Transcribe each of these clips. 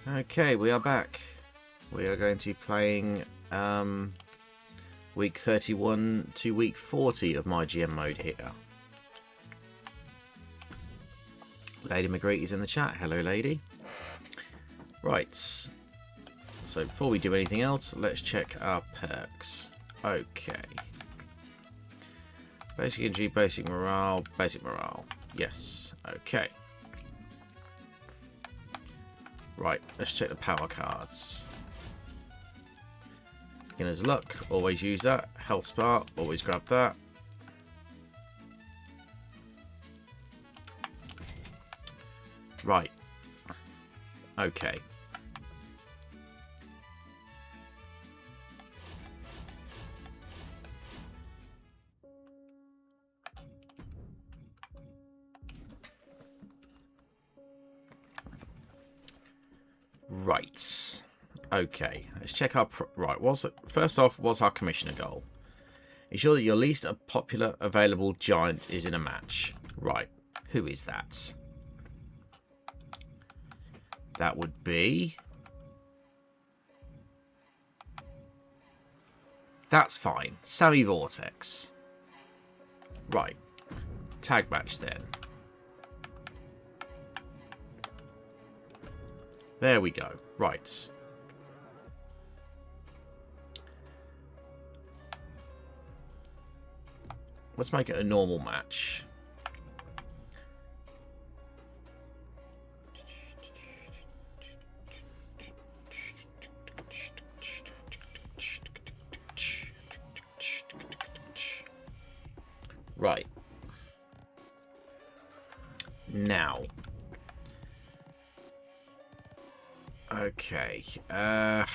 Okay, we are back. We are going to be playing week 31 to week 40 of MyGM Mode here. Lady McGreety's in the chat. Hello, lady. Right. So before we do anything else, let's check our perks. Okay. Basic injury, basic morale, basic morale. Yes. Okay. Right, let's check the power cards. Beginner's luck, always use that. Health spark, always grab that. Right. Okay. Right. Okay. Let's check our... Right. First off, what's our commissioner goal? Ensure that your least popular available giant is in a match. Right. Who is that? That would be... That's fine. Sammy Vortex. Right. Tag match then. There we go. Right. Let's make it a normal match. Right. Now. Okay. Right,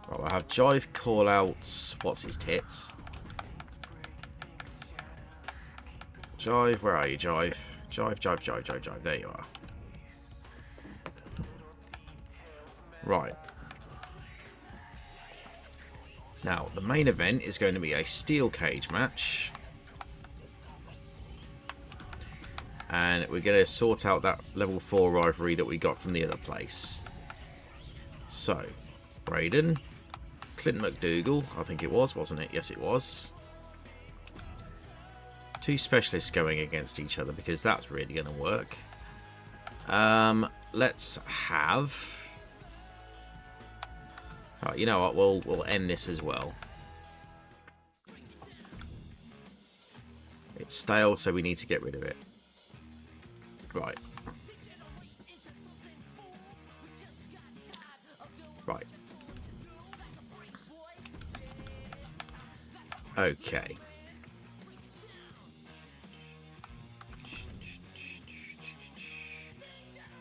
we'll have Jive call out. What's his tits? Jive, where are you, Jive? Jive. There you are. Right. Now, the main event is going to be a steel cage match. And we're going to sort out that level 4 rivalry that we got from the other place. So, Braden, Clint McDougal, I think it was, wasn't it? Yes, it was. Two specialists going against each other because that's really going to work. Let's have... Right, you know what? We'll end this as well. It's stale, so we need to get rid of it. Right. Right. Okay.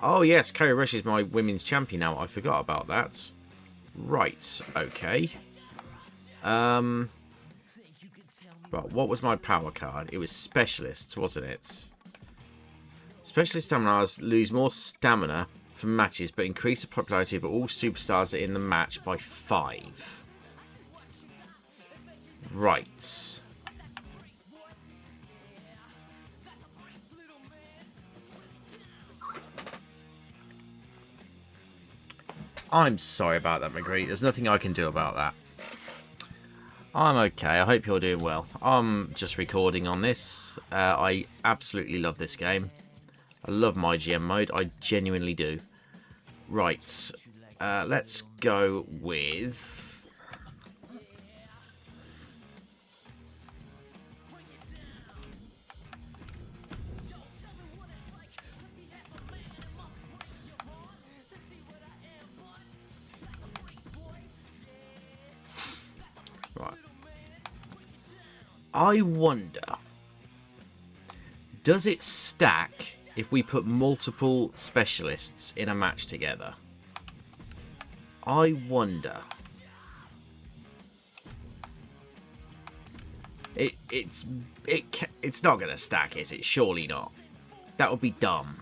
Oh yes, Kerry Rush is my women's champion now. I forgot about that. Right. Okay. Right. What was my power card? It was specialists, wasn't it? Specialist staminars lose more stamina from matches, but increase the popularity of all superstars in the match by 5. Right. I'm sorry about that, McGree. There's nothing I can do about that. I'm okay. I hope you're doing well. I'm just recording on this. I absolutely love this game. I love MyGM Mode. I genuinely do. Right. Let's go with... Right. I wonder... Does it stack if we put multiple specialists in a match together? I wonder. It's not going to stack, is it? Surely not. That would be dumb.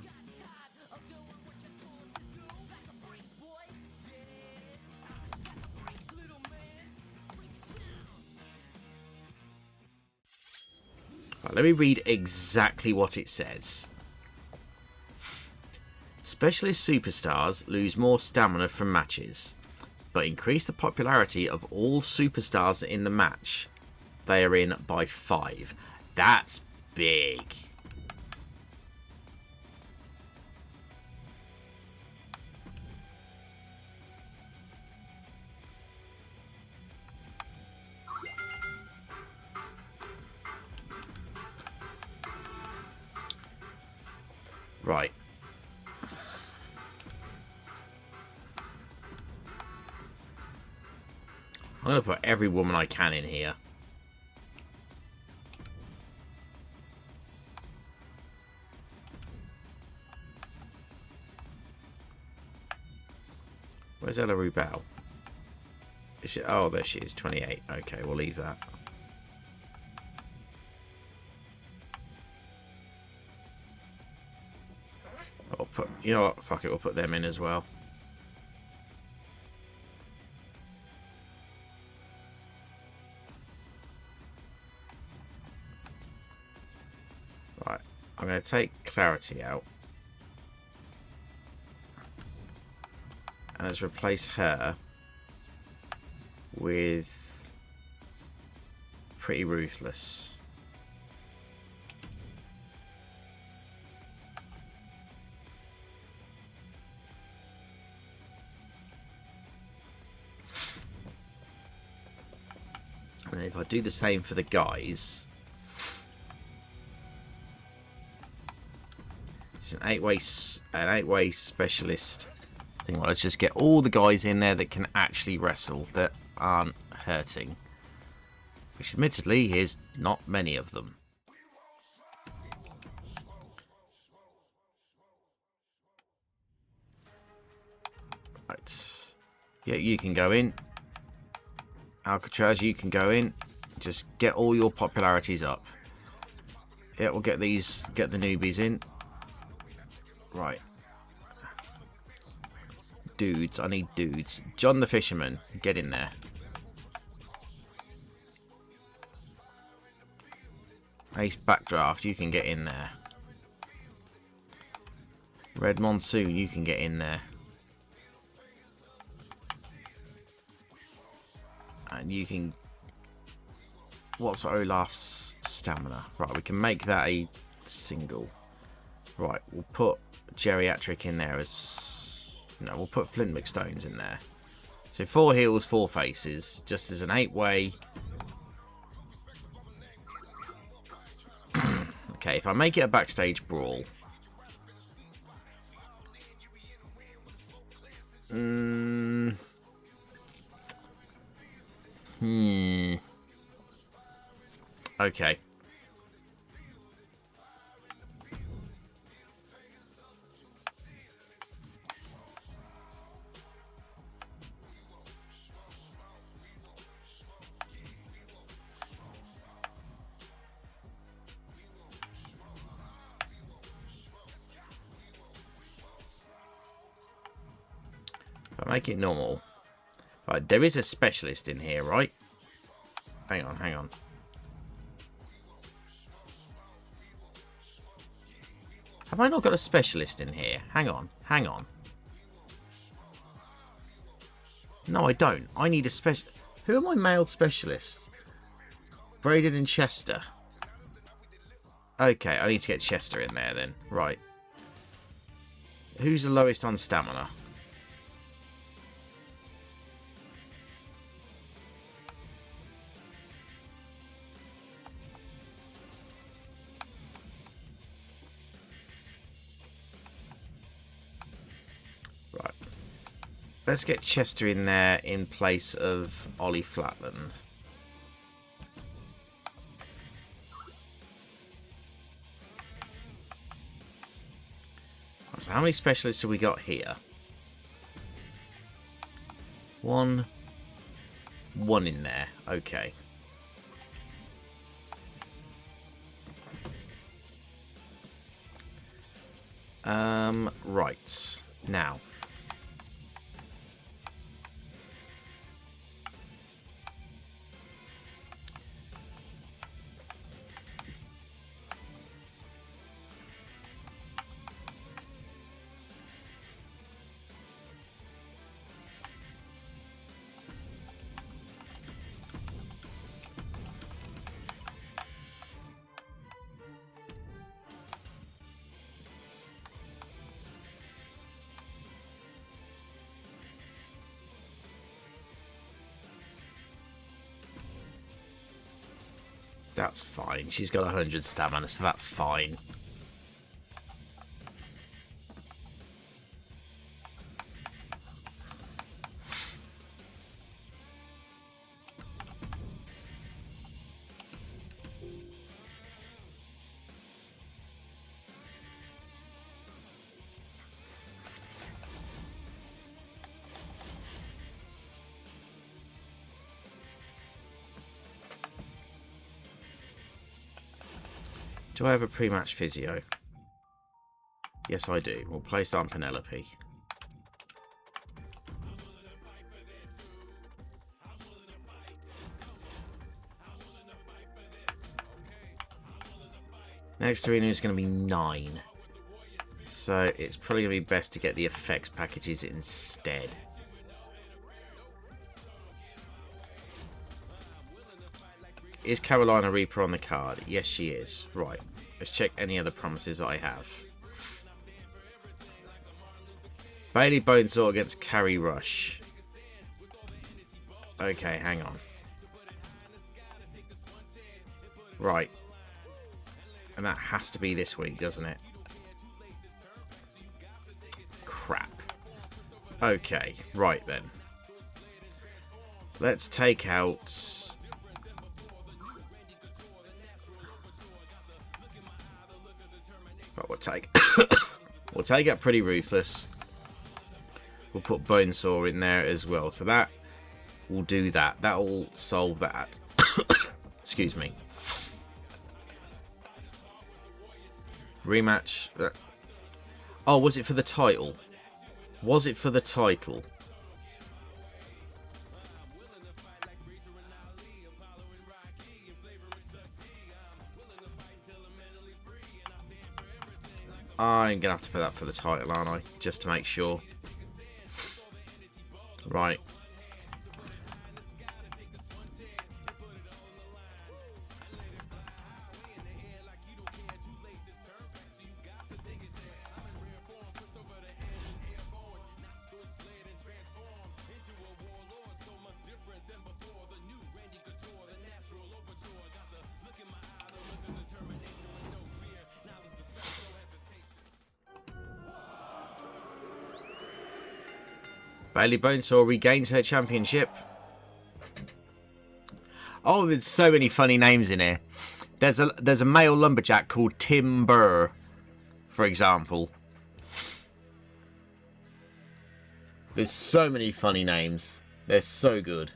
Right, let me read exactly what it says. Specialist superstars lose more stamina from matches, but increase the popularity of all superstars in the match they are in by 5. That's big. Right. I'm going to put every woman I can in here. Where's Ella Rubel? Is she, oh, there she is, 28. Okay, we'll leave that. I'll put, you know what? Fuck it, we'll put them in as well. Right, I'm going to take Clarity out. And let's replace her with Pretty Ruthless. And if I do the same for the guys, it's an eight-way specialist thing. Well, let's just get all the guys in there that can actually wrestle, that aren't hurting, which admittedly is not many of them. Right. Yeah, you can go in. Alcatraz, you can go in. Just get all your popularities up. Yeah, we'll get the newbies in. Right. Dudes, I need dudes. John the Fisherman, get in there. Ace Backdraft, you can get in there. Red Monsoon, you can get in there. And you can... What's Olaf's stamina? Right, we can make that a single. Right, we'll put Geriatric in there as... No, we'll put Flint McStones in there. So 4 heels, 4 faces, just as an 8-way. Okay, if I make it a backstage brawl. Okay. If I make it normal. Right, there is a specialist in here, right? Hang on, hang on. Have I not got a specialist in here? Hang on, hang on. No, I don't. I need a special... Who are my male specialists? Braden and Chester. Okay, I need to get Chester in there then. Right. Who's the lowest on stamina? Right. Let's get Chester in there in place of Ollie Flatland. So how many specialists have we got here? One in there. Okay. Right. Now. That's fine. She's got 100 stamina, so that's fine. Do I have a pre-match physio? Yes, I do. We'll place on Penelope. Next arena is going to be 9. So it's probably going to be best to get the effects packages instead. Is Carolina Reaper on the card? Yes, she is. Right. Let's check any other promises I have. Bailey Bonesaw against Carrie Rush. Okay, hang on. Right. And that has to be this week, doesn't it? Crap. Okay, right then. Let's take out... But we'll take... we'll take out Pretty Ruthless. We'll put Bonesaw in there as well. So that will do that. That will solve that. Excuse me. Rematch. Oh, was it for the title? Was it for the title? I'm going to have to put that for the title, aren't I? Just to make sure. Right. Bailey Bonesaw regains her championship. Oh, there's so many funny names in here. There's a male lumberjack called Tim Burr, for example. There's so many funny names. They're so good.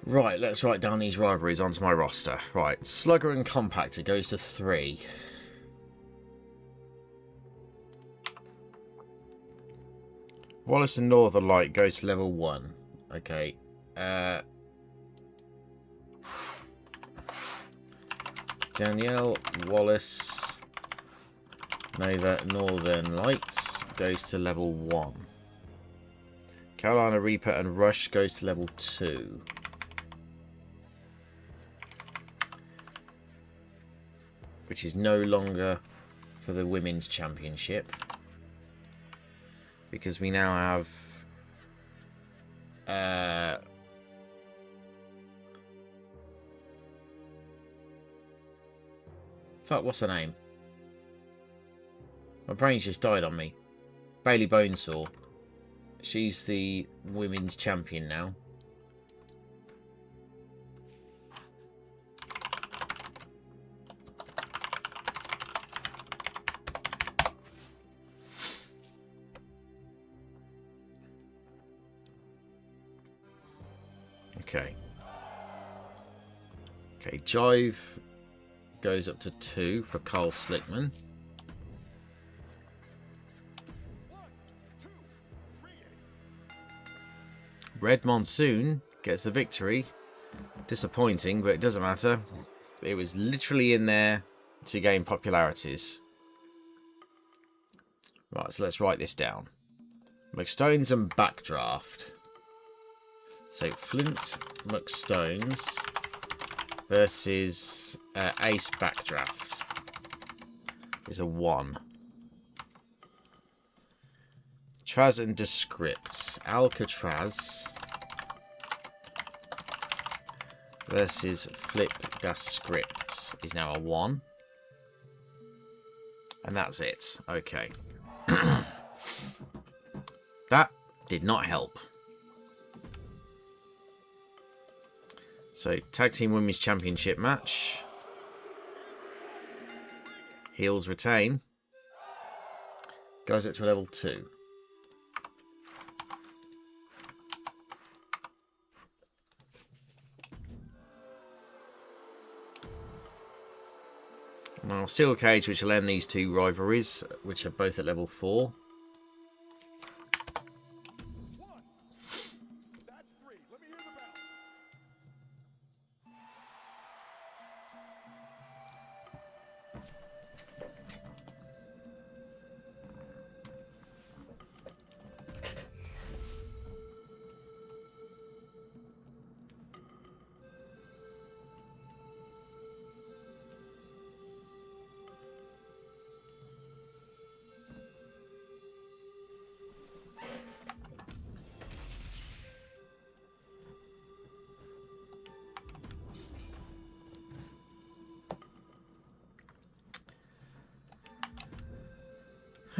Right, let's write down these rivalries onto my roster. Right, Slugger and Compactor goes to 3. Wallace and Northern Light goes to level 1. Okay. Danielle, Wallace, Nova, Northern Lights goes to level 1. Carolina Reaper and Rush goes to level 2. Which is no longer for the Women's Championship. Because we now have... Fuck, what's her name? My brain's just died on me. Bailey Bonesaw. She's the Women's Champion now. Okay. Okay, Jive goes up to 2 for Carl Slickman. Red Monsoon gets the victory. Disappointing, but it doesn't matter. It was literally in there to gain popularities. Right, so let's write this down. McStones and Backdraft. So Flint McStones versus Ace Backdraft is a 1. Traz and Descript. Alcatraz versus Flip Descript is now a 1. And that's it. Okay. That did not help. So, Tag Team Women's Championship match. Heels retain. Goes up to level 2. Now, Steel Cage, which will end these two rivalries, which are both at level 4.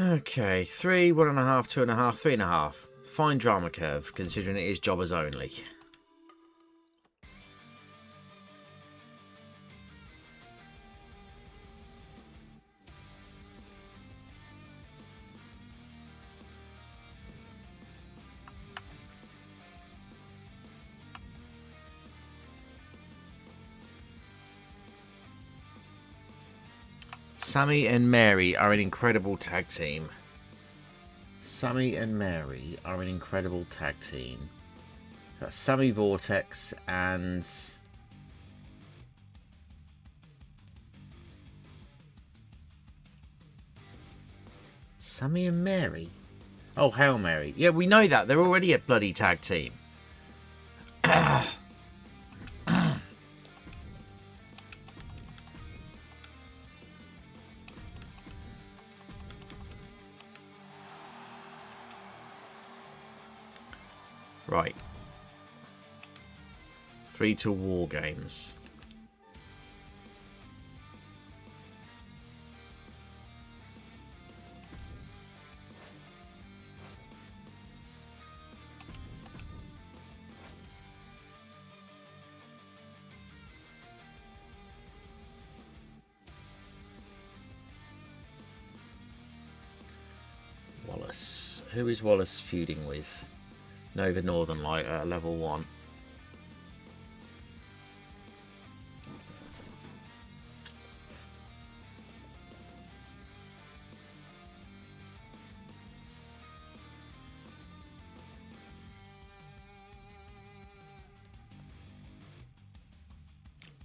Okay, 3, 1.5, 2.5, 3.5. Fine drama curve, considering it is jobbers only. Sammy and Mary are an incredible tag team. Sammy and Mary are an incredible tag team. That's Sammy Vortex and... Sammy and Mary? Oh, Hail Mary. Yeah, we know that. They're already a bloody tag team. Right. 3 to War Games. Wallace. Who is Wallace feuding with? Nova Northern Light at level 1.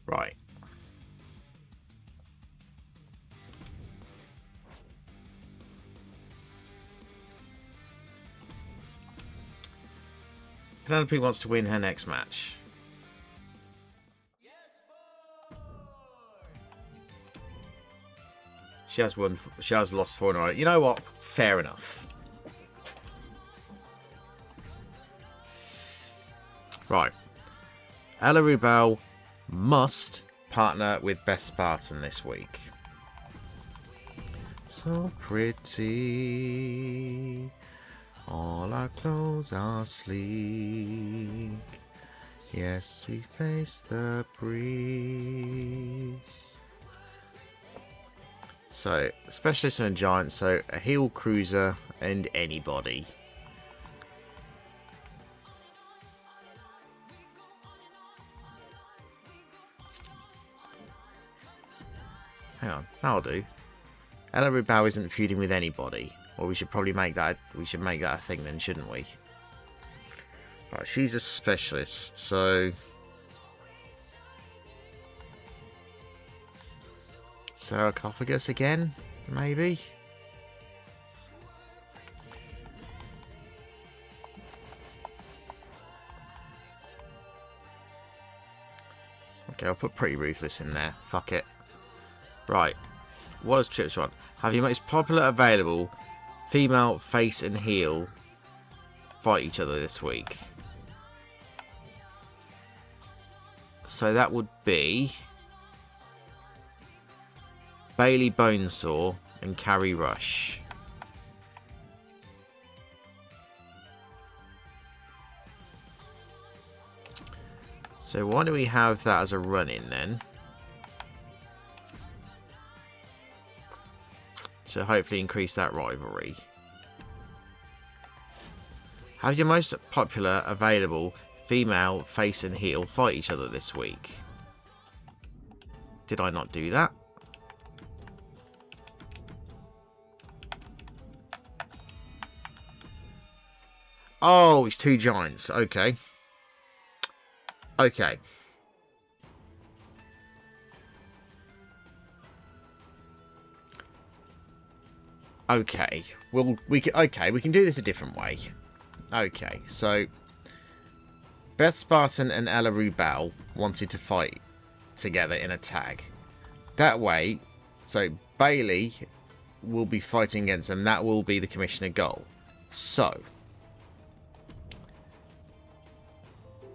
Right. Penelope wants to win her next match. Yes, boy. She has won. She has lost 4 in a row. You know what? Fair enough. Right. Ella Rubel must partner with Beth Spartan this week. So pretty. All our clothes are sleek. Yes, we face the breeze. So, specialist and a giant, so a heel cruiser and anybody. Hang on, that'll do. Ella Rubel isn't feuding with anybody. Or we should probably make that. We should make that a thing then, shouldn't we? Right, she's a specialist, so sarcophagus again, maybe. Okay, I'll put Pretty Ruthless in there. Fuck it. Right, what does Chips want? Have your most popular available female face and heel fight each other this week. So that would be Bailey Bonesaw and Carrie Rush. So why do we have that as a run-in then? To hopefully increase that rivalry. Have your most popular available female face and heel fight each other this week. Did I not do that? Oh, it's two giants. Okay. Okay. Okay. We can do this a different way. Okay, so Beth Spartan and Ella Rubel wanted to fight together in a tag. That way, so Bailey will be fighting against them. That will be the commissioner goal. So,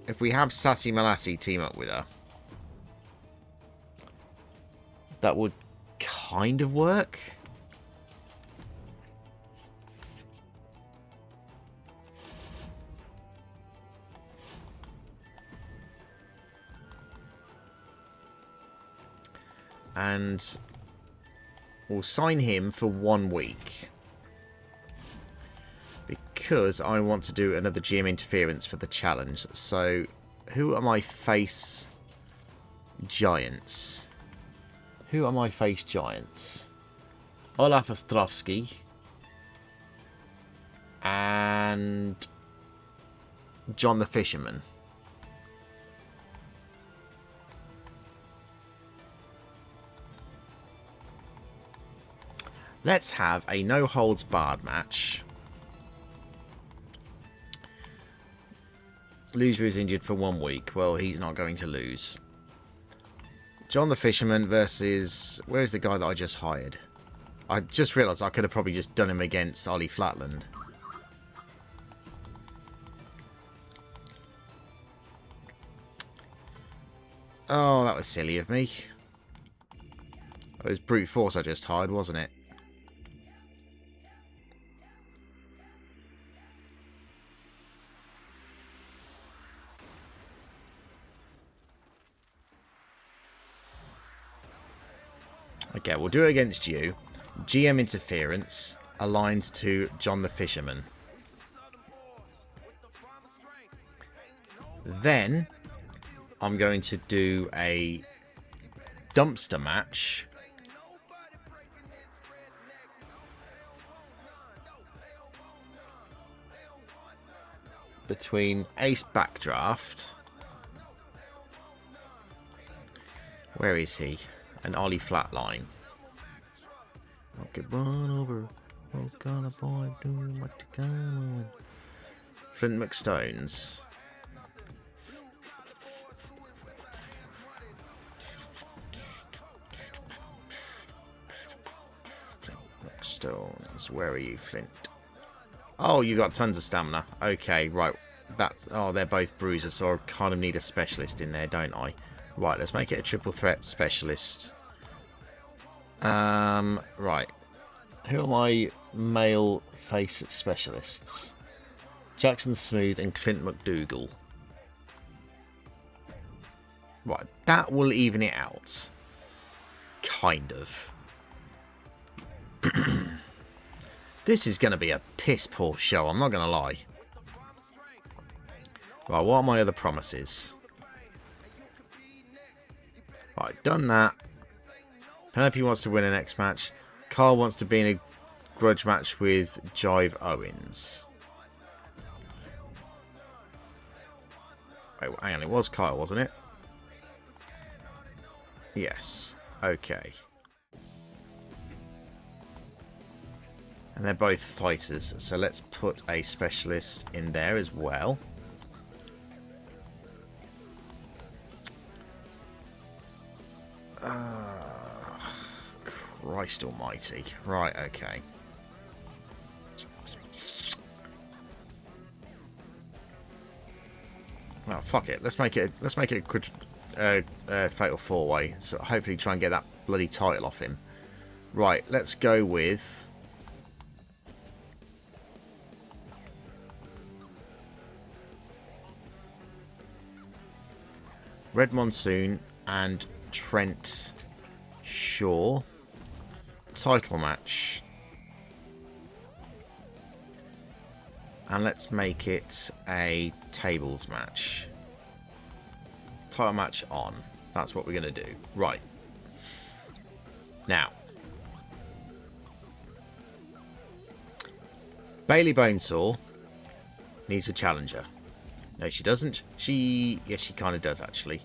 if we have Sassy Malassie team up with her, that would kind of work. And we'll sign him for 1 week. Because I want to do another GM interference for the challenge. So, who are my face giants? Who are my face giants? Olaf Ostrovsky. And John the Fisherman. Let's have a no-holds-barred match. Loser is injured for 1 week. Well, he's not going to lose. John the Fisherman versus... Where's the guy that I just hired? I just realised I could have probably just done him against Ollie Flatland. Oh, that was silly of me. It was brute force I just hired, wasn't it? Okay, we'll do it against you. GM interference aligned to John the Fisherman. Then I'm going to do a dumpster match between Ace Backdraft. Where is he? And Ollie Flatline. I could run over. What kind of boy doing what you come with? Flint McStones. Flint McStones. Where are you, Flint? Oh, you got tons of stamina. Okay, right. That's... Oh, they're both bruisers, so I kind of need a specialist in there, don't I? Right, let's make it a triple threat specialist. Right. Who are my male face specialists? Jackson Smooth and Clint McDougal. Right, that will even it out. Kind of. This is going to be a piss poor show, I'm not going to lie. Right, what are my other promises? Right, done that. Penelope wants to win a next match. Carl wants to be in a grudge match with Jive Owens. Wait, hang on, it was Kyle, wasn't it? Yes. Okay. And they're both fighters, so let's put a specialist in there as well. Christ almighty. Right, okay. Well, fuck it. Let's make it a fatal 4-way. So hopefully try and get that bloody title off him. Right, let's go with... Red Monsoon and Trent Shaw. Title match. And let's make it a tables match. Title match on. That's what we're going to do. Right. Now. Bailey Bonesaw needs a challenger. No, she doesn't. Yes, she kind of does, actually.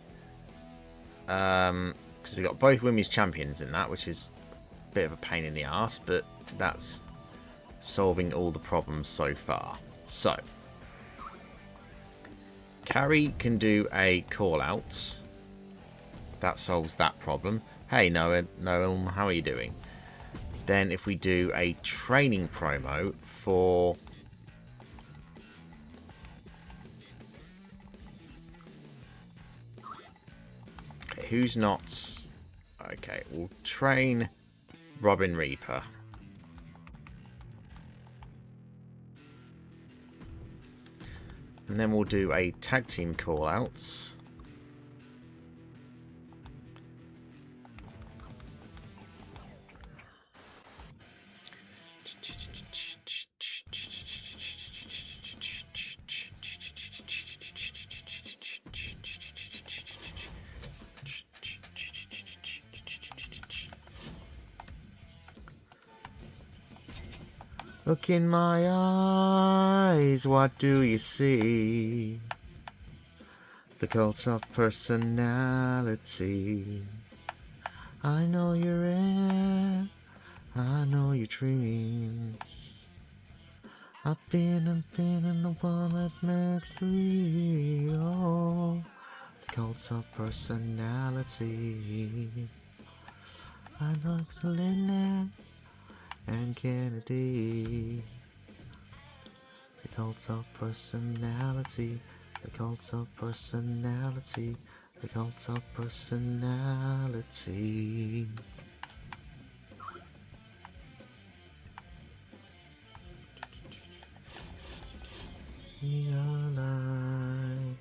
Because we've got both women's champions in that, which is a bit of a pain in the arse, but that's solving all the problems so far. So, Carrie can do a call-out. That solves that problem. Hey, Noel, how are you doing? Then if we do a training promo for... Okay, who's not... Okay, we'll train Robin Reaper. And then we'll do a tag team call-out. Look in my eyes, what do you see? The cult of personality. I know you're in, I know your dreams. I've been the one that makes real. The cult of personality. I know it's Lennon and Kennedy. The cult of personality. The cult of personality. The cult of personality. Realize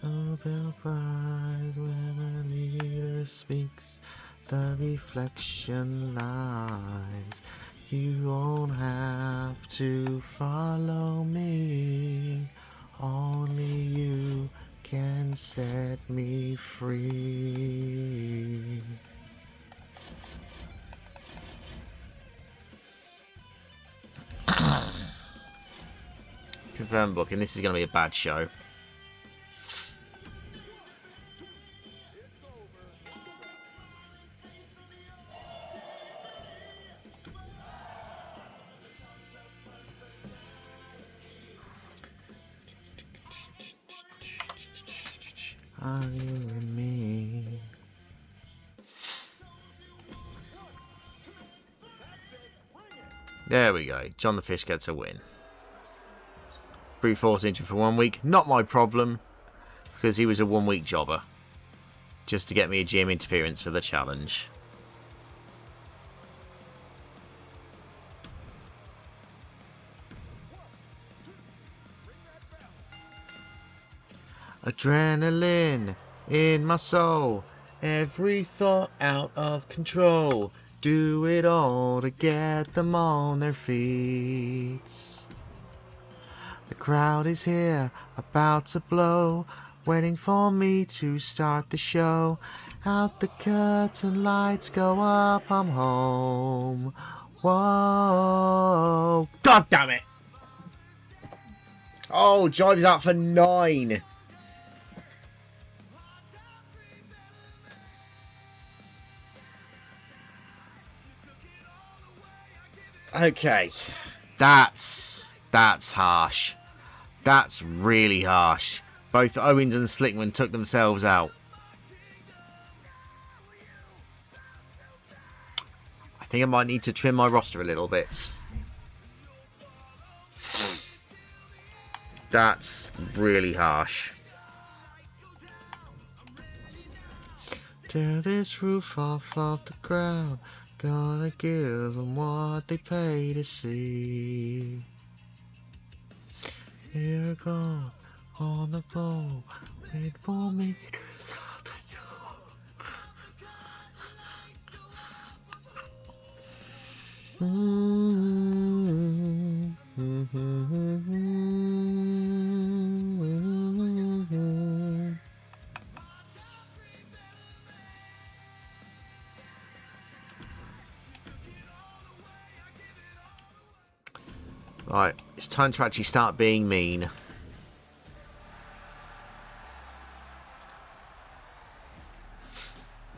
Nobel Prize when a leader speaks, the reflection lies. You won't have to follow me, only you can set me free. Confirmed booking. This is going to be a bad show. Are you and me? There we go. John the Fish gets a win. Brute Force injured for 1 week. Not my problem, because he was a 1 week jobber. Just to get me a GM interference for the challenge. Adrenaline in my soul, every thought out of control. Do it all to get them on their feet. The crowd is here, about to blow, waiting for me to start the show. Out the curtain, lights go up, I'm home. Whoa. God damn it! Oh, Jive's out for 9. Okay, that's harsh. That's really harsh. Both Owens and Slickman took themselves out. I think I might need to trim my roster a little bit. That's really harsh. Tear this roof off the ground. Gonna give them what they pay to see. Here it goes on the floor. Wait for me. Right, it's time to actually start being mean.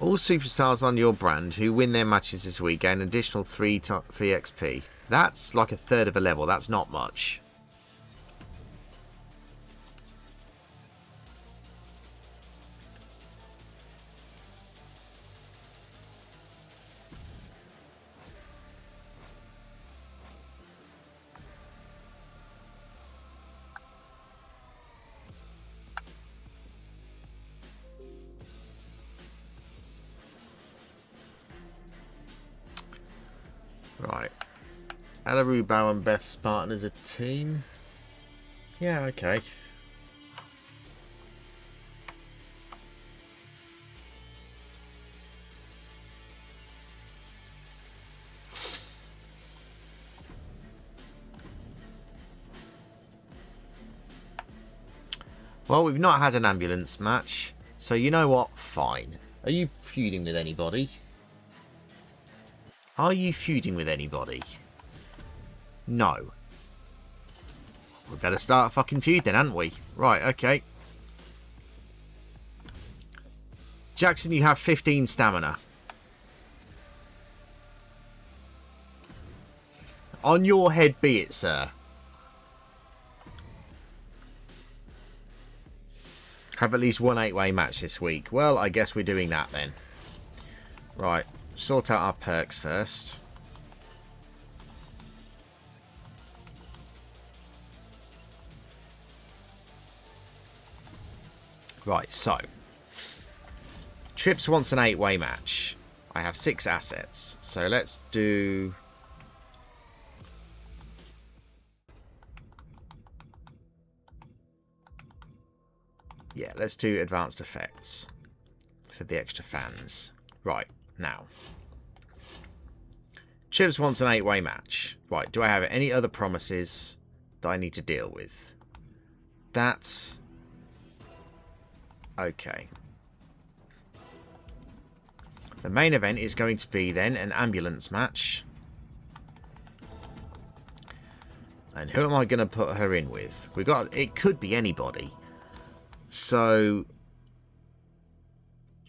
All superstars on your brand who win their matches this week gain an additional 3 XP. That's like a third of a level. That's not much. Right. Alaru, Bow and Beth Spartan as a team. Yeah, okay. Well, we've not had an ambulance match, so you know what? Fine. Are you feuding with anybody? Are you feuding with anybody? No. We better start a fucking feud then, haven't we? Right, okay. Jackson, you have 15 stamina. On your head be it, sir. Have at least one 8-way match this week. Well, I guess we're doing that then. Right. Sort out our perks first. Right, so. Trips wants an 8-way match. I have 6 assets. So let's do... Yeah, let's do advanced effects. For the extra fans. Right, now. Chips wants an 8-way match. Right, do I have any other promises that I need to deal with? That's... okay. The main event is going to be then an ambulance match. And who am I going to put her in with? We got... it could be anybody. So...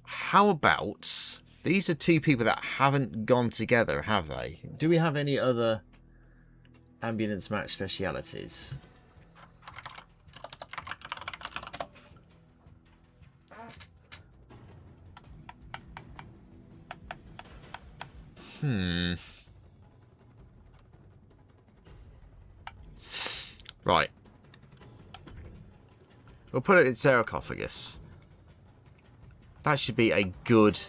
how about... these are 2 people that haven't gone together, have they? Do we have any other ambulance match specialities? Right. We'll put it in sarcophagus. That should be a good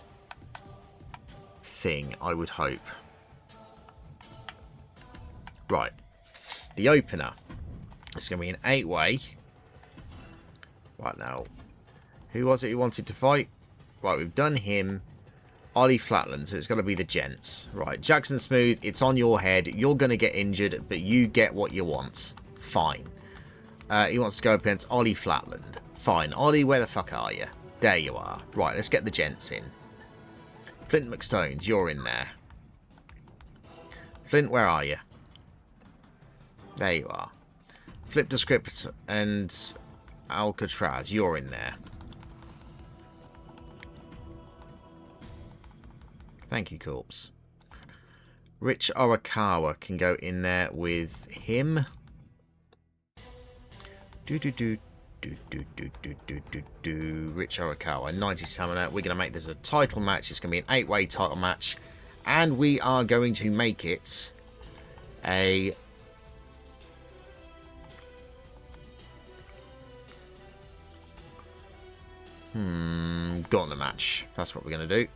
thing, I would hope. Right. The opener. It's going to be an 8-way. Right now. Who was it who wanted to fight? Right, we've done him. Ollie Flatland, so it's got to be the gents. Right, Jackson Smooth, it's on your head. You're going to get injured, but you get what you want. Fine. He wants to go up against Ollie Flatland. Fine. Ollie, where the fuck are you? There you are. Right, let's get the gents in. Flint McStones, you're in there. Flint, where are you? There you are. Flip the Script and Alcatraz, you're in there. Thank you, Corpse. Rich Arakawa can go in there with him. Rich Arakawa, 90 stamina. We're going to make this a title match. It's going to be an 8-way title match. And we are going to make it a... gauntlet match. That's what we're going to do.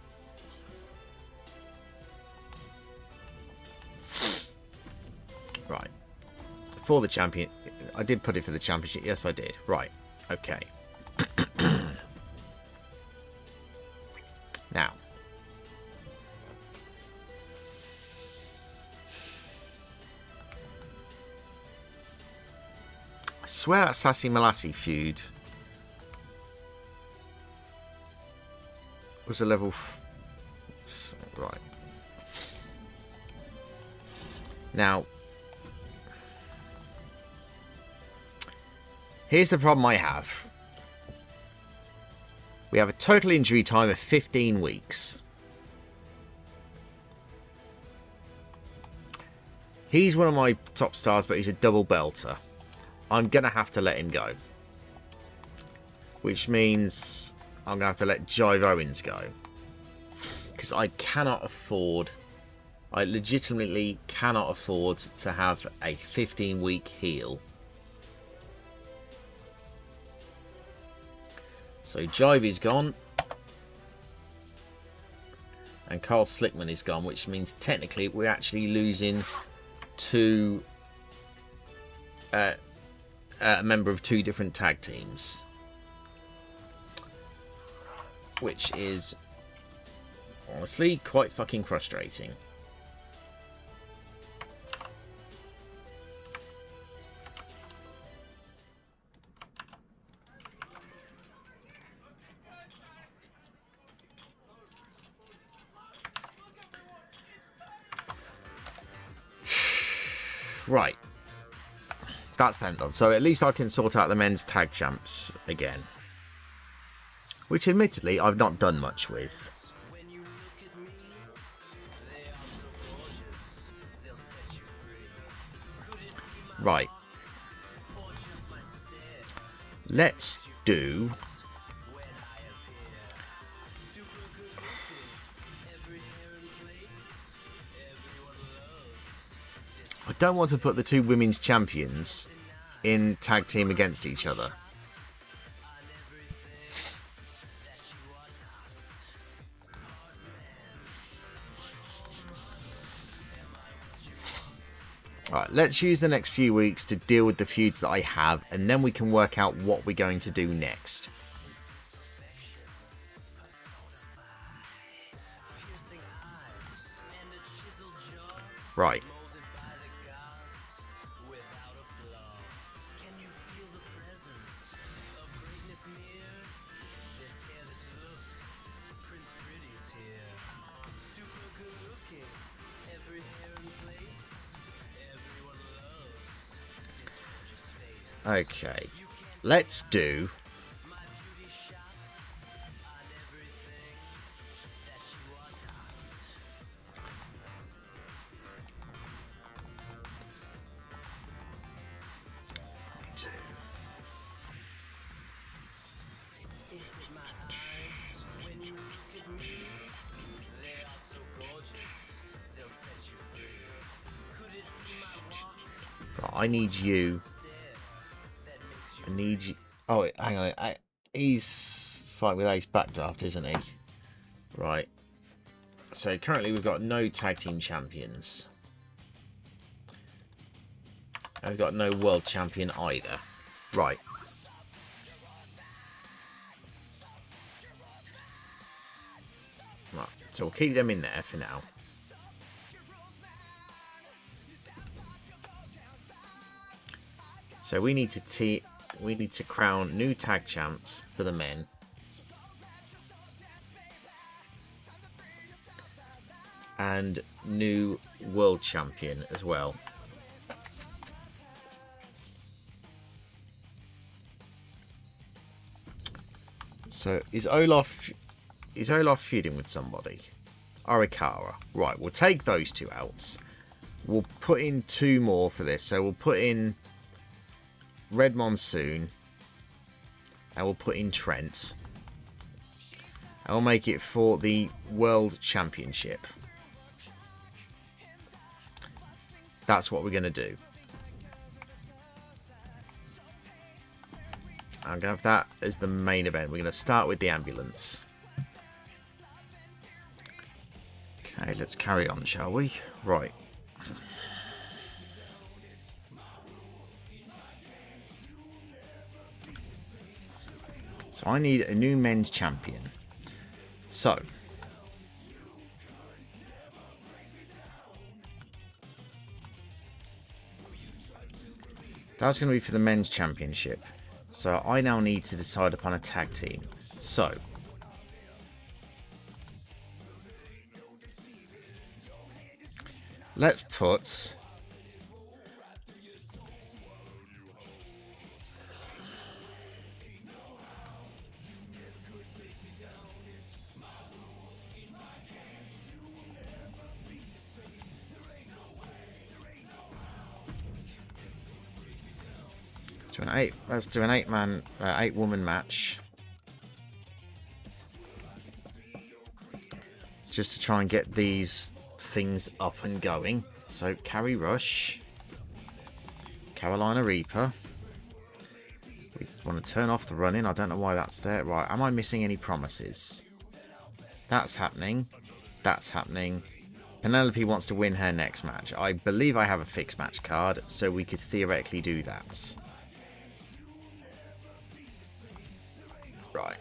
Right. For the champion. I did put it for the championship. Yes, I did. Right. Okay. Now. I swear that Sassy Malassie feud was a level... Right. Now... Here's the problem I have. We have a total injury time of 15 weeks. He's one of my top stars, but he's a double belter. I'm going to have to let him go. Which means I'm going to have to let Jive Owens go. Because I cannot afford... I legitimately cannot afford to have a 15-week heel. So Jive is gone. And Carl Slickman is gone, which means technically we're actually losing to a member of 2 different tag teams. Which is honestly quite fucking frustrating. Right. That's then done. So at least I can sort out the men's tag champs again. Which admittedly I've not done much with. Right. Let's do... I don't want to put the 2 women's champions in tag team against each other. Alright, let's use the next few weeks to deal with the feuds that I have, and then we can work out what we're going to do next. Right. Okay, let's do... Right, I need you... I need you... Oh, hang on. He's fine with Ace Backdraft, isn't he? Right. So currently we've got no tag team champions. And we've got no world champion either. Right. Right. So we'll keep them in there for now. So we need to crown new tag champs for the men. And new world champion as well. So is Olaf feuding with somebody? Arikara. Right, we'll take those 2 out. We'll put in 2 more for this. So we'll put in Red Monsoon. And we'll put in Trent. And we'll make it for the World Championship. That's what we're going to do. I'm going to have that as the main event. We're going to start with the ambulance. Okay, let's carry on, shall we? Right. So I need a new men's champion. So that's going to be for the men's championship. So I now need to decide upon a tag team. So let's put let's do an 8-woman match. Just to try and get these things up and going. So Carrie Rush, Carolina Reaper. We want to turn off the running. I don't know why that's there. Right, am I missing any promises? That's happening. That's happening. Penelope wants to win her next match. I believe I have a fixed match card, so we could theoretically do that. Right.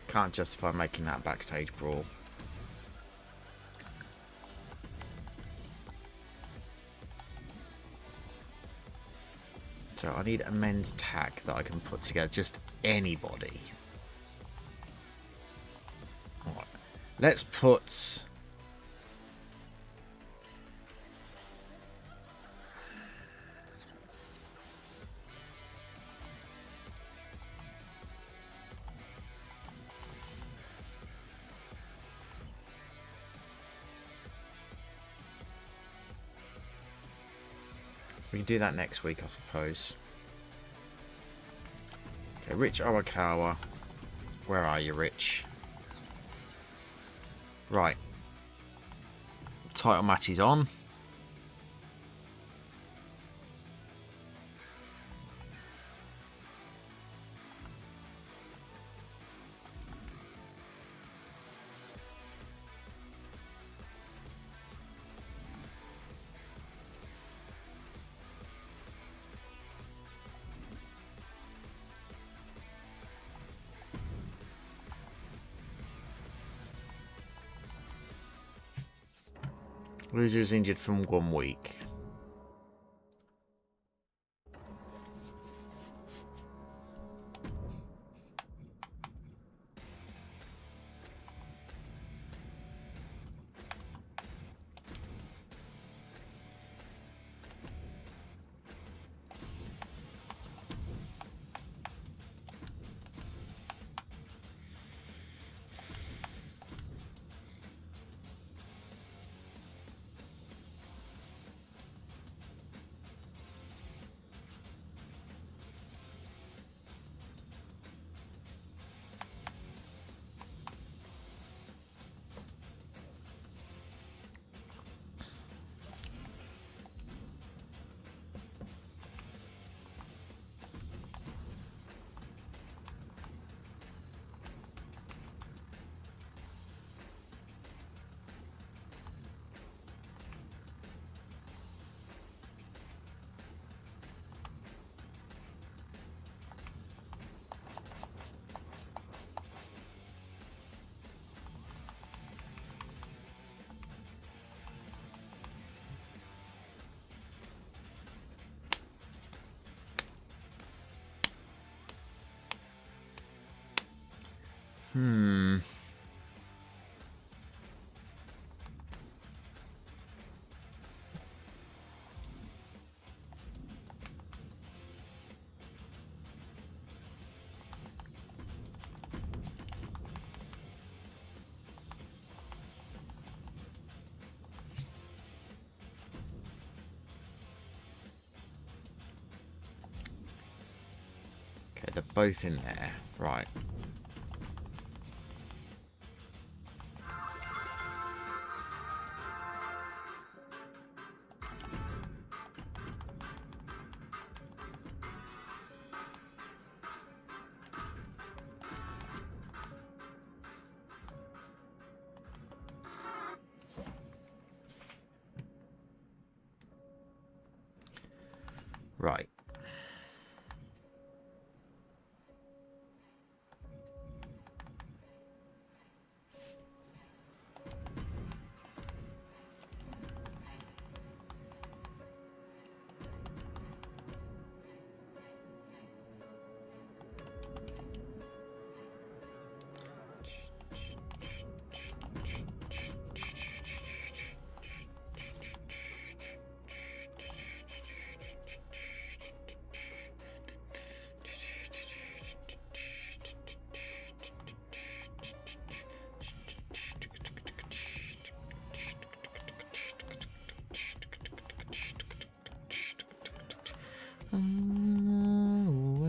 Can't justify making that backstage brawl. So I need a men's tag that I can put together. Just anybody. Right. Let's put... We can do that next week, I suppose. Okay, Rich Arakawa. Where are you, Rich? Right. Title match is on. Loser is injured from 1 week. Okay, they're both in there. Right. Right.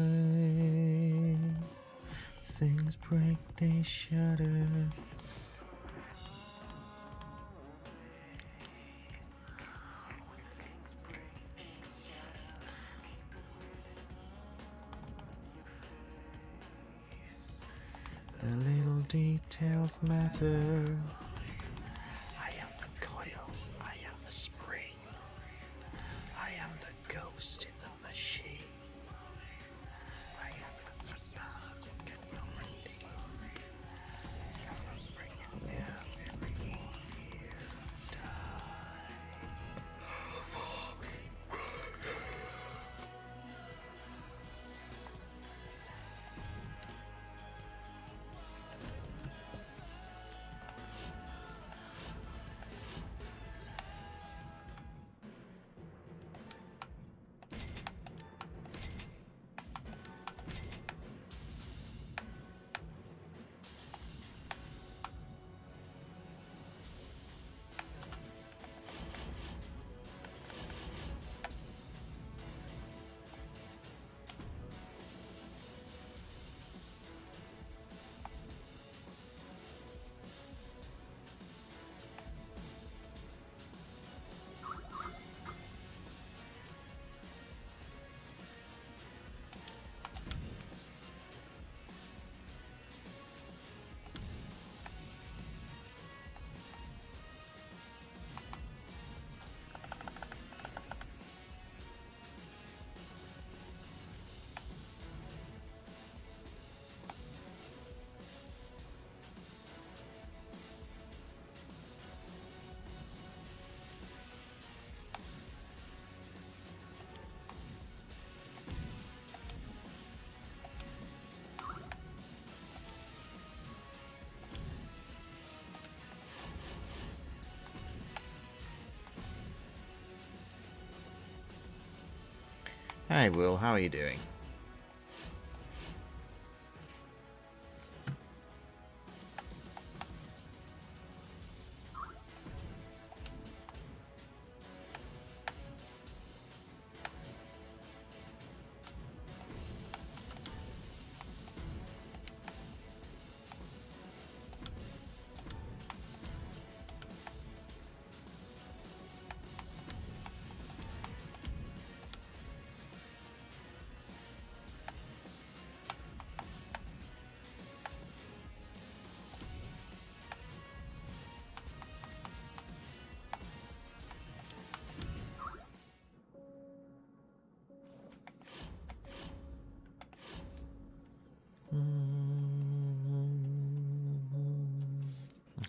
Away. Things break, they shatter. The little details matter. I am the coil. I am the spring. I am the ghost in the machine. I am the spark. Get ready. Bring it down. Hey Will, how are you doing?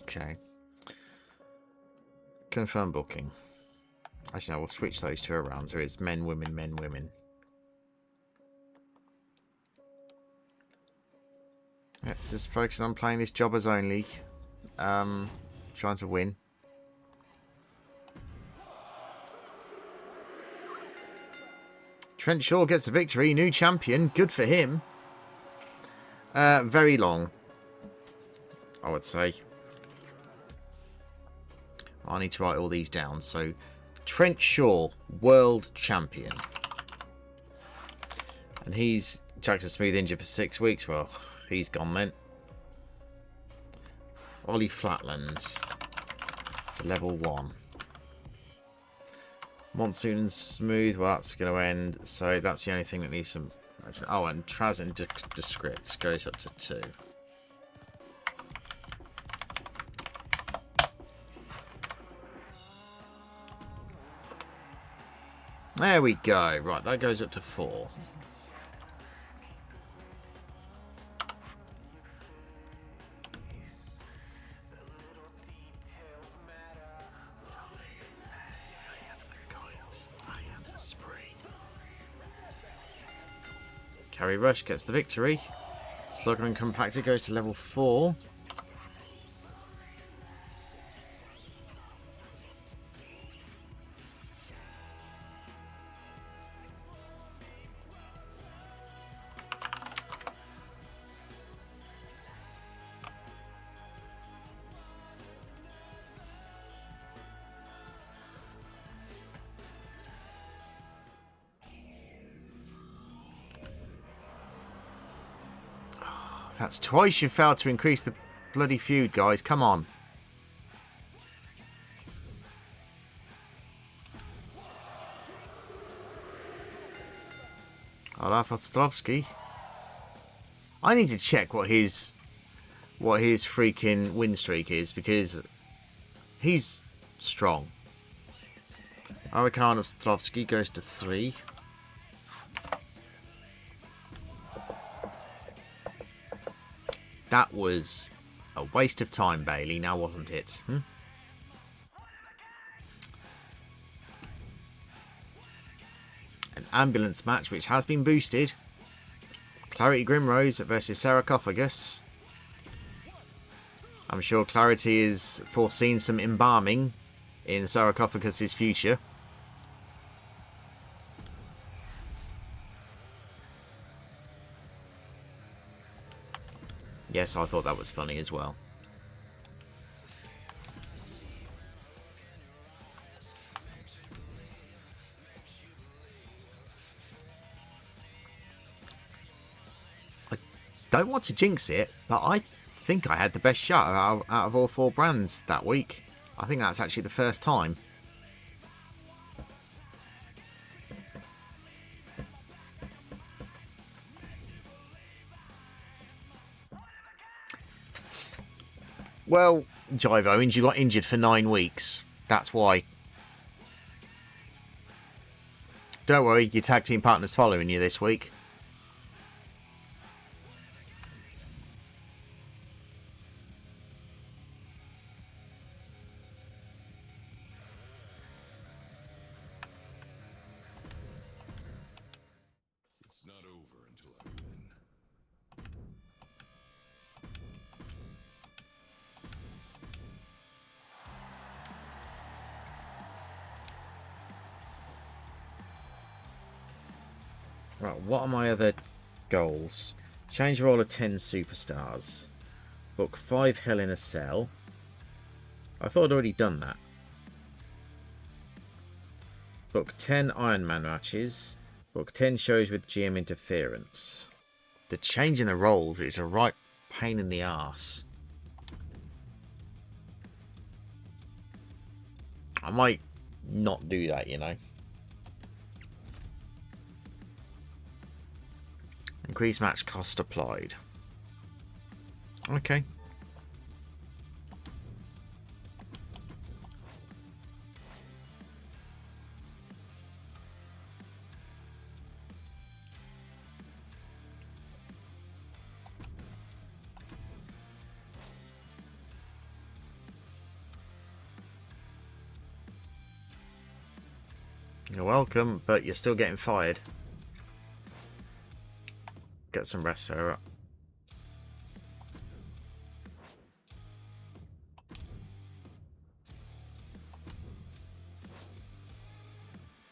Okay. Confirm booking. Actually, no, we'll switch those two around. So it's men, women, men, women. Yep, just focusing on playing this jobbers only. Trying to win. Trent Shaw gets the victory. New champion. Good for him. Very long, I would say. I need to write all these down. So, Trent Shaw, world champion. And he's Jackson Smooth injured for 6 weeks. Well, he's gone then. Ollie Flatlands. To level 1. Monsoon and Smooth. Well, that's going to end. So that's the only thing that needs some... Oh, and Traz and Descript goes up to 2. There we go. Right, that goes up to 4. Carry Rush gets the victory. Slugger and Compactor goes to level 4. That's twice you've failed to increase the bloody feud, guys. Come on. Olaf Ostrovsky. I need to check what his freaking win streak is, because he's strong. Arakan Ostrovsky goes to 3. That was a waste of time, Bailey, now wasn't it? An ambulance match which has been boosted. Clarity Grimrose versus Sarcophagus. I'm sure Clarity is foreseen some embalming in Sarcophagus's future. Yes, I thought that was funny as well. I don't want to jinx it, but I think I had the best shot out of all 4 brands that week. I think that's actually the first time. Well, Jivo, you got injured for 9 weeks. That's why. Don't worry, your tag team partner's following you this week. It's not over until I win. Right, what are my other goals? Change roll of 10 superstars. Book 5 Hell in a Cell. I thought I'd already done that. Book 10 Iron Man matches. Book 10 shows with GM interference. The change in the rolls is a right pain in the arse. I might not do that, you know. Increased match cost applied. Okay. You're welcome, but you're still getting fired. Get some rest, Sarah.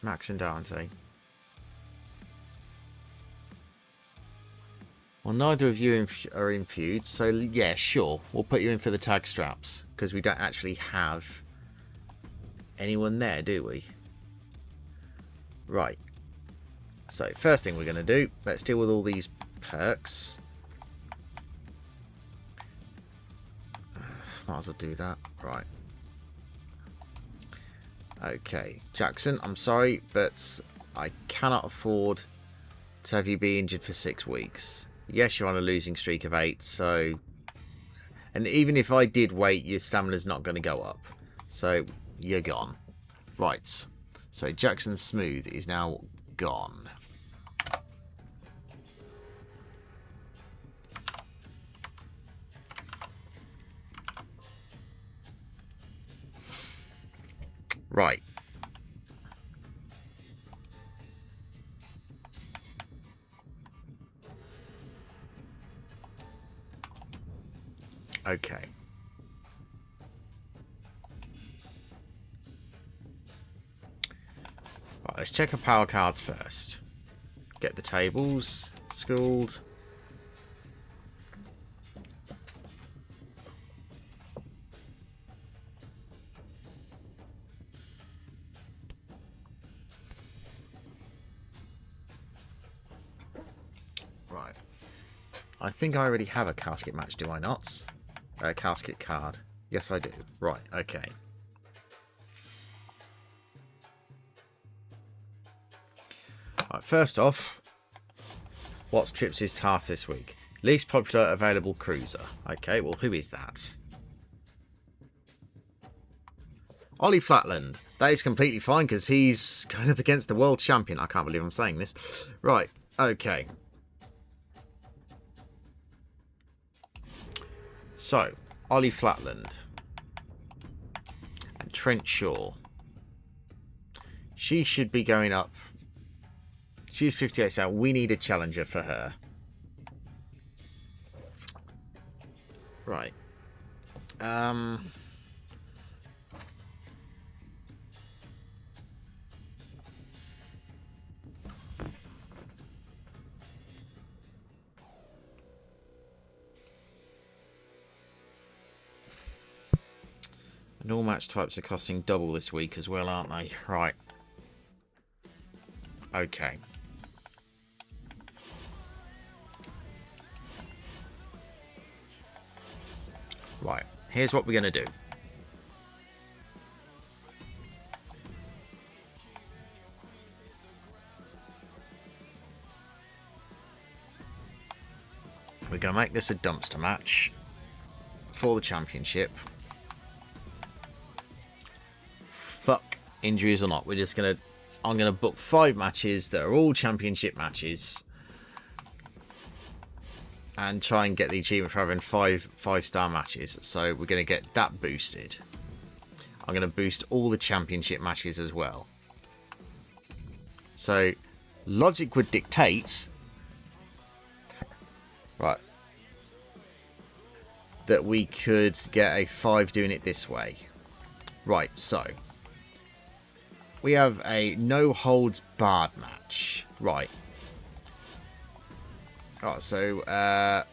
Max and Dante. Well, neither of you are in feuds, so yeah, sure. We'll put you in for the tag straps, because we don't actually have anyone there, do we? Right. So, first thing we're going to do, let's deal with all these perks. Might as well do that. Right. Okay. Jackson, I'm sorry, but I cannot afford to have you be injured for 6 weeks. Yes, you're on a losing streak of 8, so... And even if I did wait, your stamina's not going to go up. So, you're gone. Right. So, Jackson Smooth is now gone. Right. Okay. Right, let's check our power cards first. Get the tables schooled. Right. I think I already have a casket match, do I not? A casket card. Yes, I do. Right, okay. Right, first off, what's Trips' task this week? Least popular available cruiser. Okay, well, who is that? Ollie Flatland. That is completely fine because he's going up against the world champion. I can't believe I'm saying this. Right, okay. So, Ollie Flatland. And Trent Shaw. She should be going up. She's 58 now. We need a challenger for her. Right. And all match types are costing double this week as well, aren't they? Right. Okay. Right. Here's what we're going to do. We're going to make this a dumpster match for the championship. Fuck injuries or not. We're just going to... I'm going to book 5 matches that are all championship matches. And try and get the achievement for having 5-star matches. So we're going to get that boosted. I'm going to boost all the championship matches as well. So logic would dictate... Right. That we could get a 5 doing it this way. Right, so. We have a no holds barred match. Right. Alright, so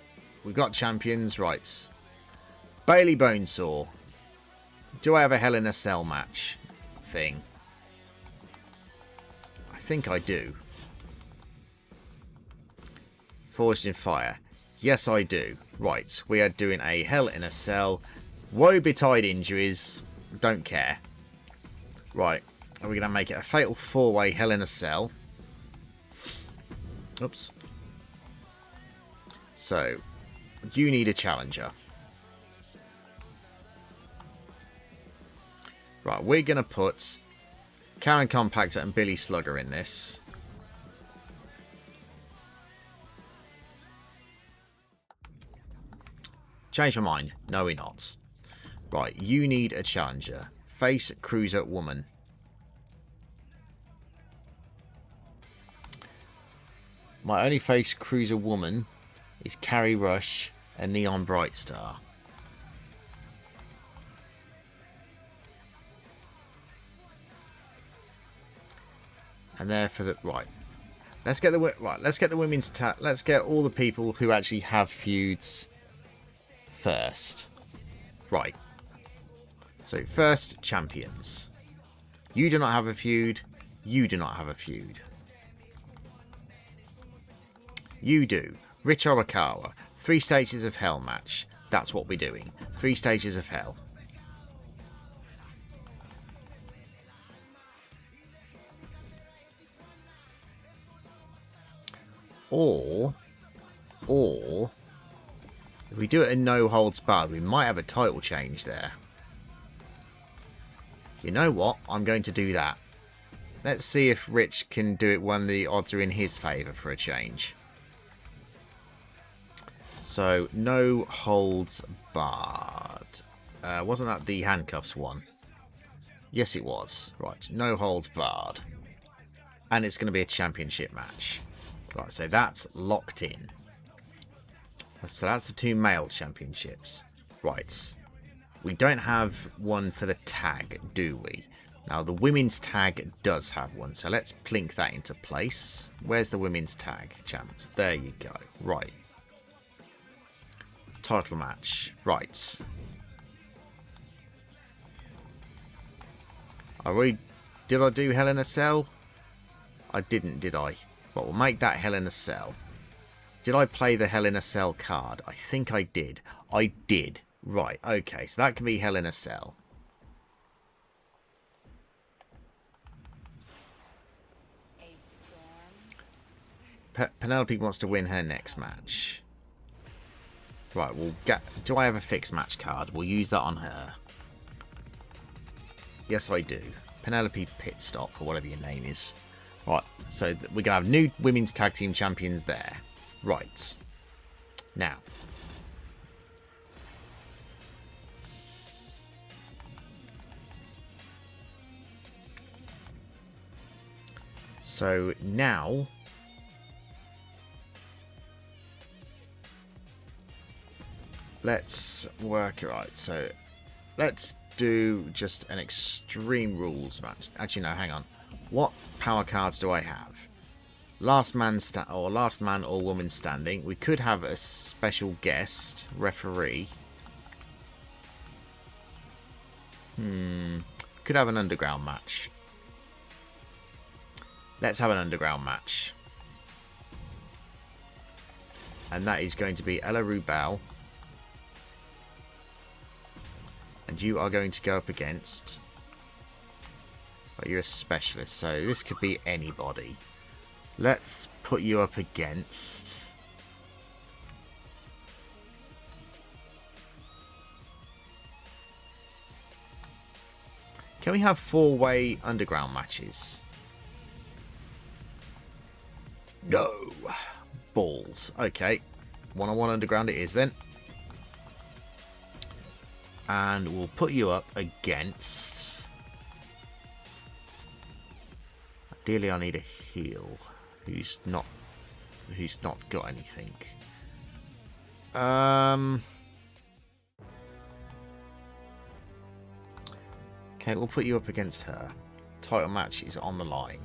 we've got champions. Right. Bailey Bonesaw. Do I have a Hell in a Cell match thing? I think I do. Forged in Fire. Yes, I do. Right, we are doing a Hell in a Cell. Woe betide injuries. Don't care. Right, are we going to make it a fatal 4-way Hell in a Cell? Oops. So, you need a challenger. Right, we're going to put Karen Compactor and Billy Slugger in this. Change my mind. No, we're not. Right, you need a challenger. Face Cruiser Woman. My only face Cruiser Woman is Carrie Rush and Neon Brightstar. And there for the right. Let's get the women's tag. Let's get all the people who actually have feuds first. Right. So first, champions. You do not have a feud. You do not have a feud. You do. Rich Arakawa. 3 stages of hell match. That's what we're doing. 3 stages of hell. Or if we do it in no holds barred, we might have a title change there. You know what? I'm going to do that. Let's see if Rich can do it when the odds are in his favour for a change. So, no holds barred. Wasn't that the handcuffs one? Yes, it was. Right, no holds barred. And it's going to be a championship match. Right, so that's locked in. So that's the 2 male championships. Right. We don't have one for the tag, do we? Now, the women's tag does have one, so let's plink that into place. Where's the women's tag, champs? There you go. Right. Title match. Right. Did I do Hell in a Cell? I didn't, did I? But we'll make that Hell in a Cell. Did I play the Hell in a Cell card? I think I did. I did. Right, okay. So that can be Hell in a Cell. Penelope wants to win her next match. Right, we'll get... Do I have a fixed match card? We'll use that on her. Yes, I do. Penelope Pitstop, or whatever your name is. Right, so we're going to have new women's tag team champions there. Right. Now. So now... Let's work it right. So let's do just an Extreme Rules match. Actually, no, hang on. What power cards do I have? Last man or woman standing. We could have a special guest referee. Could have an underground match. Let's have an underground match. And that is going to be Ella Rubal. And you are going to go up against... But you're a specialist, so this could be anybody. Let's put you up against... Can we have 4-way underground matches? No. Balls. Okay. 1-on-1 underground it is then. And we'll put you up against... Ideally, I need a heel who's not got anything. Okay, we'll put you up against her. Title match is on the line.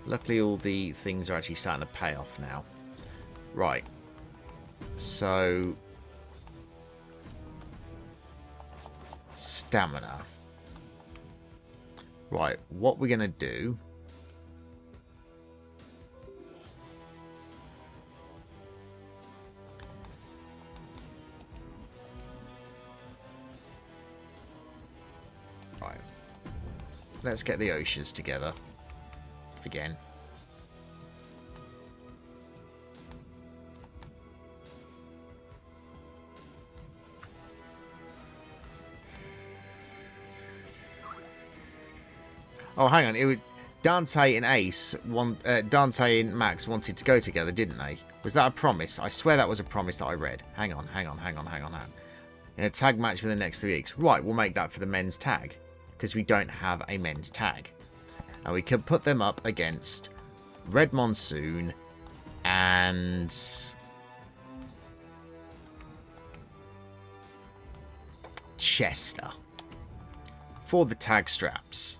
Luckily, all the things are actually starting to pay off now. Right. So, stamina. Right, what we're going to do... Right. Let's get the Oshas together. Again. Oh, hang on. It was Dante and Ace. Dante and Max wanted to go together, didn't they? Was that a promise? I swear that was a promise that I read. Hang on. In a tag match for the next 3 weeks. Right, we'll make that for the men's tag. Because we don't have a men's tag. And we can put them up against Red Monsoon and... Chester. for the tag straps.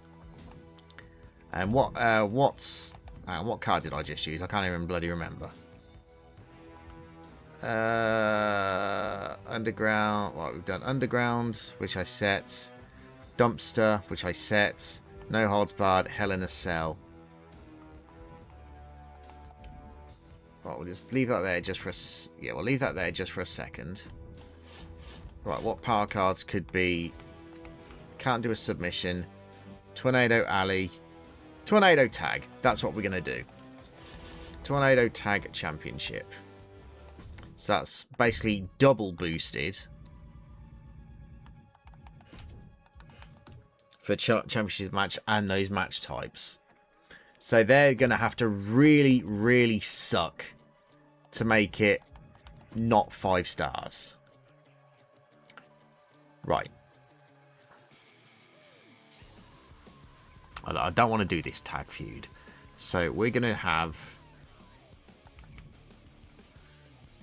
And what card did I just use? I can't even bloody remember. Underground. Well, we've done Underground, which I set. Dumpster, which I set. No Holds Barred. Hell in a Cell. Well, we'll just leave that there just for a... Yeah, we'll leave that there just for a second. Right, what power cards could be... Can't do a submission. Tornado Alley. Tornado Tag. That's what we're going to do. Tornado Tag Championship. So that's basically double boosted for championship match and those match types. So they're going to have to really, really suck to make it not 5 stars. Right. I don't want to do this tag feud. So we're going to have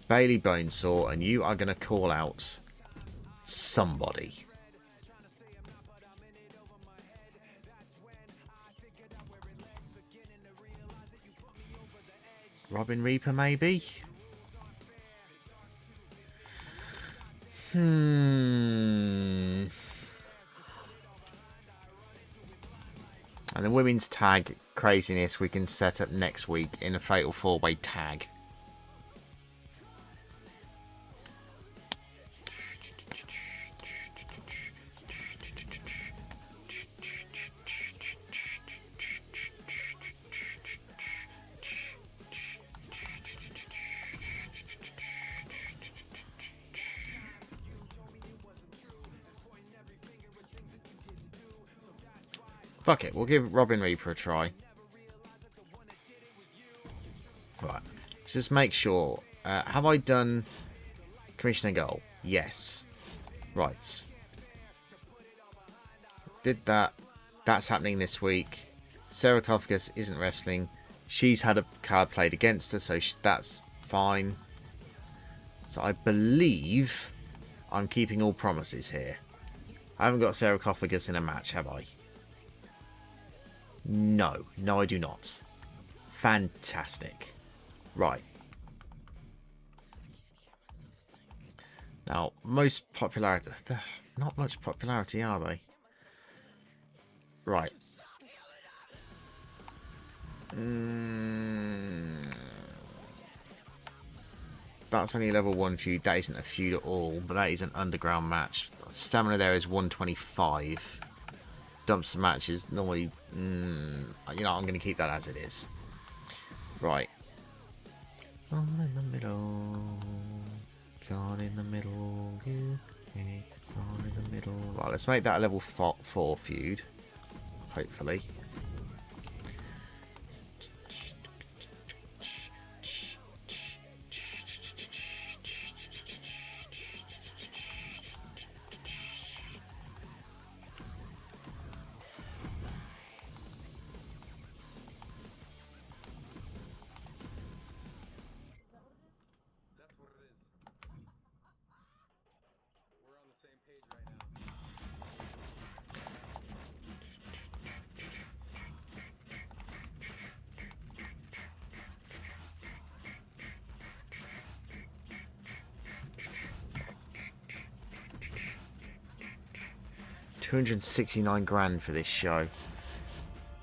Bailey Bonesaw, and you are going to call out somebody. Robin Reaper, maybe? And the women's tag craziness we can set up next week in a Fatal 4-Way tag. Fuck it, we'll give Robin Reaper a try. Right, just make sure. Have I done Commissioner Goal? Yes. Right. Did that. That's happening this week. Sarcophagus isn't wrestling. She's had a card played against her, so that's fine. So I believe I'm keeping all promises here. I haven't got Sarcophagus in a match, have I? No. No, I do not. Fantastic. Right. Now, most popularity... Not much popularity, are they? Right. That's only level 1 feud. That isn't a feud at all, but that is an underground match. Stamina there is 125. Dumpster match is normally... you know, I'm going to keep that as it is. Right. On in the middle. Gone in the middle. On in the middle. Right, let's make that a level 4 feud. Hopefully. That's what it is. We're on the same page right now. 269 grand for this show.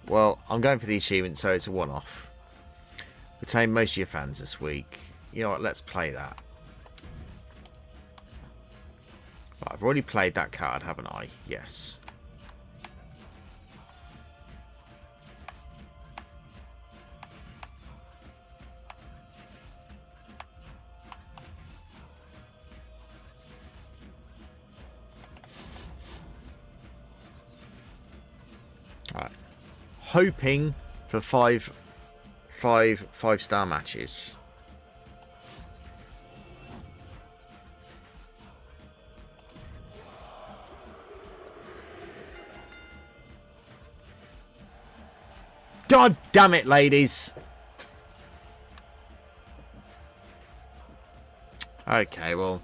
Well, I'm going for the achievement, so it's a one-off. Retain most of your fans this week. You know what? Let's play that. Right, I've already played that card, haven't I? Yes. Alright. Hoping for five-star matches. God damn it, ladies. Okay, well.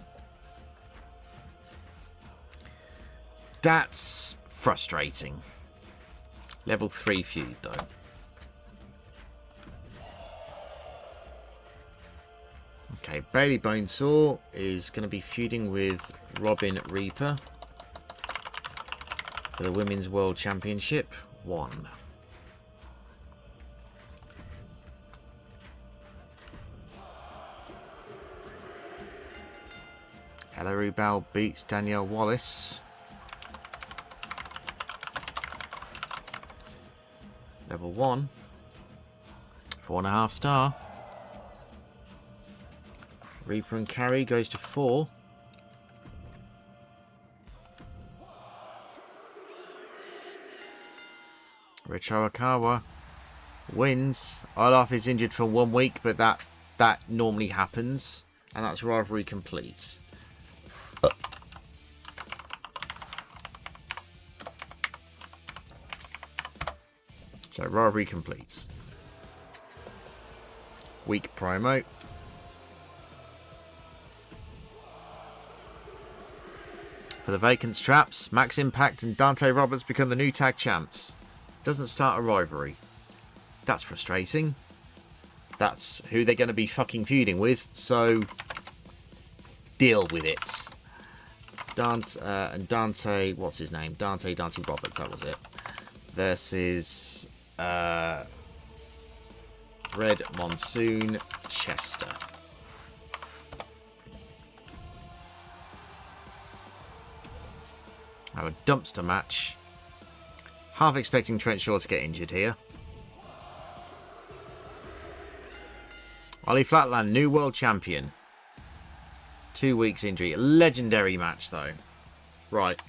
That's frustrating. Level 3 feud, though. Okay, Bailey Bonesaw is going to be feuding with Robin Reaper for the Women's World Championship 1. Ella Rubal beats Danielle Wallace. Level 1. 4.5 star. Reaper and Carry goes to 4. Rich Arakawa wins. Olaf is injured for 1 week, but that normally happens. And that's rivalry complete. So rivalry completes. Week promo. For the vacant straps, Max Impact and Dante Roberts become the new tag champs. Doesn't start a rivalry. That's frustrating. That's who they're going to be fucking feuding with, so deal with it. Dante, what's his name? Dante Roberts, that was it. Versus Red Monsoon Chester. Now a dumpster match. Half expecting Trent Shaw to get injured here. Ollie Flatland, new world champion. 2 weeks injury. A legendary match though. Right.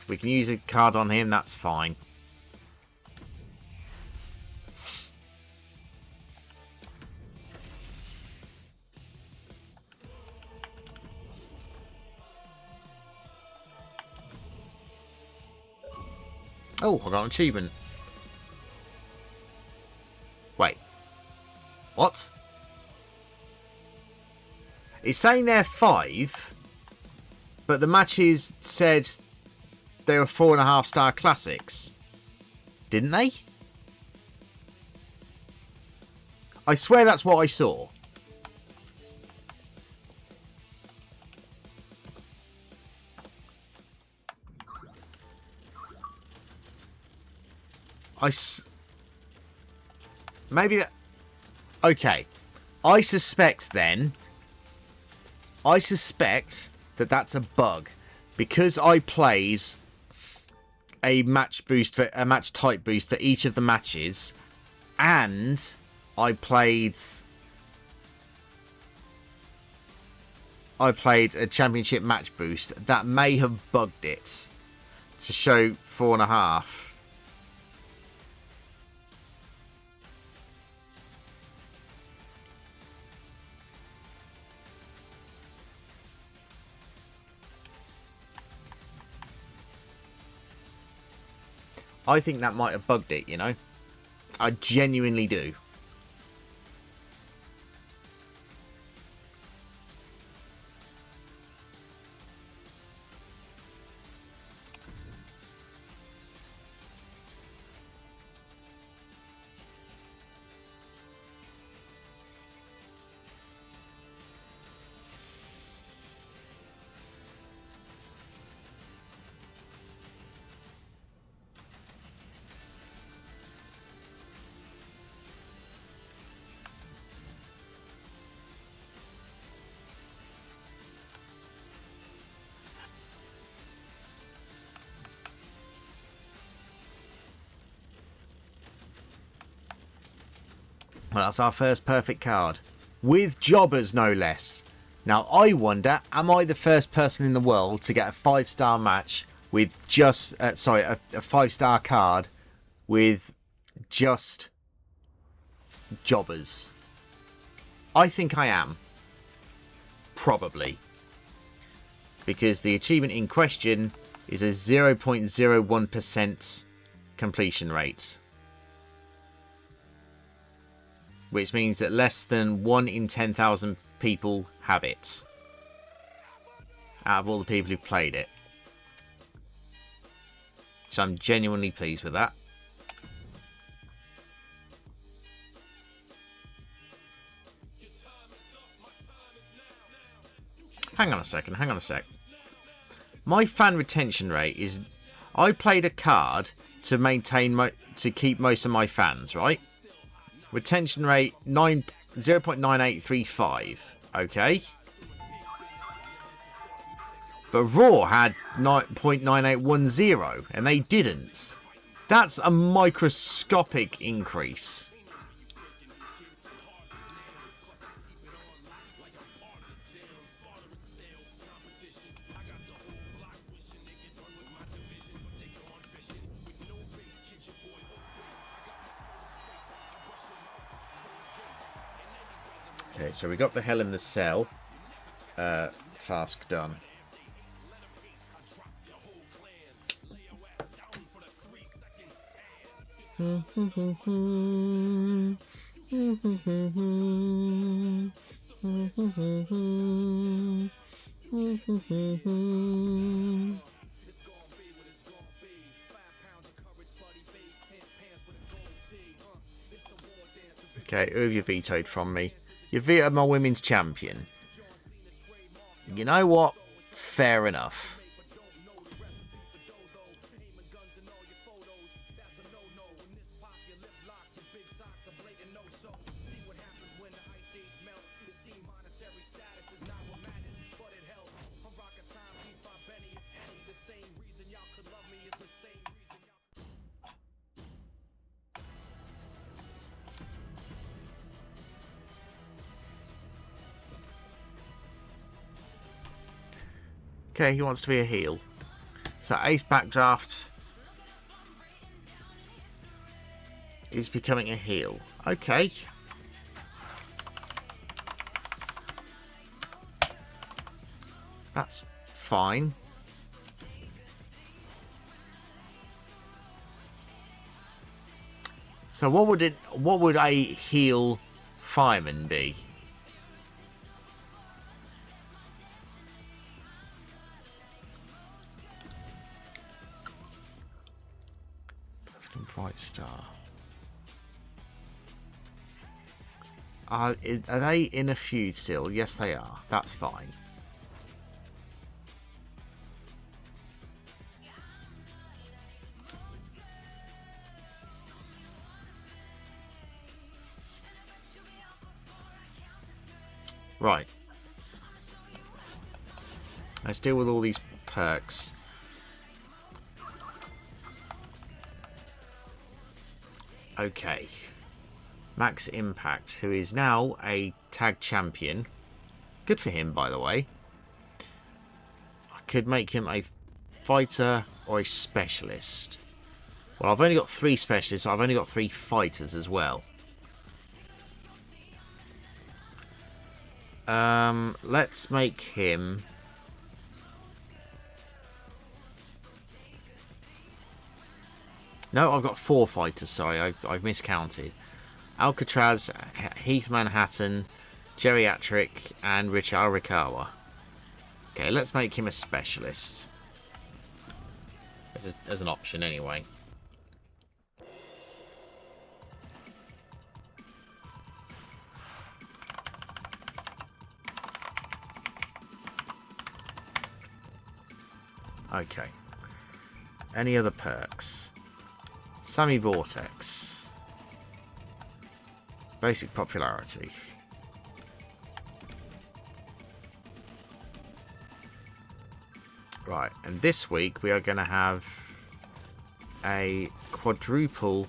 We can use a card on him, that's fine. Oh, I got an achievement. Wait. What? It's saying they're 5, but the matches said they were 4.5 star classics. Didn't they? I swear that's what I saw. Maybe that... Okay. I suspect then... I suspect that that's a bug. Because I played a match type boost for each of the matches. And I played a championship match boost. That may have bugged it. To show 4.5. I think that might have bugged it, you know? I genuinely do. Well, that's our first perfect card. With jobbers, no less. Now, I wonder, am I the first person in the world to get a 5-star match with just... a 5-star card with just jobbers? I think I am. Probably. Because the achievement in question is a 0.01% completion rate. Which means that less than 1 in 10,000 people have it. Out of all the people who've played it. So I'm genuinely pleased with that. Hang on a second, hang on a sec. My fan retention rate is... I played a card to maintain to keep most of my fans, right? Retention rate 0.9835. Okay. But Raw had 0.9810 and they didn't. That's a microscopic increase. Okay, so we got the Hell in the Cell task done. Okay, who have you vetoed from me? You vetoed my women's champion. You know what? Fair enough. Okay, he wants to be a heel. So Ace Backdraft is becoming a heel. Okay. That's fine. So what would a heel fireman be? Bright Star. Are they in a feud still? Yes, they are. That's fine. Right. Let's deal with all these perks. Okay. Max Impact, who is now a tag champion. Good for him, by the way. I could make him a fighter or a specialist. Well, I've only got 3 specialists, but I've only got 3 fighters as well. Let's make him... No, I've got 4 fighters, sorry, I've miscounted. Alcatraz, Heath Manhattan, Geriatric, and Rich Arikawa. Okay, let's make him a specialist. As an option, anyway. Okay. Any other perks? Sammy Vortex. Basic popularity. Right, and this week we are going to have a quadruple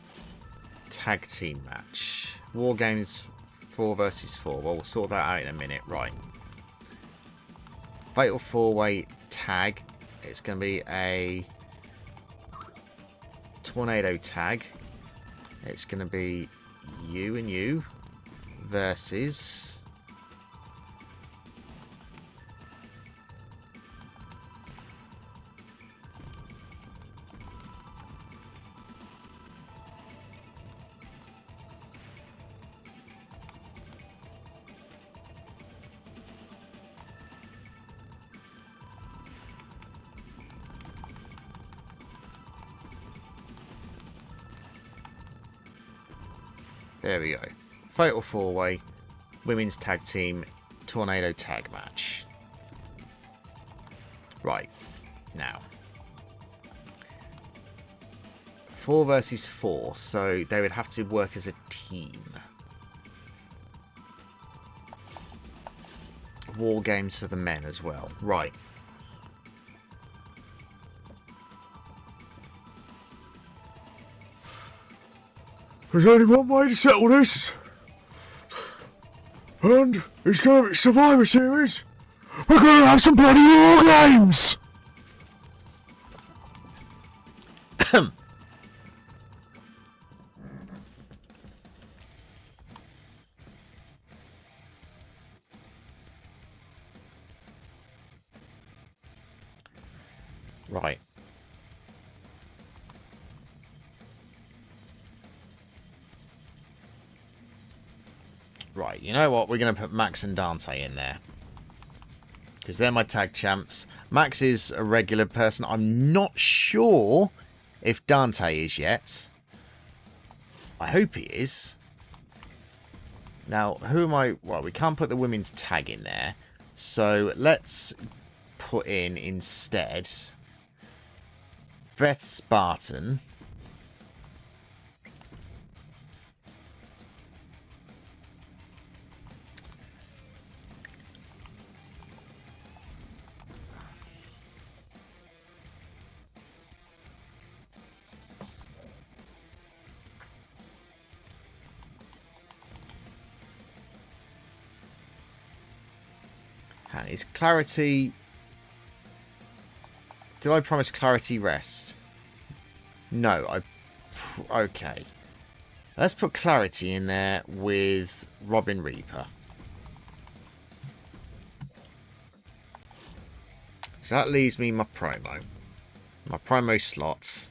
tag team match. War Games 4 versus 4. Well, we'll sort that out in a minute. Right. Fatal 4-way tag. It's going to be a tornado tag. It's going to be you and you versus... There we go. Fatal 4-way. Women's tag team. Tornado tag match. Right. Now. 4 versus 4. So they would have to work as a team. War games for the men as well. Right. There's only one way to settle this. And it's going to be Survivor Series. We're going to have some bloody war games. Right. Right, you know what? We're going to put Max and Dante in there. Because they're my tag champs. Max is a regular person. I'm not sure if Dante is yet. I hope he is. Now, who am I? Well, we can't put the women's tag in there. So let's put in instead Beth Spartan. Is Clarity... Did I promise Clarity rest? No, okay. Let's put Clarity in there with Robin Reaper. So that leaves me my promo. My promo slots.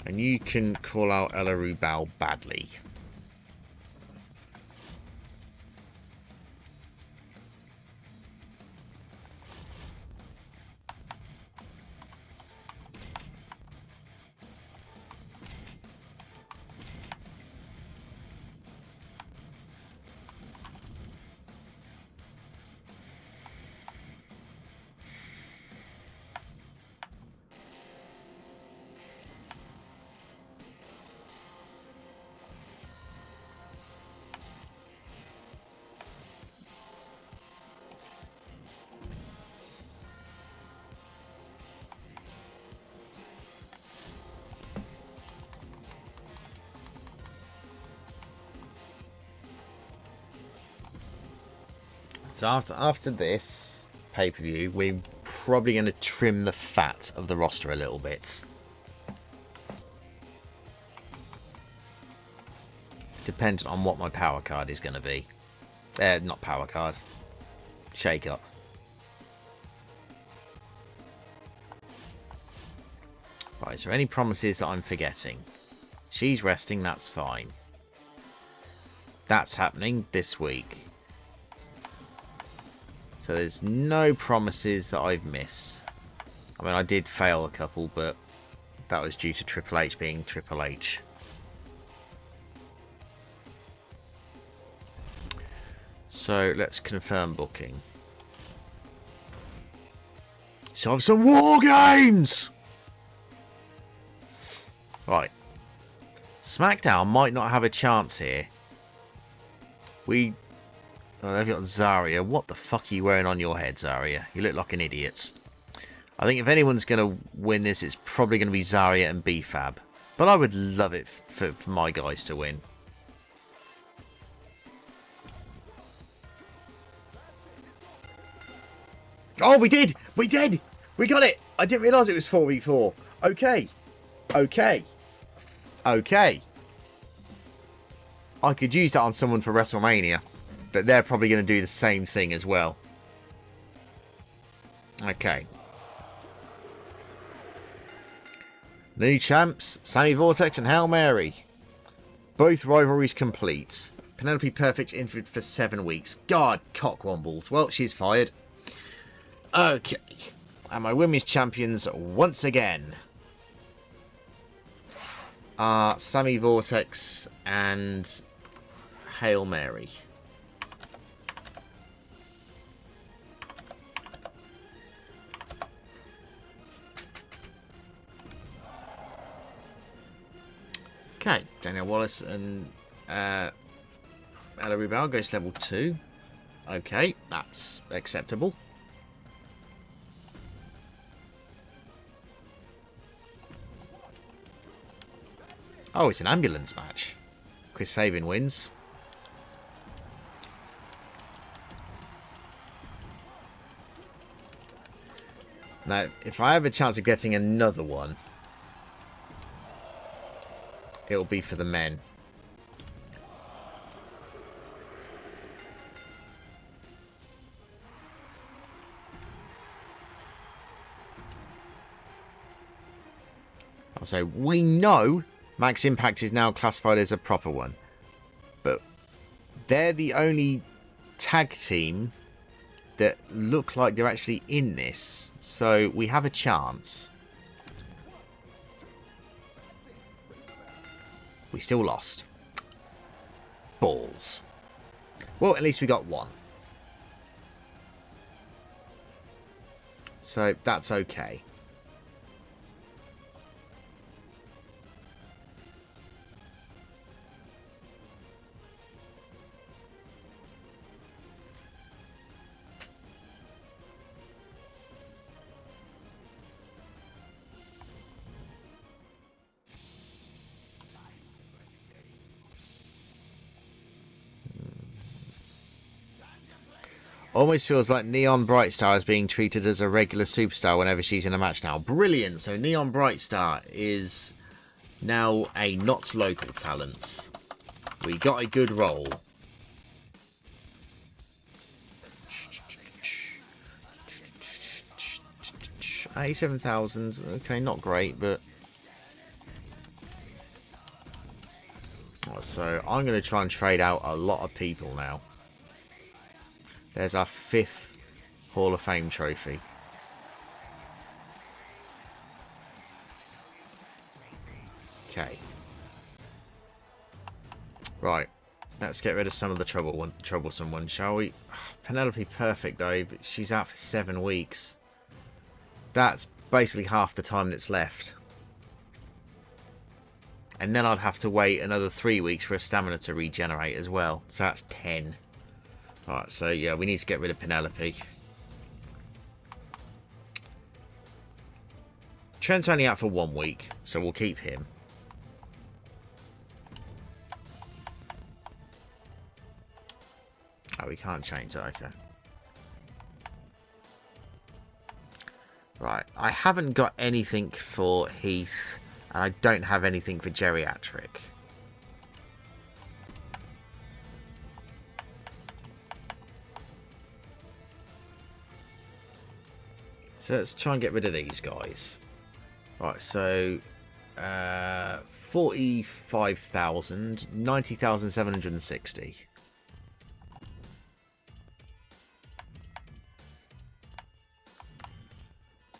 And you can call out Ella Rubal badly. So after this pay-per-view, we're probably going to trim the fat of the roster a little bit. Depending on what my power card is going to be. Not power card. Shake up. Right, is there any promises that I'm forgetting? She's resting, that's fine. That's happening this week. So there's no promises that I've missed. I mean, I did fail a couple, but that was due to Triple H being Triple H. So let's confirm booking. So have some war games! Right. SmackDown might not have a chance here. Oh, they've got Zarya. What the fuck are you wearing on your head, Zarya? You look like an idiot. I think if anyone's going to win this, it's probably going to be Zarya and B-Fab. But I would love it for my guys to win. Oh, we did! We did! We got it! I didn't realise it was 4v4. Okay. Okay. Okay. I could use that on someone for WrestleMania. But they're probably going to do the same thing as well. Okay. New champs, Sammy Vortex and Hail Mary. Both rivalries complete. Penelope Perfect injured for 7 weeks. God, cockwombles. Well, she's fired. Okay. And my women's champions once again are Sammy Vortex and Hail Mary. Okay, Daniel Wallace and Ella Rubal goes level 2. Okay, that's acceptable. Oh, it's an ambulance match. Chris Sabin wins. Now, if I have a chance of getting another one, it'll be for the men. So we know Max Impact is now classified as a proper one. But they're the only tag team that look like they're actually in this. So we have a chance. We still lost. Balls. Well, at least we got one. So that's okay. Almost feels like Neon Brightstar is being treated as a regular superstar whenever she's in a match now. Brilliant. So Neon Brightstar is now a not local talent. We got a good roll. $87,000. Okay, not great, but... So I'm going to try and trade out a lot of people now. There's our 5th Hall of Fame trophy. Okay. Right. Let's get rid of some of the troublesome ones, shall we? Penelope Perfect, though, but she's out for 7 weeks. That's basically half the time that's left. And then I'd have to wait another 3 weeks for her stamina to regenerate as well. So that's 10. Alright, so yeah, we need to get rid of Penelope. Trent's only out for 1 week, so we'll keep him. Oh, we can't change that, okay. Right, I haven't got anything for Heath, and I don't have anything for Geriatric. So let's try and get rid of these guys. Right, so 45,000, 90,760.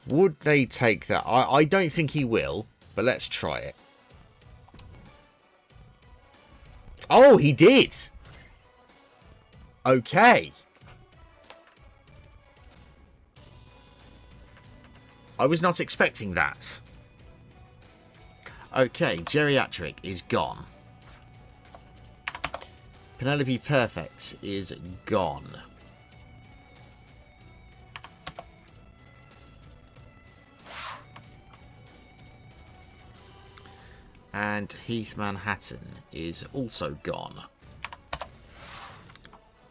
Would they take that? I don't think he will, but let's try it. Oh, he did! Okay. I was not expecting that. Okay, Geriatric is gone. Penelope Perfect is gone. And Heath Manhattan is also gone.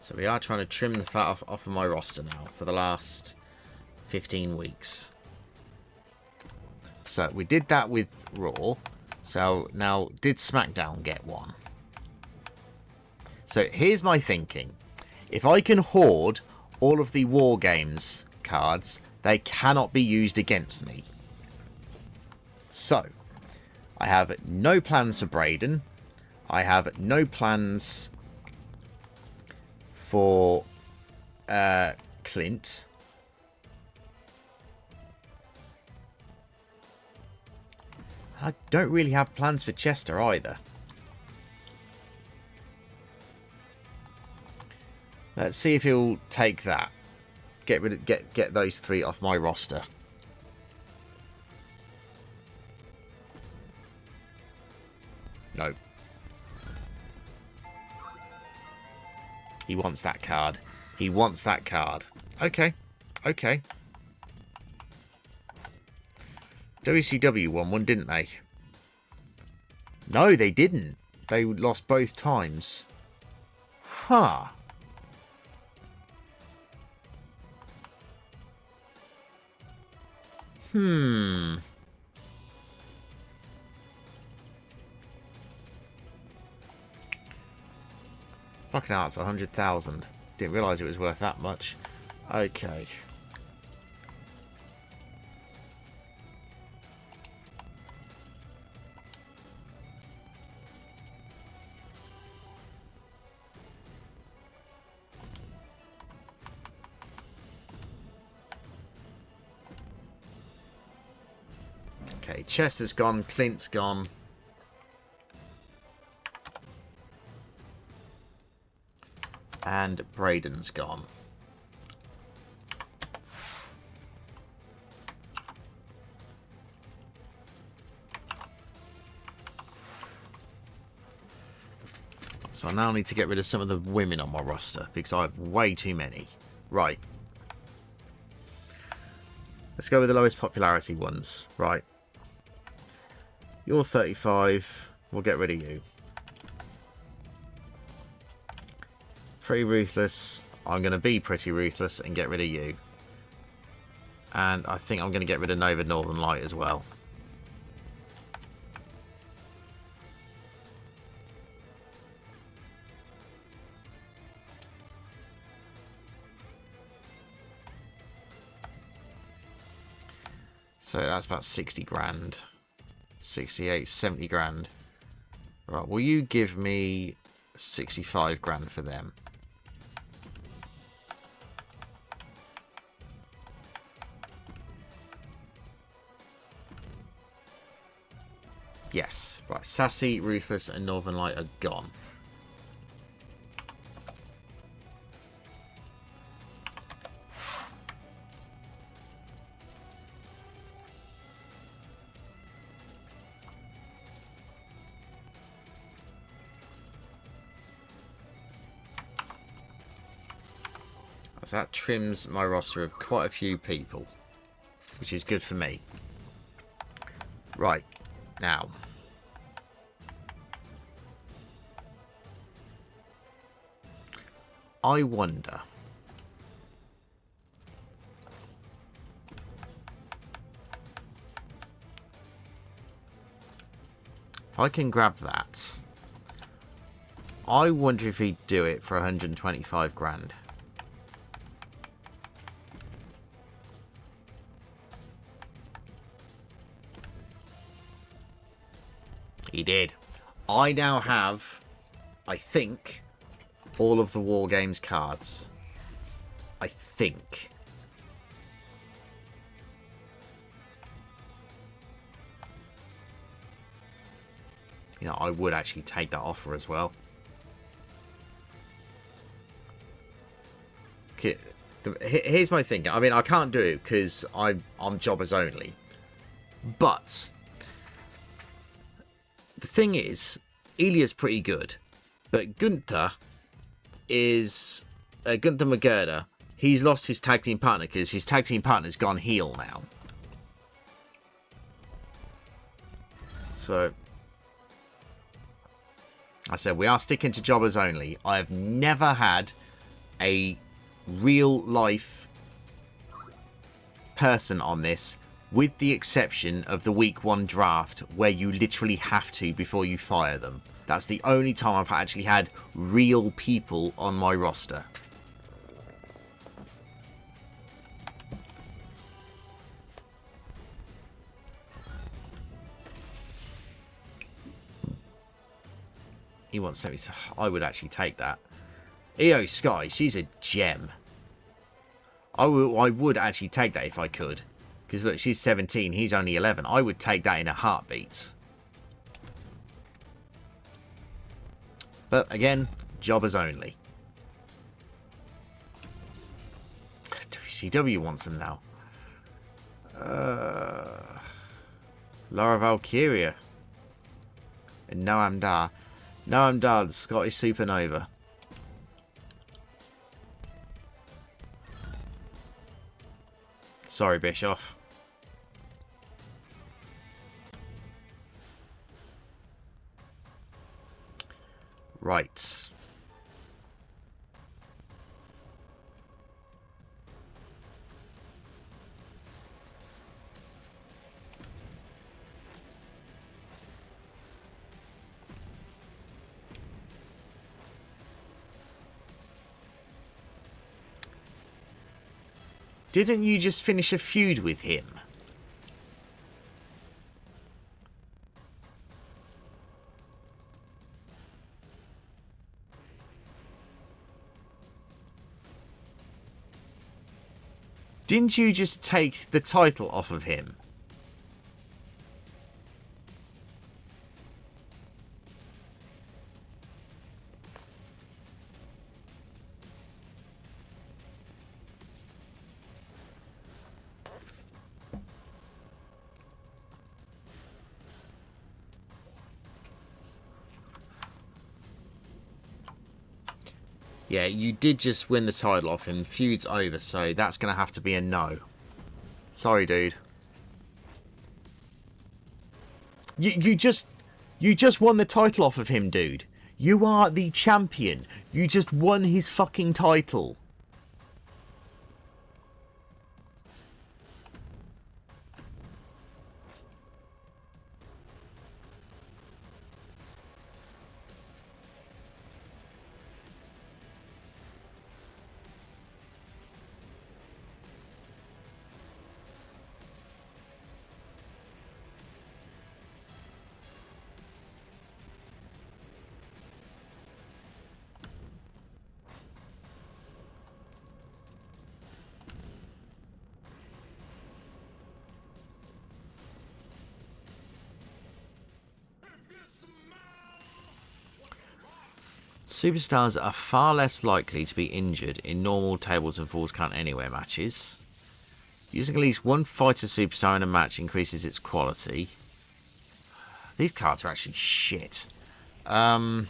So we are trying to trim the fat off of my roster now for the last 15 weeks. So we did that with Raw. So now, did SmackDown get one? So here's my thinking. If I can hoard all of the War Games cards, they cannot be used against me. So, I have no plans for Braden. I have no plans for Clint. I don't really have plans for Chester either. Let's see if he'll take that. Get those 3 off my roster. No. He wants that card. He wants that card. Okay. Okay. WCW won one, didn't they? No, they didn't. They lost both times. Huh. Fucking hell, it's 100,000. Didn't realise it was worth that much. Okay. Okay, Chester's gone, Clint's gone. And Braden's gone. So I now need to get rid of some of the women on my roster because I have way too many. Right. Let's go with the lowest popularity ones. Right. You're 35. We'll get rid of you. Pretty ruthless. I'm going to be pretty ruthless and get rid of you. And I think I'm going to get rid of Nova Northern Light as well. So that's about 60 grand. 68, 70 grand. Right, will you give me 65 grand for them? Yes. Right, Sassy, Ruthless and Northern Light are gone. So that trims my roster of quite a few people, which is good for me. Right, now. I wonder. If I can grab that. I wonder if he'd do it for 125 grand. He did. I now have, I think, all of the War Games cards. I think. You know, I would actually take that offer as well. Okay, here's my thinking. I mean, I can't do it because I'm jobbers only. But the thing is, Ilya's pretty good, but Gunther is Gunther McGurder. He's lost his tag team partner because his tag team partner's gone heel now. So I said we are sticking to jobbers only. I have never had a real life person on this, with the exception of the week 1 draft where you literally have to before you fire them. That's the only time I've actually had real people on my roster. He wants 70. I would actually take that. EO Sky, she's a gem. I would actually take that if I could. Because look, she's 17, he's only 11. I would take that in a heartbeat. But again, jobbers only. WCW wants them now. Laura Valkyria. And Noam Dar. Noam Dar, the Scottish Supernova. Sorry, Bischoff. Right. Didn't you just finish a feud with him? Didn't you just take the title off of him? Yeah, you did just win the title off him. Feud's over, so that's going to have to be a no. Sorry, dude. You just won the title off of him, dude. You are the champion. You just won his fucking title. Superstars are far less likely to be injured in normal tables and falls count anywhere matches. Using at least one fighter superstar in a match increases its quality. These cards are actually shit. What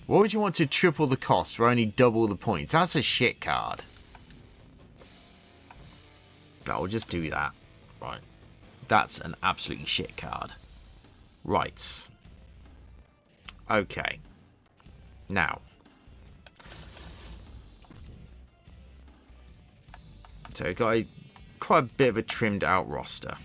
would you want to triple the cost for only double the points? That's a shit card. I'll just do that. Right. That's an absolutely shit card. Right. Okay. Now. So we've got quite a bit of a trimmed out roster.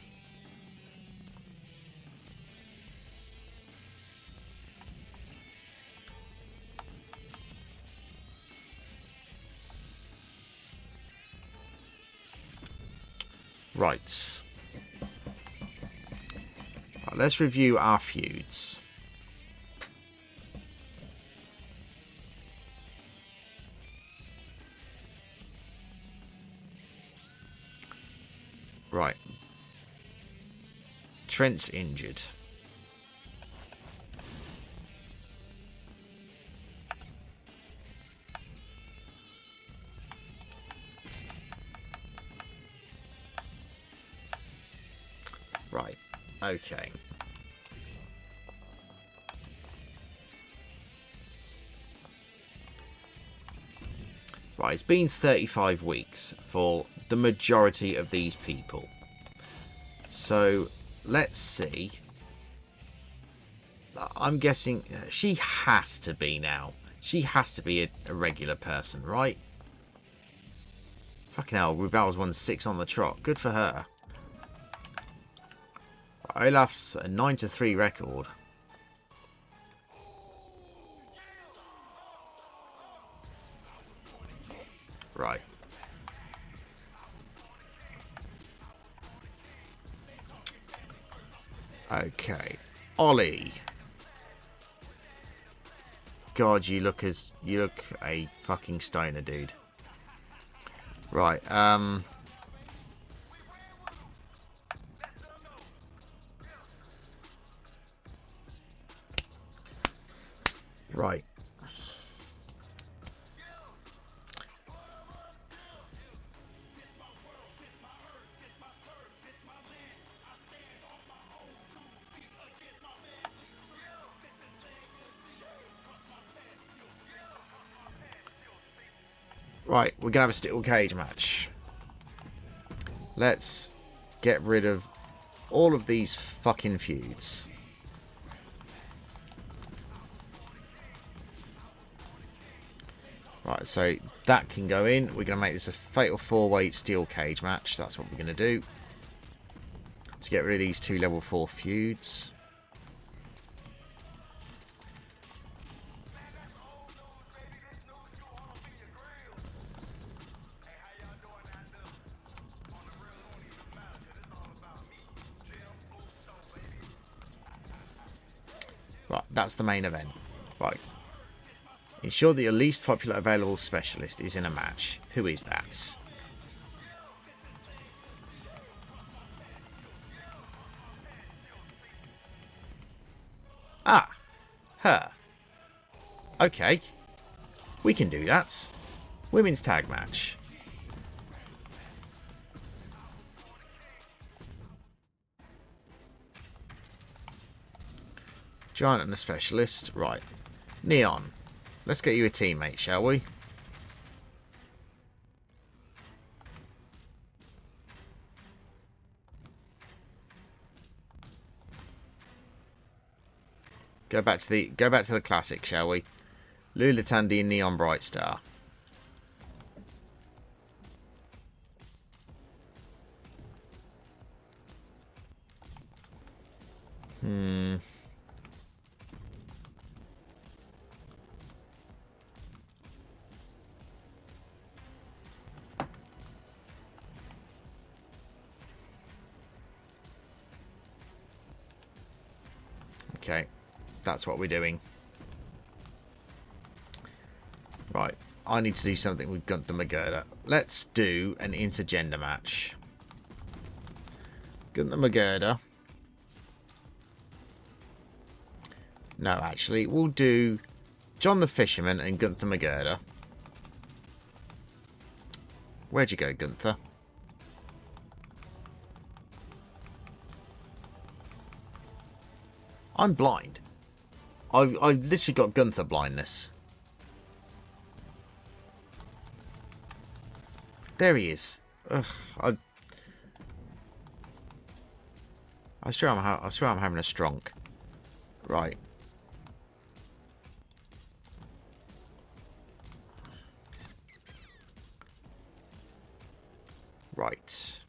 Right. Let's review our feuds. Right. Trent's injured. Right. Okay. Right, it's been 35 weeks for the majority of these people. So, let's see. I'm guessing she has to be now. She has to be a regular person, right? Fucking hell, Rubel's won 6 on the trot. Good for her. Olaf's a 9-3 record. Right. Okay. Ollie. God, you look a fucking stoner, dude. Right, right. Right, we're gonna have a steel cage match. Let's get rid of all of these fucking feuds. Right, so that can go in. We're going to make this a fatal 4-way steel cage match. That's what we're going to do. To get rid of these 2 level 4 feuds. Right, that's the main event. Right. Ensure that your least popular available specialist is in a match. Who is that? Ah, her. Okay. We can do that. Women's tag match. Giant and a specialist. Right. Neon. Let's get you a teammate, shall we? Go back to the classic, shall we? Lula Tandy and Neon Brightstar. Okay, that's what we're doing. Right, I need to do something with Gunther McGirder. Let's do an intergender match. Gunther McGirder. No, actually, we'll do John the Fisherman and Gunther McGirder. Where'd you go, Gunther? I'm blind. I've literally got Gunther blindness. There he is. Ugh, I swear I'm having a stronk. Right. Right.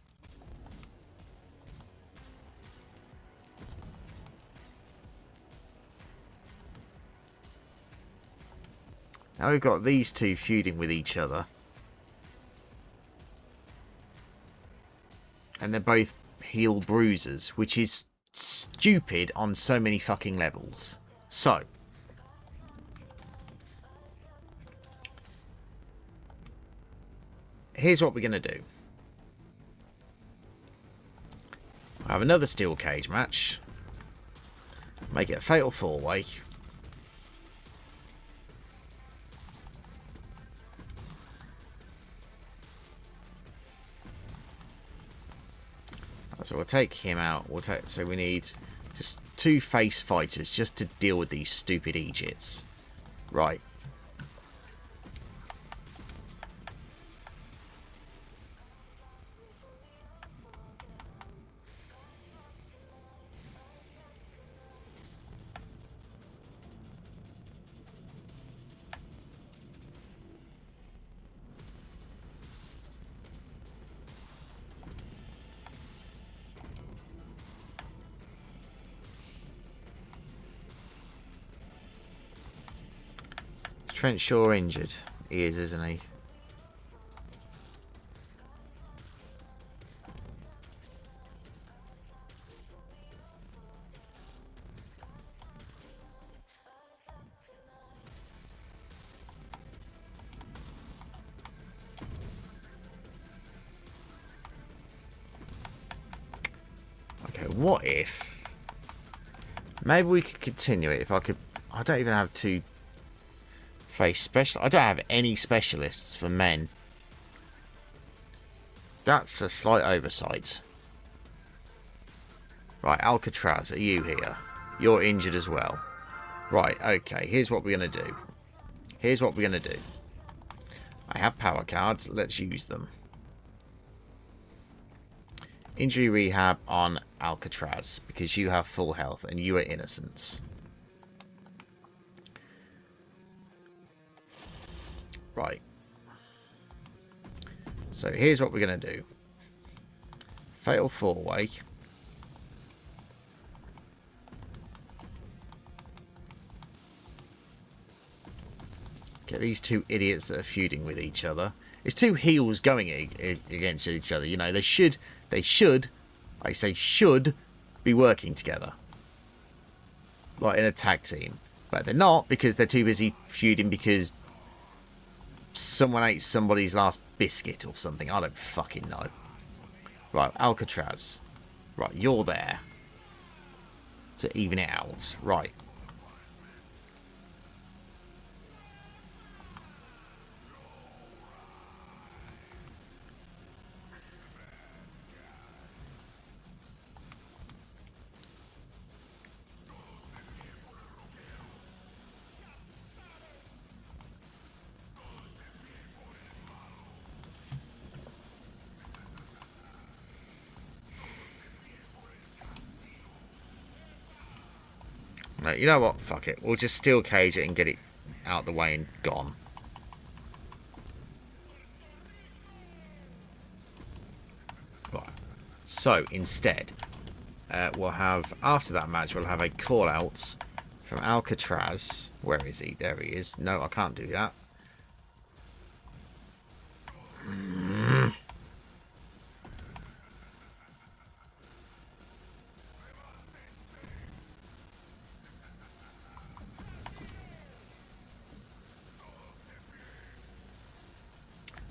Now we've got these two feuding with each other. And they're both heel bruisers, which is stupid on so many fucking levels. So. Here's what we're going to do. I have another steel cage match. Make it a fatal 4-way. So we'll take him out. So we need just 2 face fighters just to deal with these stupid Egypts. Right. Trent Shaw injured. He is, isn't he? what if... Maybe we could continue it if I could... I don't even have two face special... I don't have any specialists for men. That's a slight oversight. Right, Alcatraz, are you here? You're injured as well. Right, okay, here's what we're going to do. Here's what we're going to do. I have power cards, let's use them. Injury rehab on Alcatraz, because you have full health and you are innocent. Right. So here's what we're going to do. Fatal 4-way. Get these two idiots that are feuding with each other. It's two heels going against each other. You know, they should, I say should, be working together. Like in a tag team. But they're not, because they're too busy feuding because someone ate somebody's last biscuit or something. I don't fucking know. Right, Alcatraz. Right, you're there. To even it out. Right. No, you know what? Fuck it. We'll just steel cage it and get it out the way and gone. Right. So, instead, we'll have, after that match, we'll have a call-out from Alcatraz. Where is he? There he is. No, I can't do that.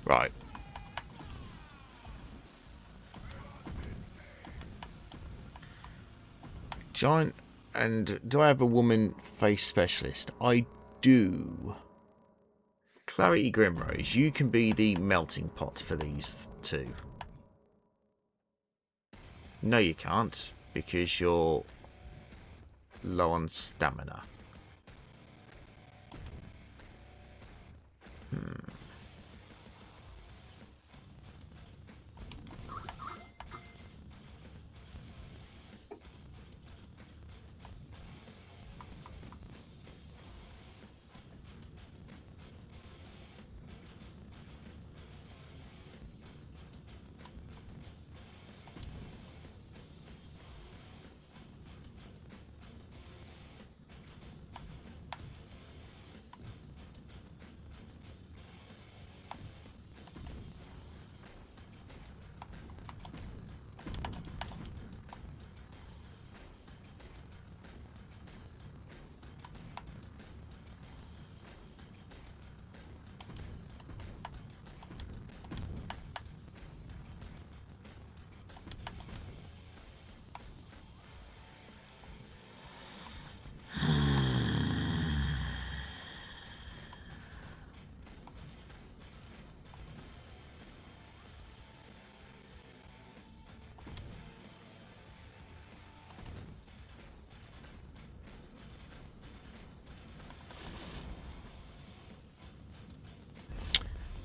Right. Giant, and do I have a woman face specialist? I do. Clarity Grimrose, you can be the melting pot for these two. No, you can't, because you're low on stamina.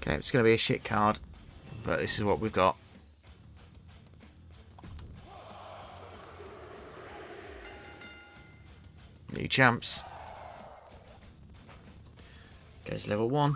Okay, it's going to be a shit card, but this is what we've got. New champs. Goes level 1.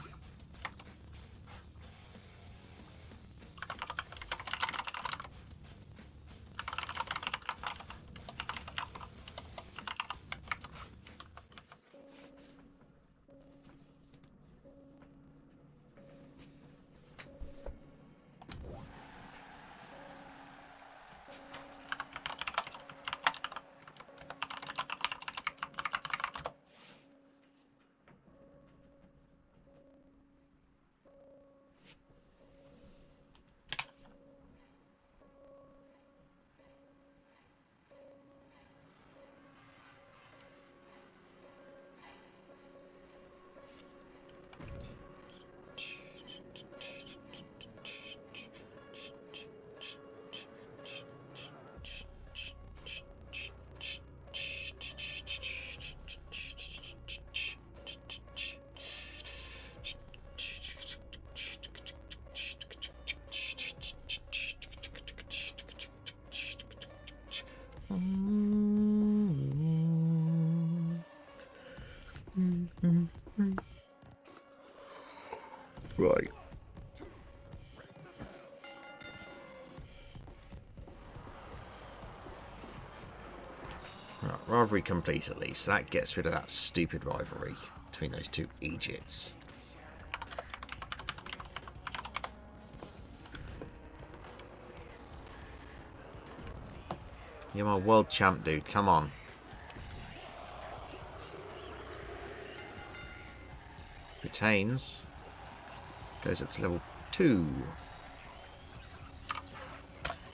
Right. Right, rivalry complete at least. That gets rid of that stupid rivalry between those two Egypts. You're my world champ, dude. Come on. Retains. Goes up to level 2.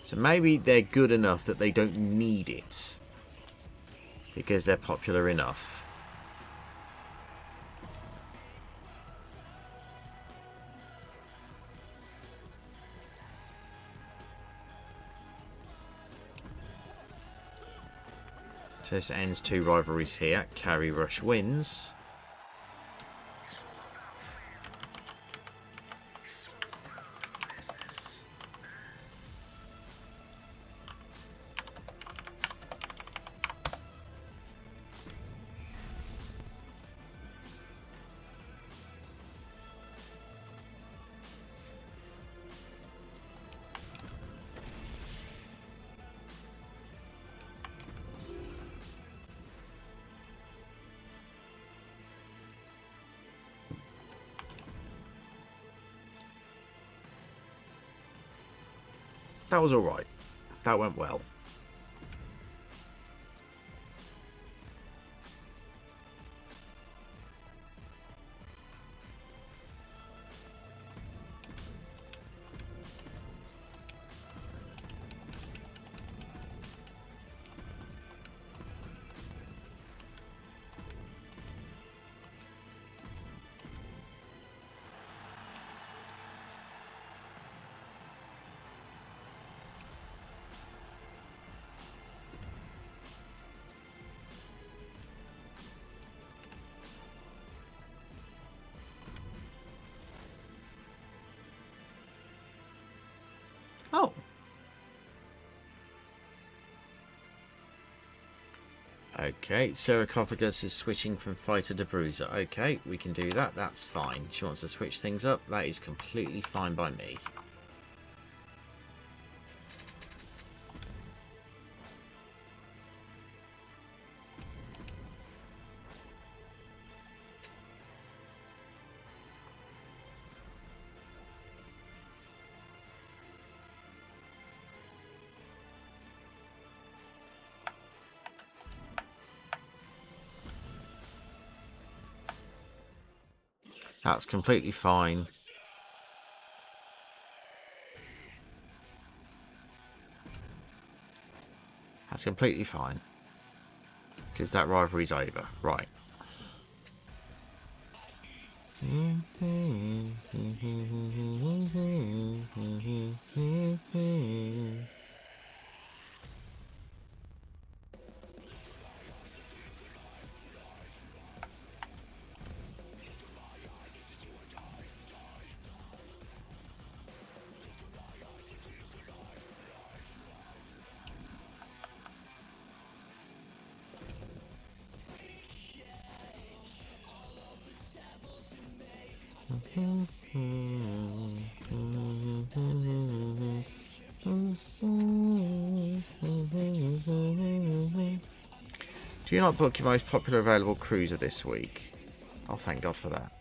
So maybe they're good enough that they don't need it. Because they're popular enough. So this ends 2 rivalries here. Carry Rush wins. That was alright. That went well. Oh. Okay, Sarcophagus is switching from fighter to bruiser. Okay, we can do that. That's fine. She wants to switch things up. That is completely fine by me. That's completely fine. That's completely fine. Because that rivalry's over. Right. Do you not book your most popular available cruiser this week? Oh, thank God for that.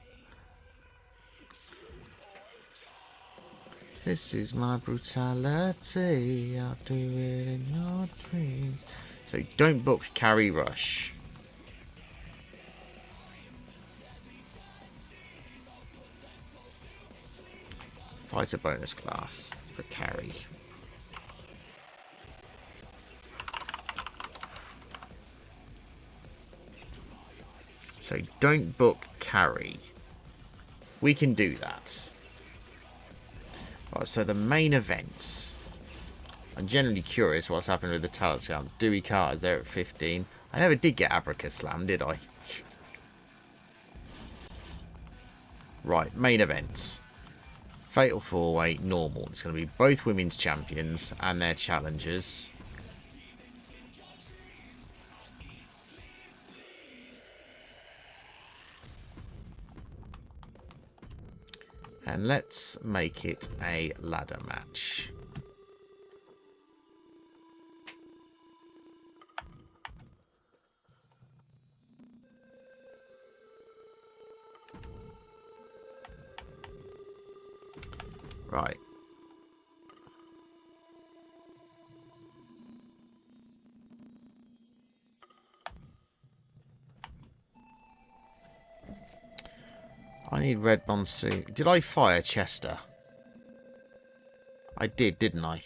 This is my brutality. I'll do it in your dreams. So don't book Carry Rush. Fighter bonus class for carry. So don't book carry. We can do that. Right, so the main events. I'm generally curious what's happened with the talent scouts. Dewey Carter's there at 15. I never did get Abraca Slam, did I? Right, main events. Fatal 4-way, normal. It's going to be both women's champions and their challengers. And let's make it a ladder match. Right. I need red monsoon. Did I fire Chester? I did, didn't I?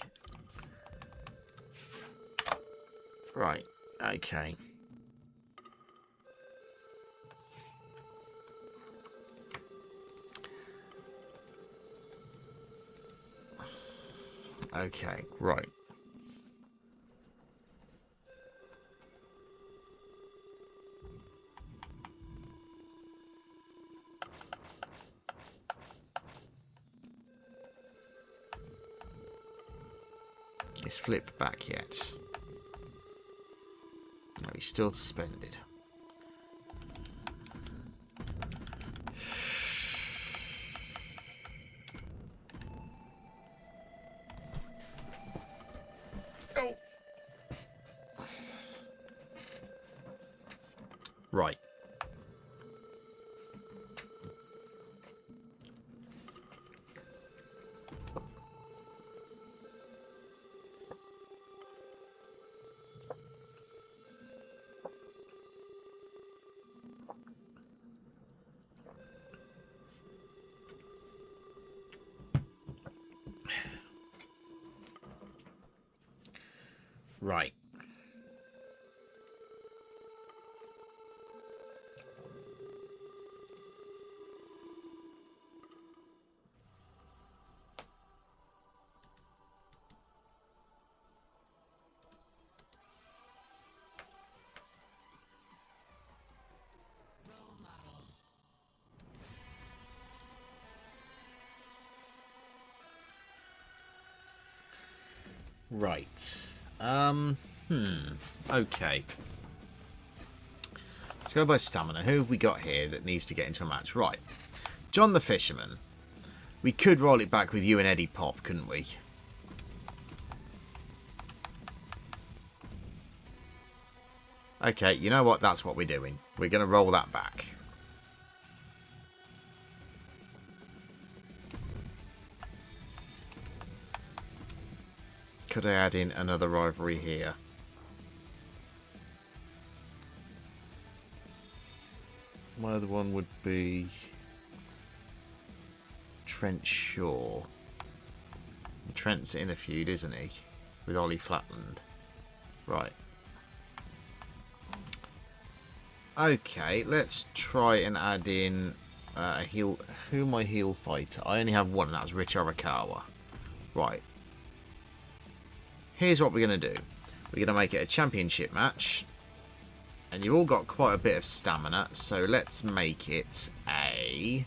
Right. Okay. Okay, right. He's flipped back yet. No, he's still suspended. Oh. Right. Right. Right. Okay. Let's go by stamina. Who have we got here that needs to get into a match? Right. John the Fisherman. We could roll it back with you and Eddie Pop, couldn't we? Okay, you know what? That's what we're doing. We're going to roll that back. Could I add in another rivalry here? My other one would be Trent Shaw. Trent's in a feud, isn't he? With Ollie Flatland. Right. Okay, let's try and add in a heel. Who my heel fighter? I only have one, and that's Rich Arakawa. Right. Here's what we're going to do. We're going to make it a championship match. And you've all got quite a bit of stamina, so let's make it a...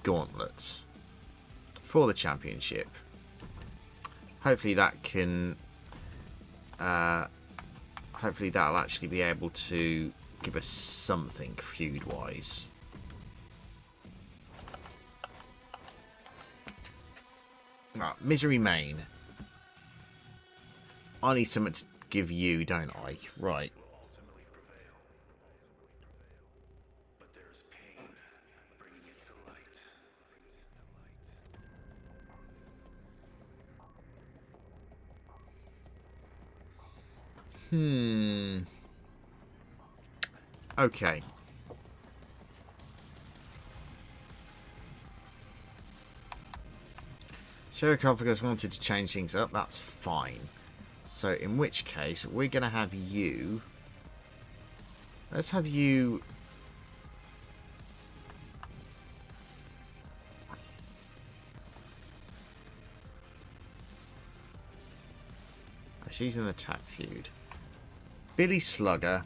gauntlets for the championship. Hopefully that can... hopefully that'll actually be able to give us something feud-wise. Ah, Misery Main. I need something to give you, don't I? Right. Okay. Sarcophagus wanted to change things up. That's fine. So, in which case, we're going to have you... Let's have you... She's in the attack feud. Billy Slugger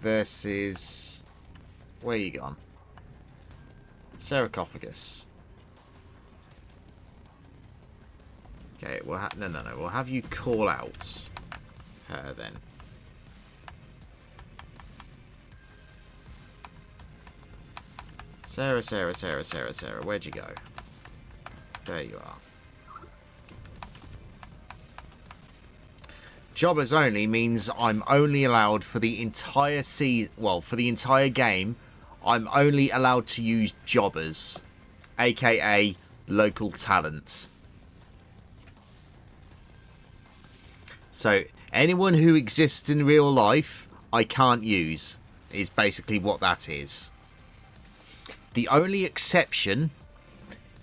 versus... Where you gone? Sarcophagus. Okay, no. We'll have you call out her then. Sarah. Where'd you go? There you are. Jobbers only means I'm only allowed for the entire for the entire game, I'm only allowed to use jobbers, aka local talent. So anyone who exists in real life, I can't use, is basically what that is. The only exception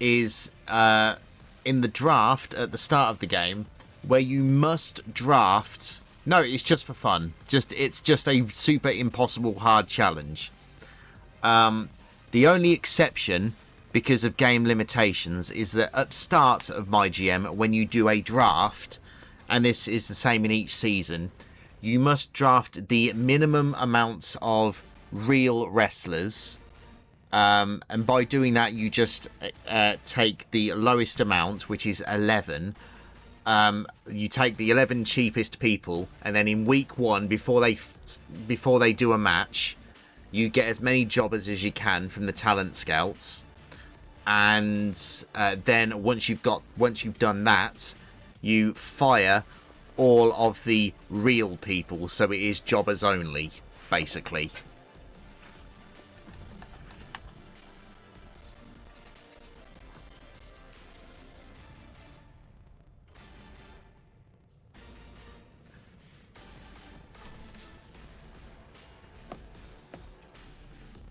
is in the draft at the start of the game, where you must draft. No, it's just for fun. It's just a super impossible hard challenge. The only exception, because of game limitations, is that at start of MyGM, when you do a draft, and this is the same in each season, you must draft the minimum amounts of real wrestlers. And by doing that, you just take the lowest amount, which is 11. You take the 11 cheapest people, and then in week 1, before they do a match, you get as many jobbers as you can from the talent scouts. And then once you've done that, you fire all of the real people, so it is jobbers only, basically.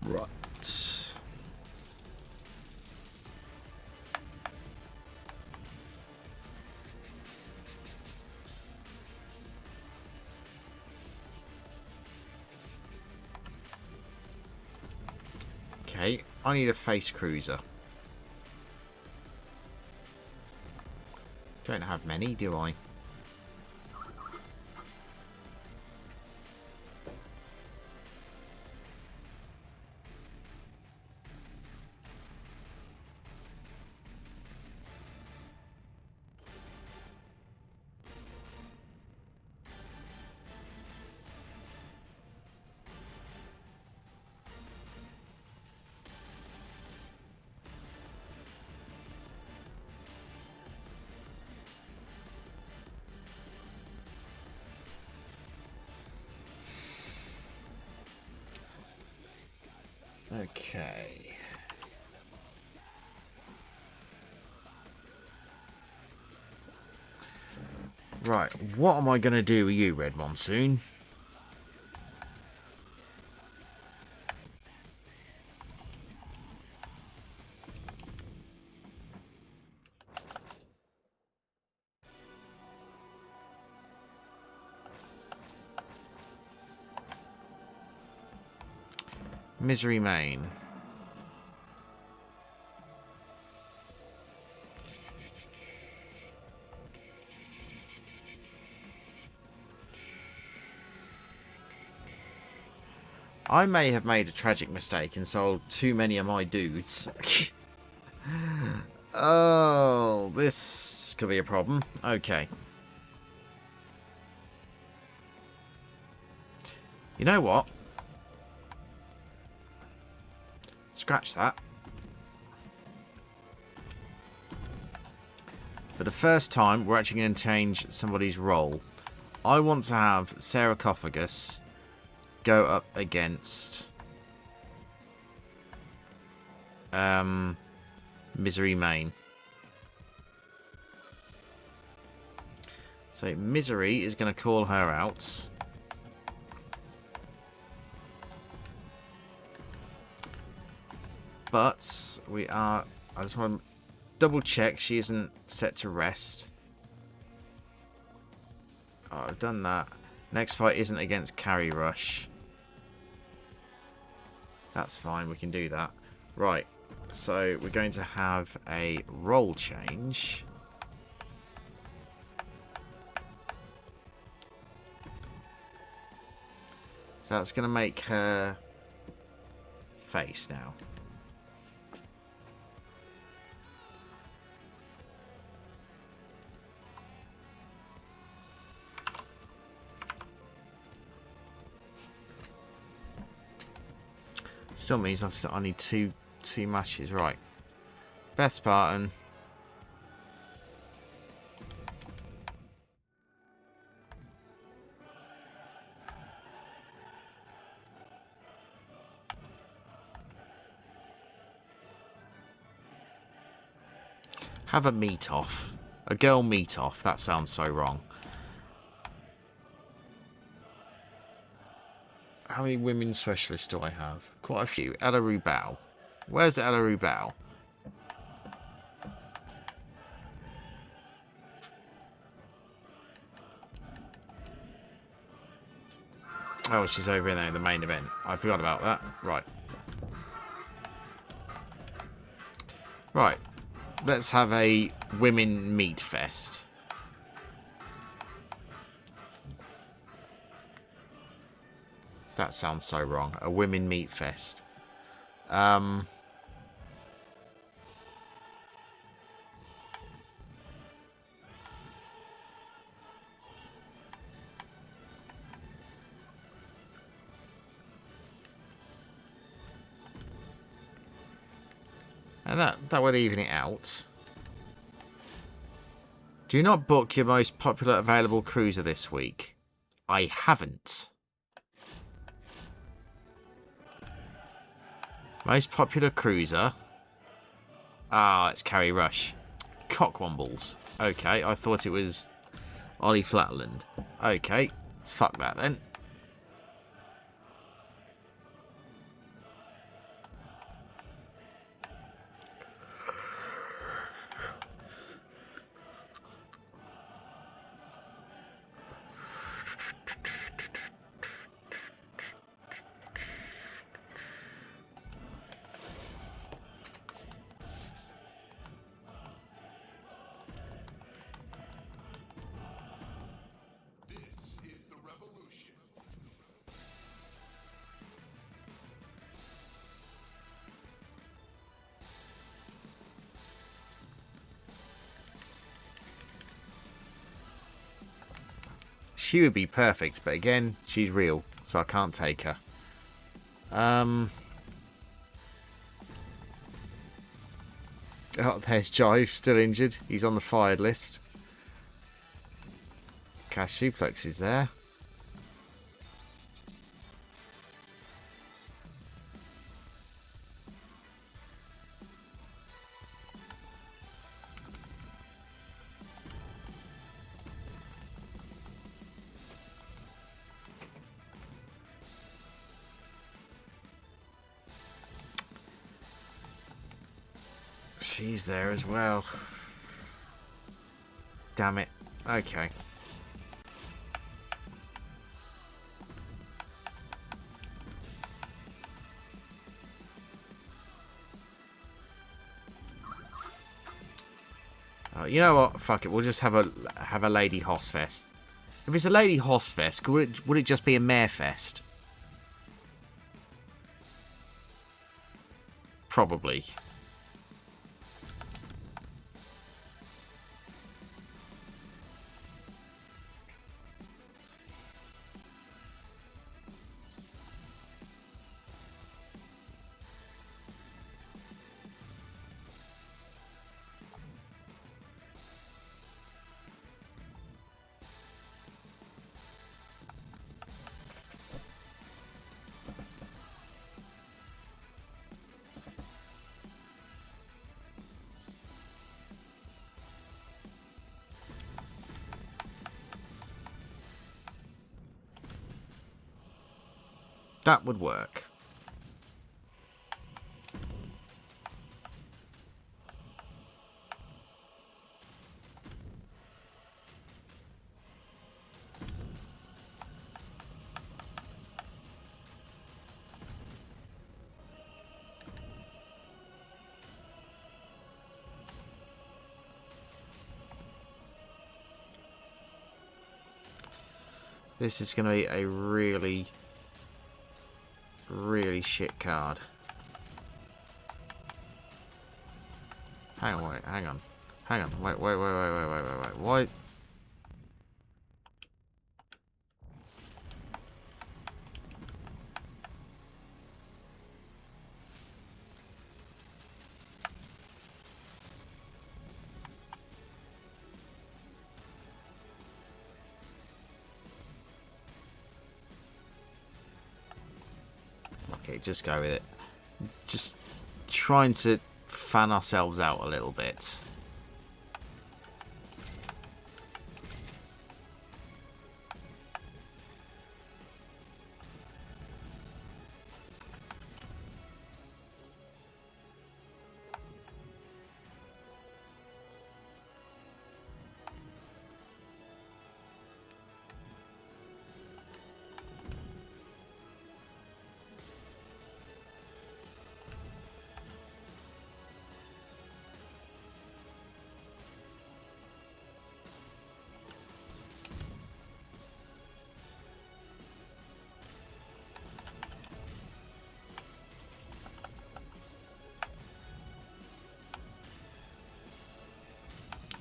Right. Okay, I need a face cruiser. Don't have many, do I? Okay. Right, what am I going to do with you, Red Monsoon? Misery Main. I may have made a tragic mistake and sold too many of my dudes. Oh, this could be a problem. Okay. You know what? Scratch that. For the first time, we're actually going to change somebody's role. I want to have Sarcophagus go up against Misery Main. So Misery is going to call her out. But I just want to double check she isn't set to rest. Oh, I've done that. Next fight isn't against Carry Rush. That's fine, we can do that. Right, so we're going to have a role change. So that's going to make her face now. Still means I need two matches. Right. Beth Spartan. Have a meet-off. A girl meet-off. That sounds so wrong. How many women specialists do I have? Quite a few. Ella Rubal. Where's Ella Rubal? Oh, she's over there in the main event. I forgot about that. Right. Right. Let's have a women meat fest. That sounds so wrong. A women meat fest. And that would even it out. Do not book your most popular available cruiser this week. I haven't. Most popular cruiser. Ah, it's Carrie Rush. Cockwombles. Okay, I thought it was Ollie Flatland. Okay, fuck that then. This is the revolution. She would be perfect, but again, she's real, so I can't take her. Oh, there's Jive, still injured. He's on the fired list. Cash Suplex is there. She's there as well. Damn it. Okay. You know what? Fuck it. We'll just have a lady hoss fest. If it's a lady hoss fest, would it just be a mare fest? Probably. That would work. This is going to be a really shit card. Hang on, wait, hang on. Hang on, wait. Why? it. Just go with it. Just trying to fan ourselves out a little bit.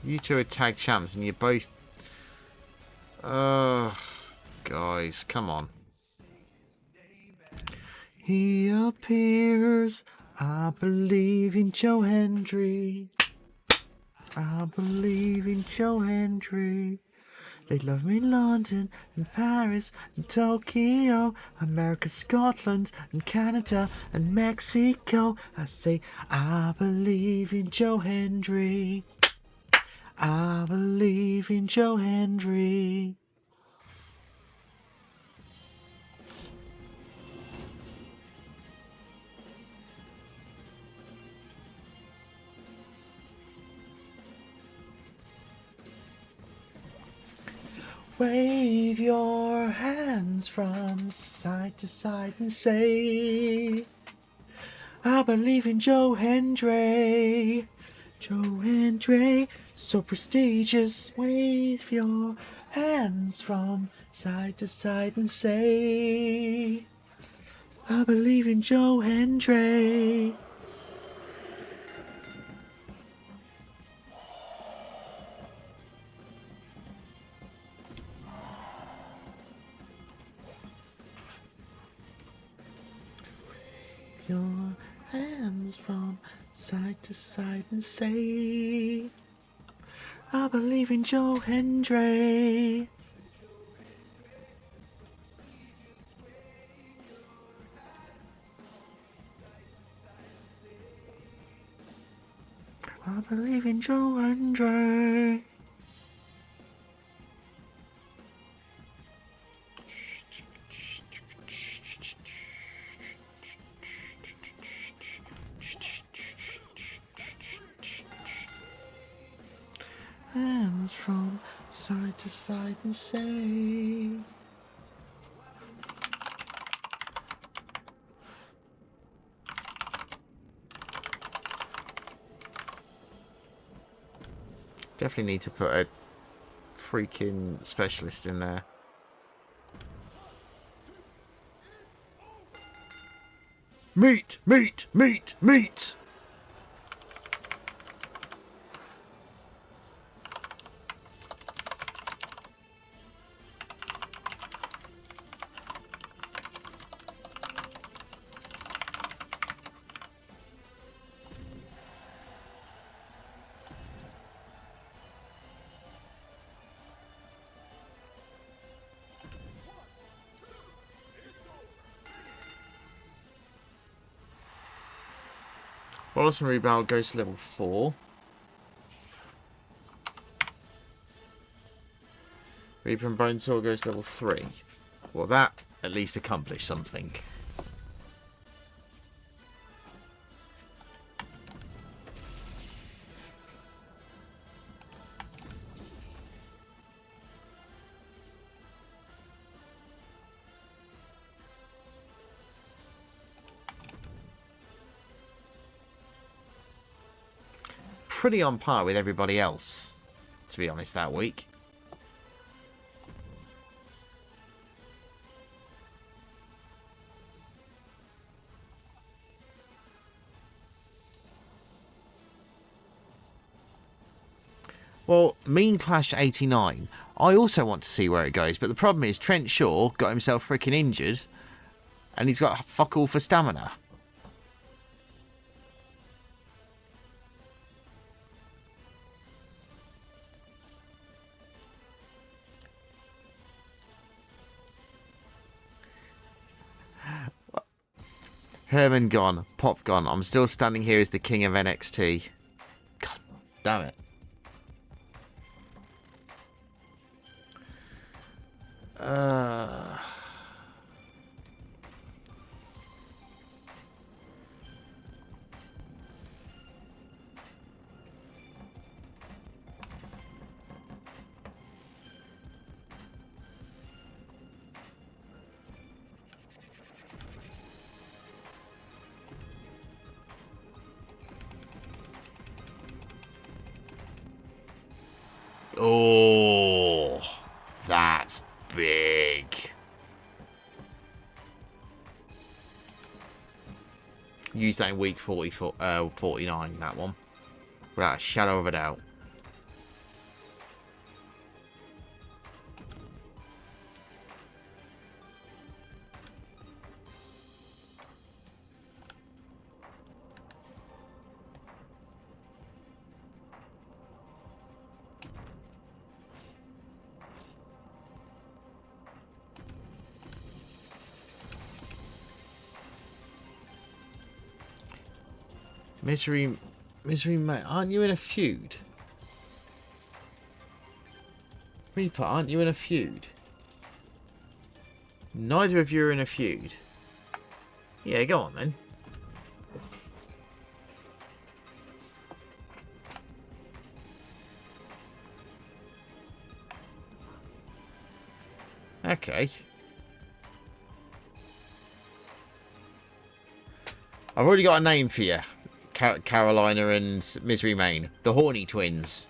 You two are tag champs and you're both... guys, come on. He appears. I believe in Joe Hendry. I believe in Joe Hendry. They love me in London and Paris and Tokyo, America, Scotland and Canada and Mexico. I say, I believe in Joe Hendry. I believe in Joe Hendry. Wave your hands from side to side and say, I believe in Joe Hendry. Joe Hendry, so prestigious. Wave your hands from side to side and say, I believe in Joe Hendry. Your hands from side to side and say, I believe in Joe Hendry. I believe in Joe Hendry. Hands from side to side and say, definitely need to put a freaking specialist in there. Meat, meat, meat, meat. Wallace and Rebound goes to level 4. Reaper and Bonesaw goes to level 3. Well, that at least accomplished something. Pretty on par with everybody else, to be honest, that week. Well, Mean Clash 89. I also want to see where it goes, but the problem is Trent Shaw got himself freaking injured, and he's got fuck all for stamina. Herman gone. Pop gone. I'm still standing here as the king of NXT. God damn it. Oh, that's big. Use that in week 49, that one. Without a shadow of a doubt. Misery, mate, aren't you in a feud? Reaper, aren't you in a feud? Neither of you are in a feud. Yeah, go on then. Okay. I've already got a name for you. Carolina and Misery Main. The Horny Twins.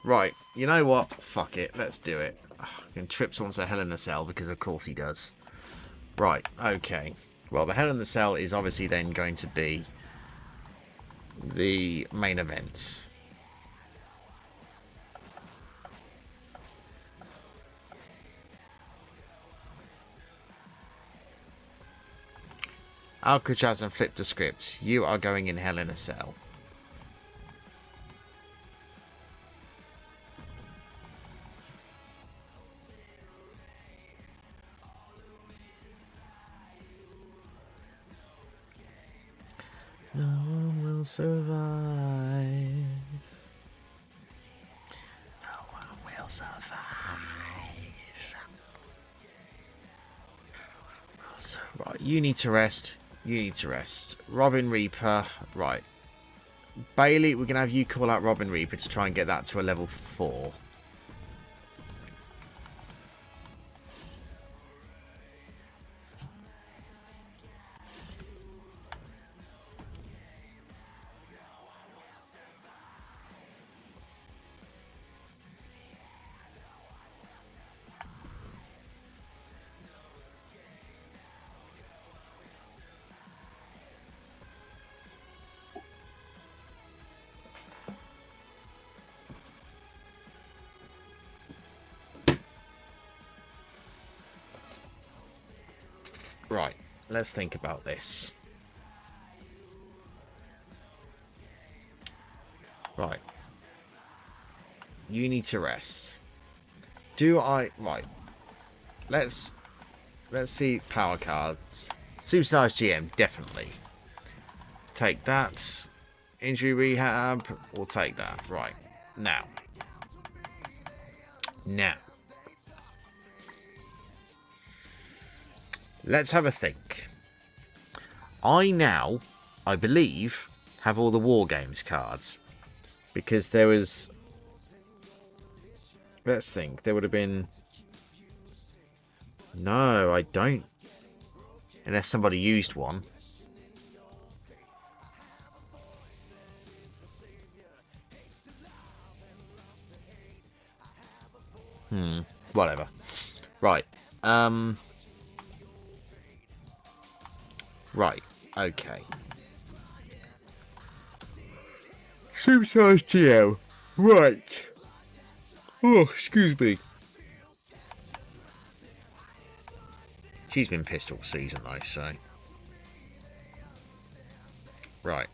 Right, you know what? Fuck it, let's do it. And Trips wants a Hell in a Cell because of course he does. Right, okay. Well, the Hell in the Cell is obviously then going to be the main event. Alcatraz and flip the script. You are going in Hell in a Cell. No one will survive. No one will survive. So, right, you need to rest. You need to rest. Robin Reaper. Right. Bailey, we're going to have you call out Robin Reaper to try and get that to a level 4. Right, let's think about this. Right. You need to rest. Right. Let's see power cards. Superstars GM, definitely. Take that. Injury rehab, we'll take that. Right. Now. Let's have a think. I believe, have all the War Games cards. Because there was... Let's think. There would have been... No, I don't. Unless somebody used one. Whatever. Right. Right. Okay. Superstars GM. Right. Oh, excuse me. She's been pissed all season, though, so. Right.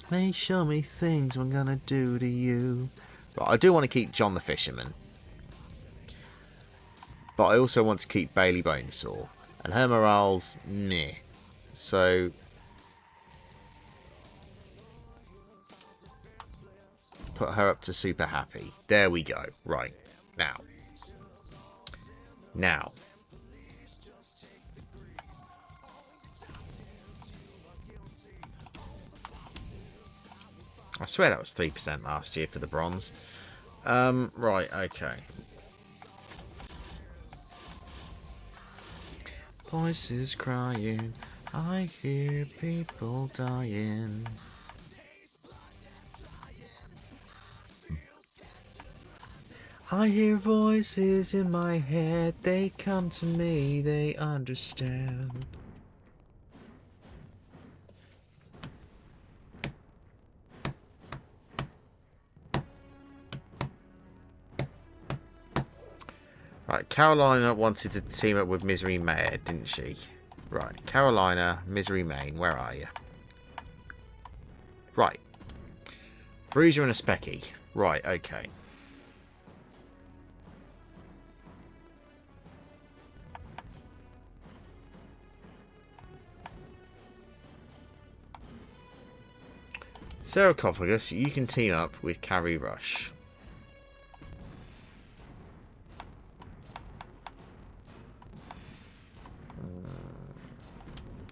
They show me things I'm gonna do to you. But I do want to keep John the Fisherman. But I also want to keep Bailey Bonesaw. And her morale's meh. So put her up to super happy. There we go. Right. Now. I swear that was 3% last year for the bronze. Right, okay. Voices crying, I hear people dying. I hear voices in my head, they come to me, they understand. Right, Carolina wanted to team up with Misery Mayor, didn't she? Right, Carolina, Misery Main, where are you? Right. Bruiser and a Specky. Right, okay. Sarcophagus, you can team up with Carrie Rush.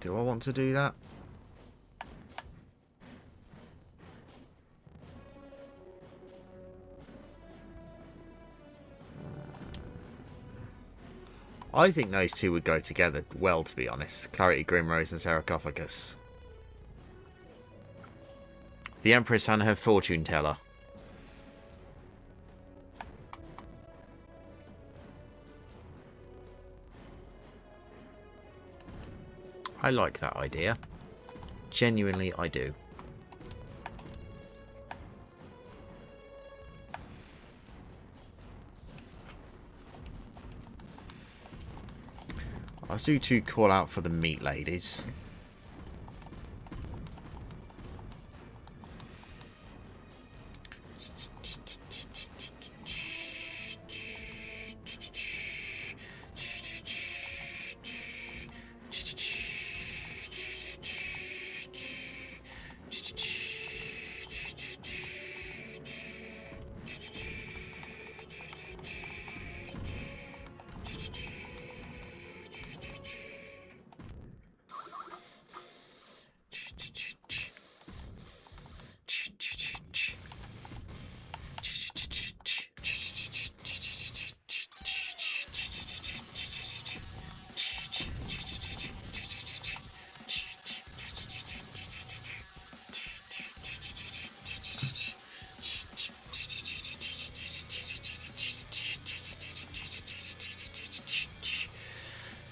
Do I want to do that? I think those two would go together well, to be honest. Clarity Grimrose and Sarcophagus. The Empress and her fortune teller. I like that idea. Genuinely, I do. I do to call out for the meat ladies.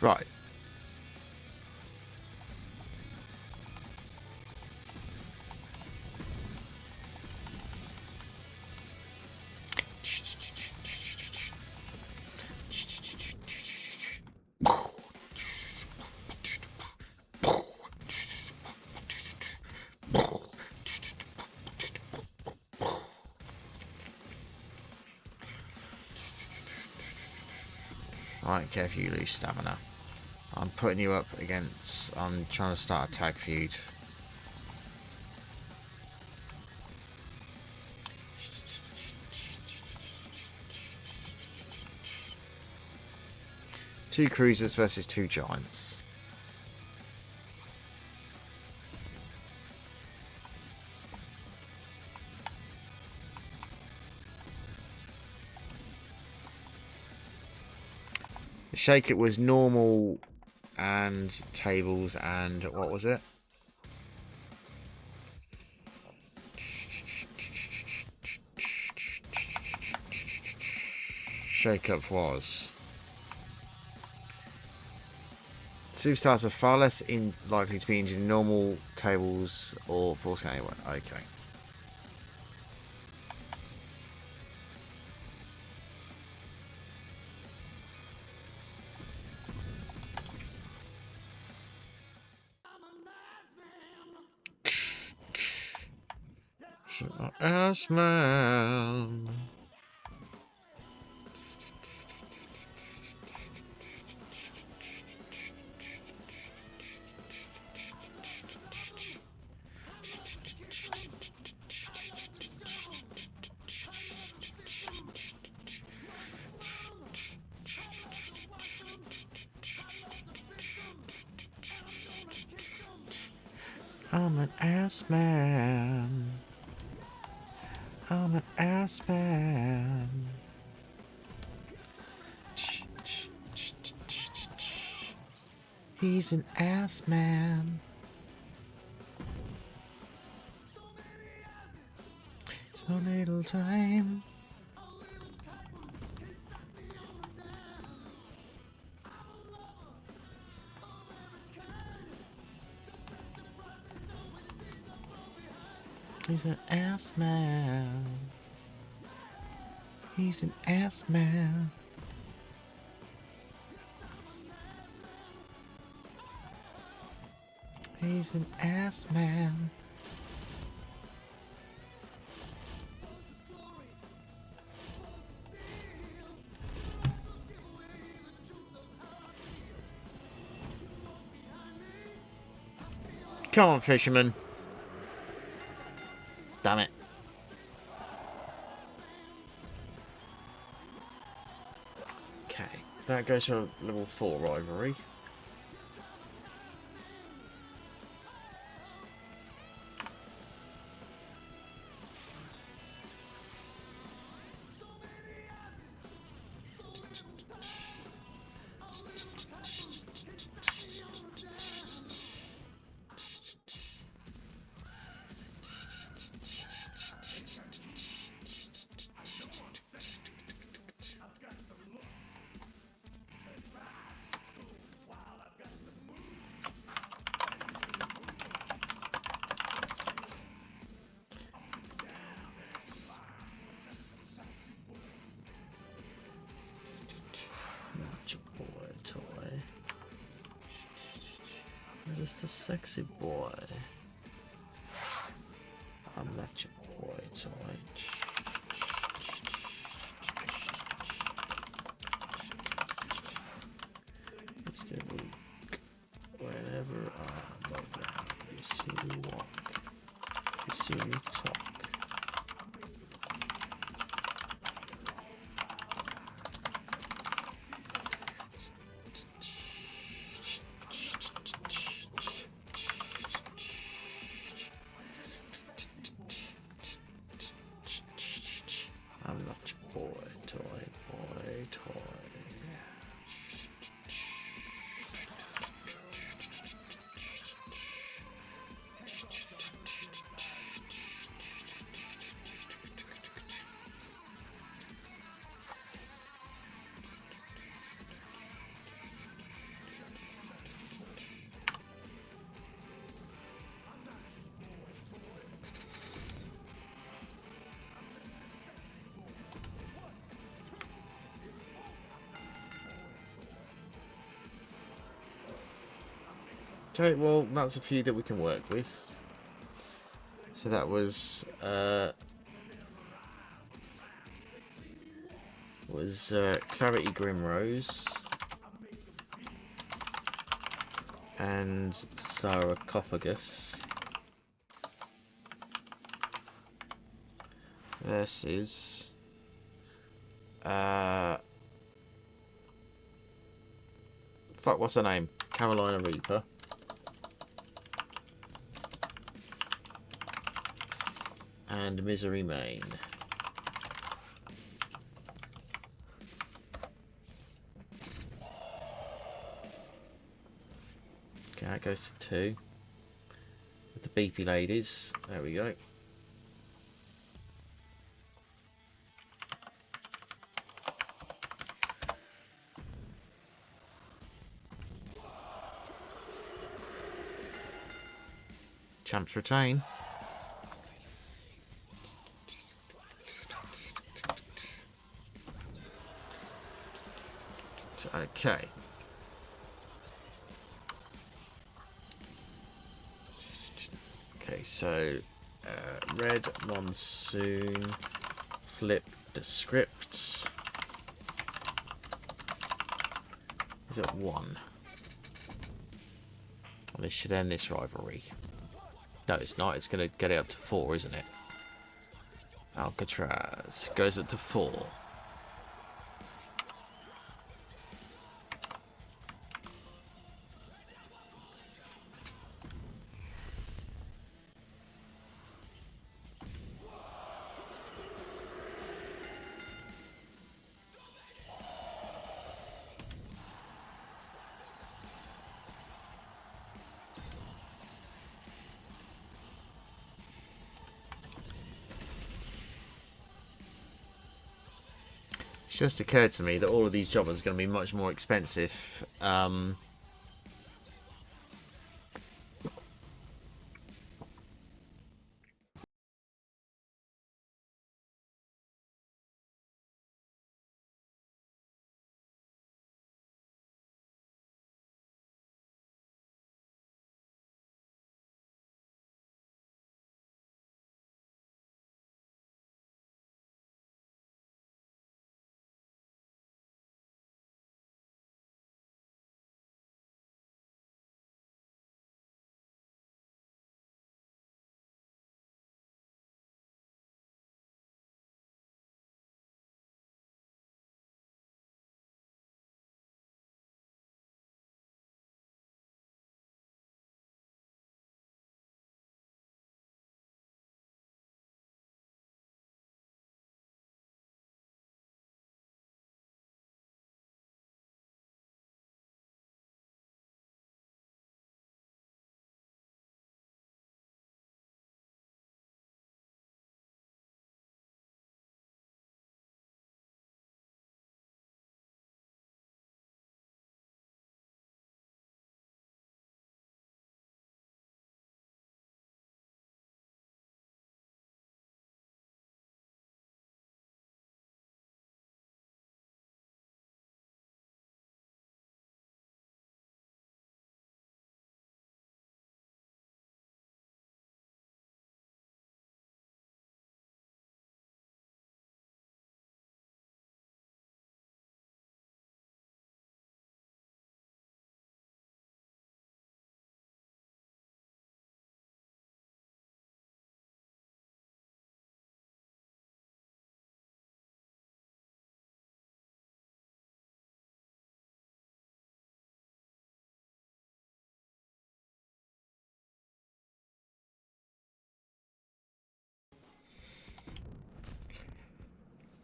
Right. I don't care if you lose stamina. I'm putting you up against... I'm trying to start a tag feud. Two cruisers versus two giants. The Shake It was normal and tables and what was it? Shake Up was. Superstars are far less likely to be injured in normal tables or forcing anyone. Okay. Ass man. I'm an ass man. I'm an ass man. He's an ass man. So little time. He's an ass man. He's an ass man. He's an ass man. Come on, fisherman. Damn it. Okay, that goes to level 4 rivalry. Just a sexy boy. I'm not your boy toy. It's gonna be whenever I'm around. You see me walk. You see me talk. I'm not your boy toy. Okay, well, that's a few that we can work with. So that was Clarity Grimrose and Sarcophagus versus fuck, what's her name? Carolina Reaper. And Misery Main. Okay, that goes to 2. With the beefy ladies. There we go. Champs retain. Okay. Okay, so Red Monsoon. Flip the script. Is it 1? Well, this should end this rivalry. No, it's not. It's going to get it up to 4, isn't it? Alcatraz goes up to 4. It's just occurred to me that all of these jobbers are going to be much more expensive.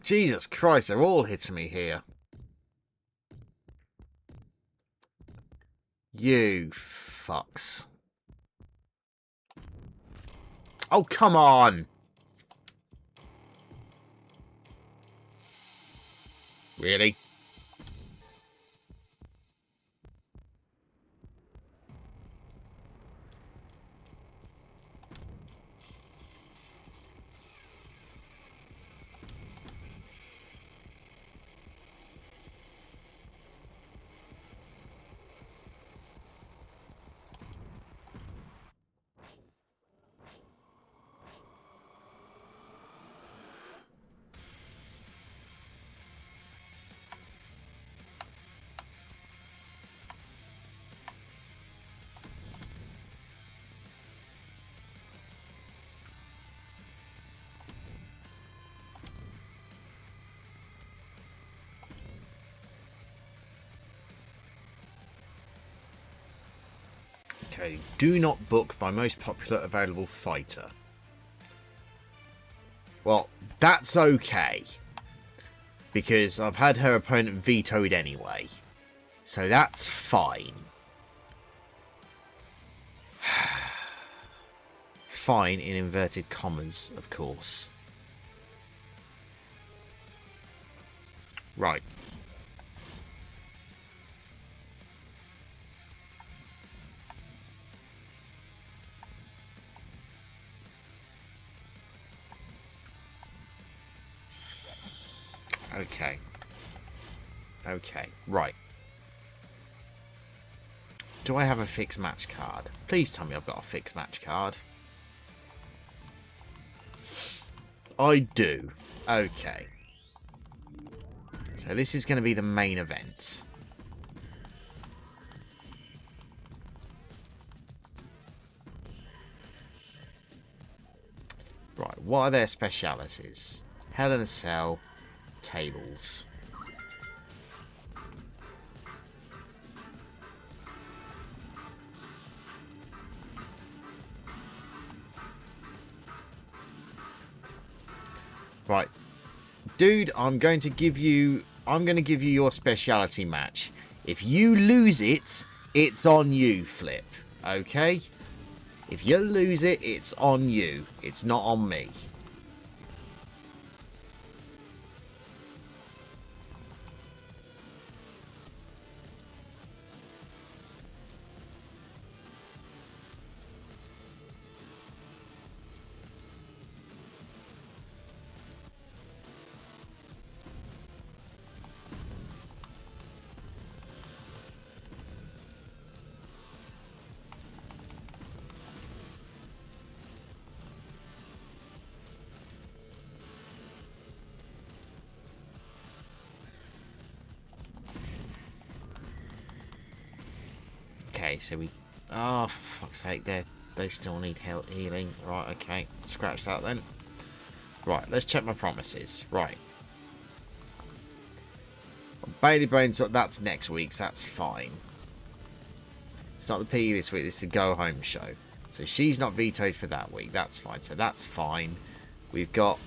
Jesus Christ, they're all hitting me here. You fucks. Oh, come on! Really? Okay, do not book my most popular available fighter. Well, that's okay. Because I've had her opponent vetoed anyway. So that's fine. Fine in inverted commas, of course. Right. Okay. Okay, right. Do I have a fixed match card? Please tell me I've got a fixed match card. I do. Okay. So this is going to be the main event. Right, what are their specialities? Hell in a Cell, tables. Right. Dude, I'm going to give you your speciality match. If you lose it, it's on you, Flip. Okay? If you lose it, it's on you. It's not on me. Okay, so we... Oh, for fuck's sake, they still need healing. Right, okay. Scratch that then. Right, let's check my promises. Right. Bailey Brains, that's next week's. That's fine. It's not the PE this week. This is a go-home show. So she's not vetoed for that week. That's fine. So that's fine. We've got...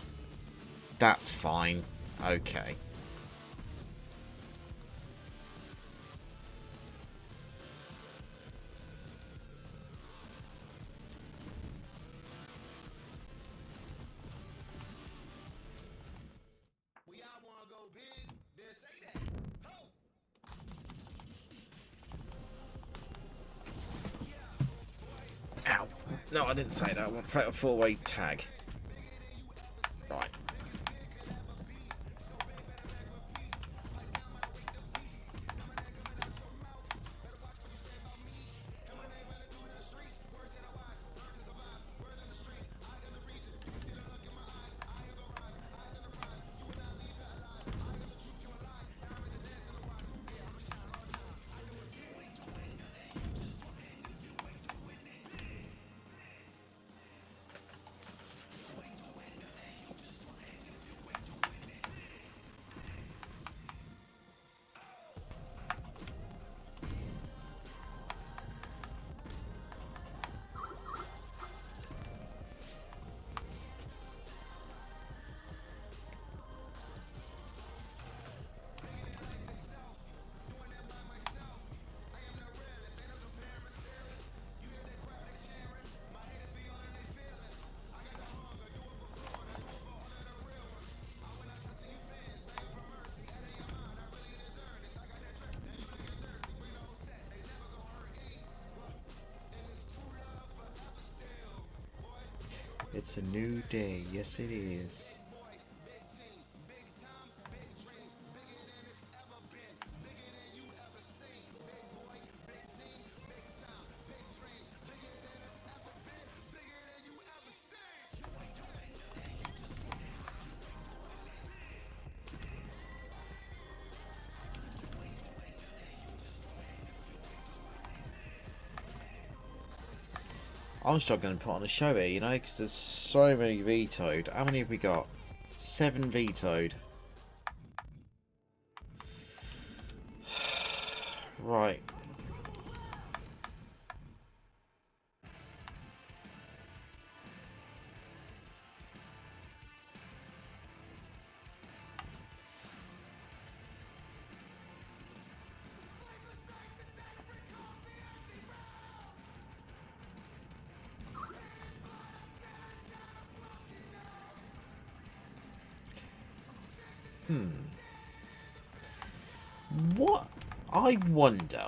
That's fine. Okay. Ow. No, I didn't say that. I want a four-way tag. Right. It's a new day. Yes, it is. I'm struggling to put on a show here, you know, because there's so many vetoed. How many have we got? 7 vetoed. Right. What? I wonder.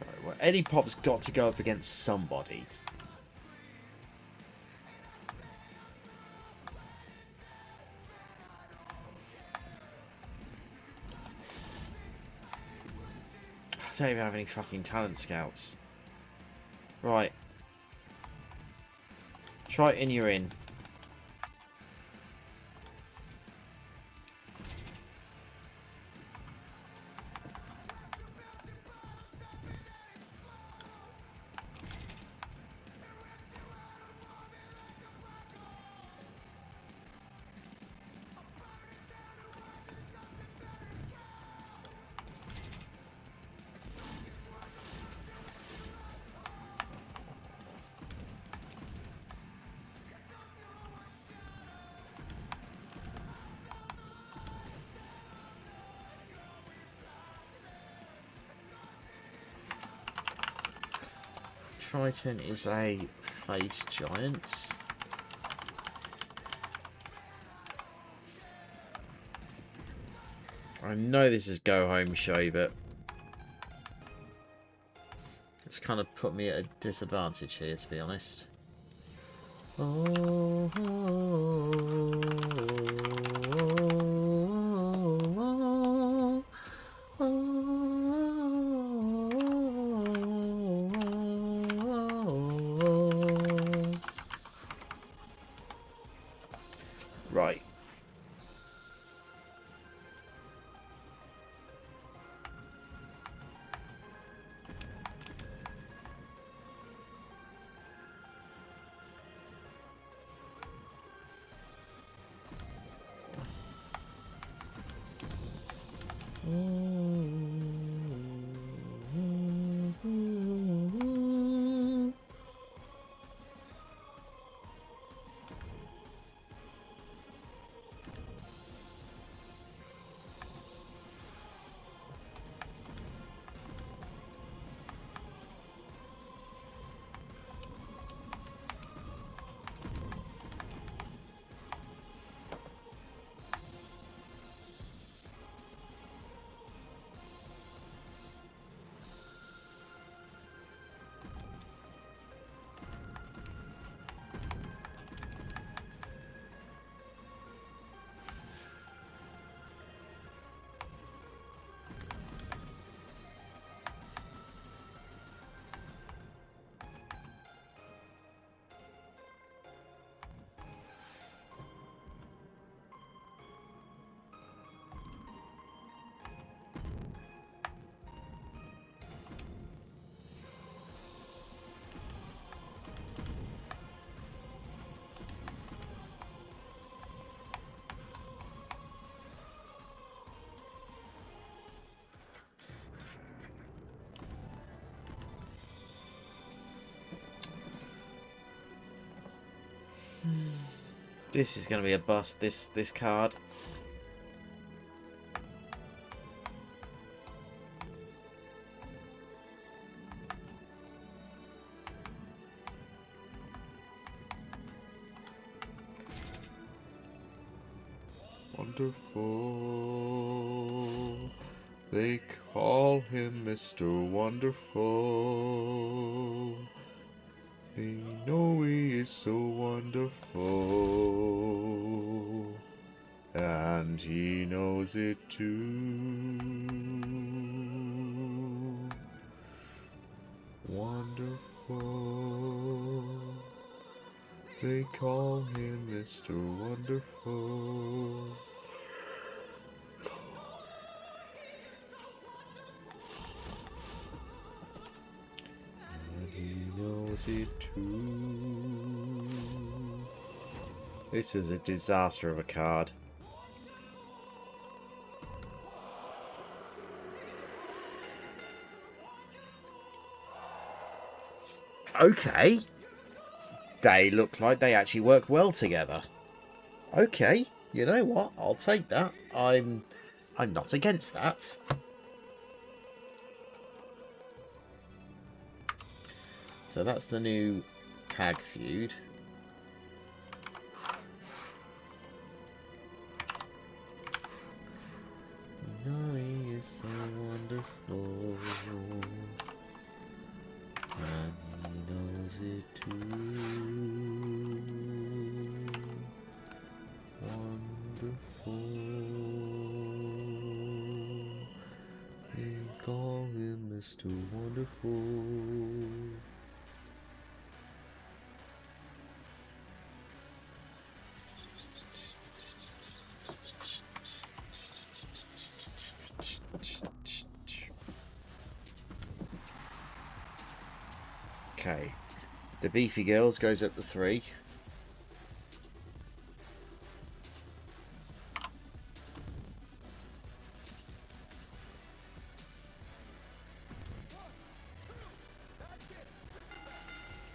Right, well, Eddie Pop's got to go up against somebody. don't even have any fucking talent scouts. Right. Triton, you're in. Triton is a face giant. I know this is go home show, but it's kind of put me at a disadvantage here, to be honest. Oh, right. This is going to be a bust, this card. Wonderful. They call him Mr. Wonderful. They know he is so wonderful. And he knows it too. Wonderful. They call him Mr. Wonderful. And he knows it too. This is a disaster of a card. Okay. They look like they actually work well together. Okay, you know what? I'll take that. I'm not against that. So that's the new tag feud. No, he is so wonderful. And he knows it too. Wonderful. We call him It's too wonderful. Okay. The Beefy Girls goes up to 3.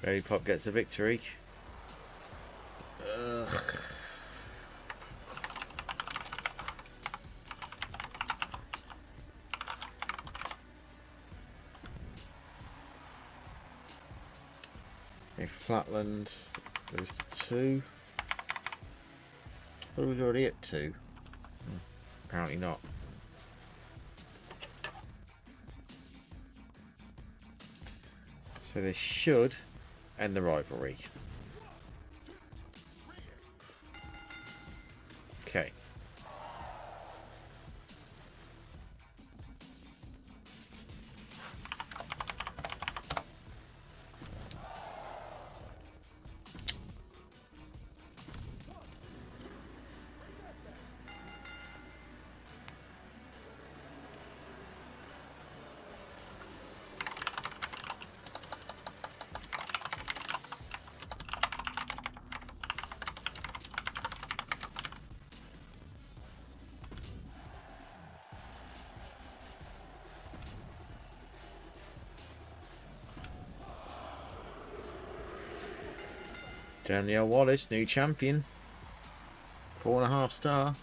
Berry Pop gets a victory. Ugh. Okay, Flatland goes to 2. What are we already at 2? Apparently not. So this should end the rivalry. Okay. Danielle Wallace, new champion. 4.5 star.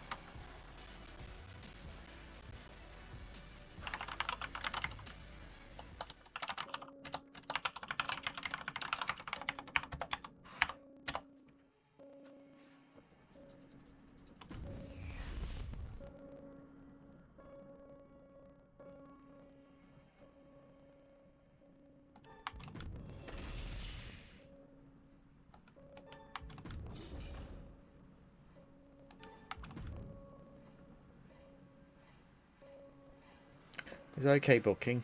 It's okay booking.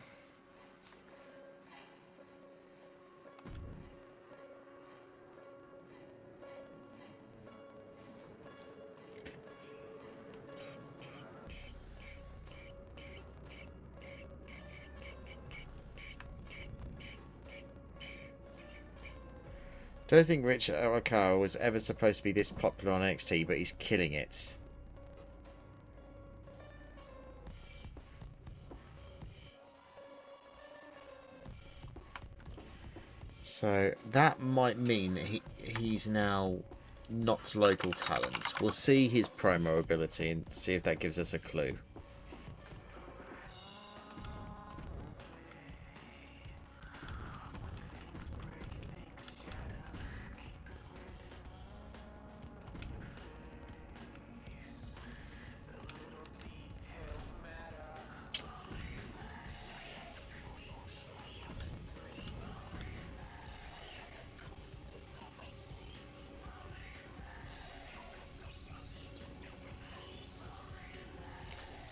Don't think Rich Arakawa was ever supposed to be this popular on NXT, but he's killing it. So that might mean that he's now not local talent. We'll see his promo ability and see if that gives us a clue.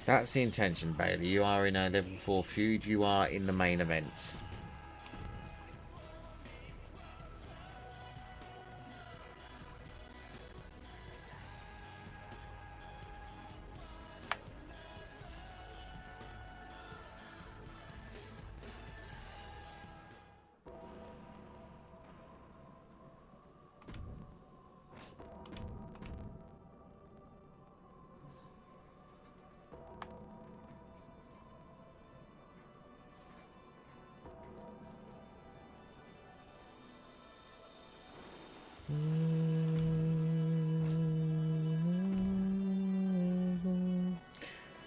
That's the intention, Bailey. You are in a level 4 feud. You are in the main event.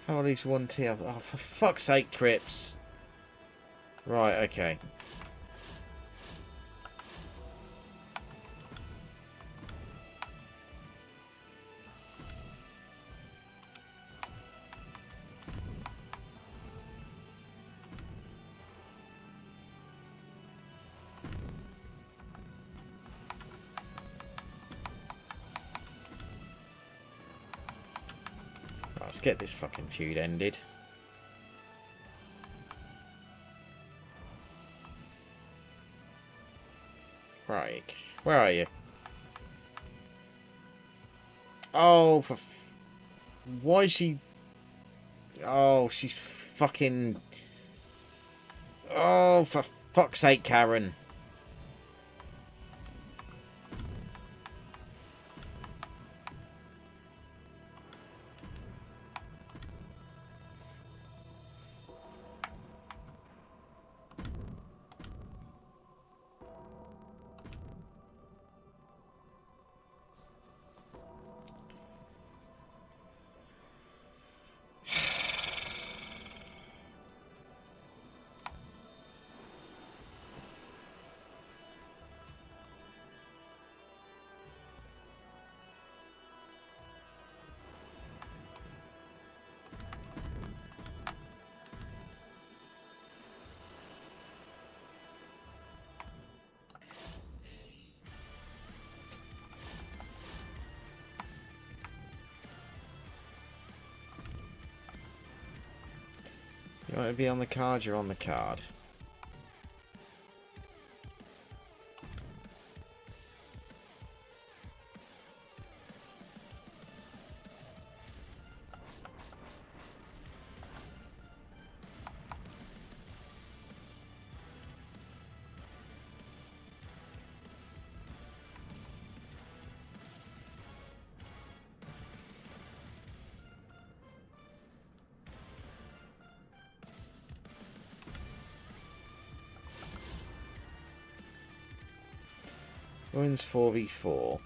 Oh, at least one tier. Oh, for fuck's sake, Trips. Right, okay. Let's get this fucking feud ended. Right. Where are you? Oh, why is she... Oh, she's fucking... Oh, for fuck's sake, Karen. You want to be on the card, you're on the card. Wins 4v4.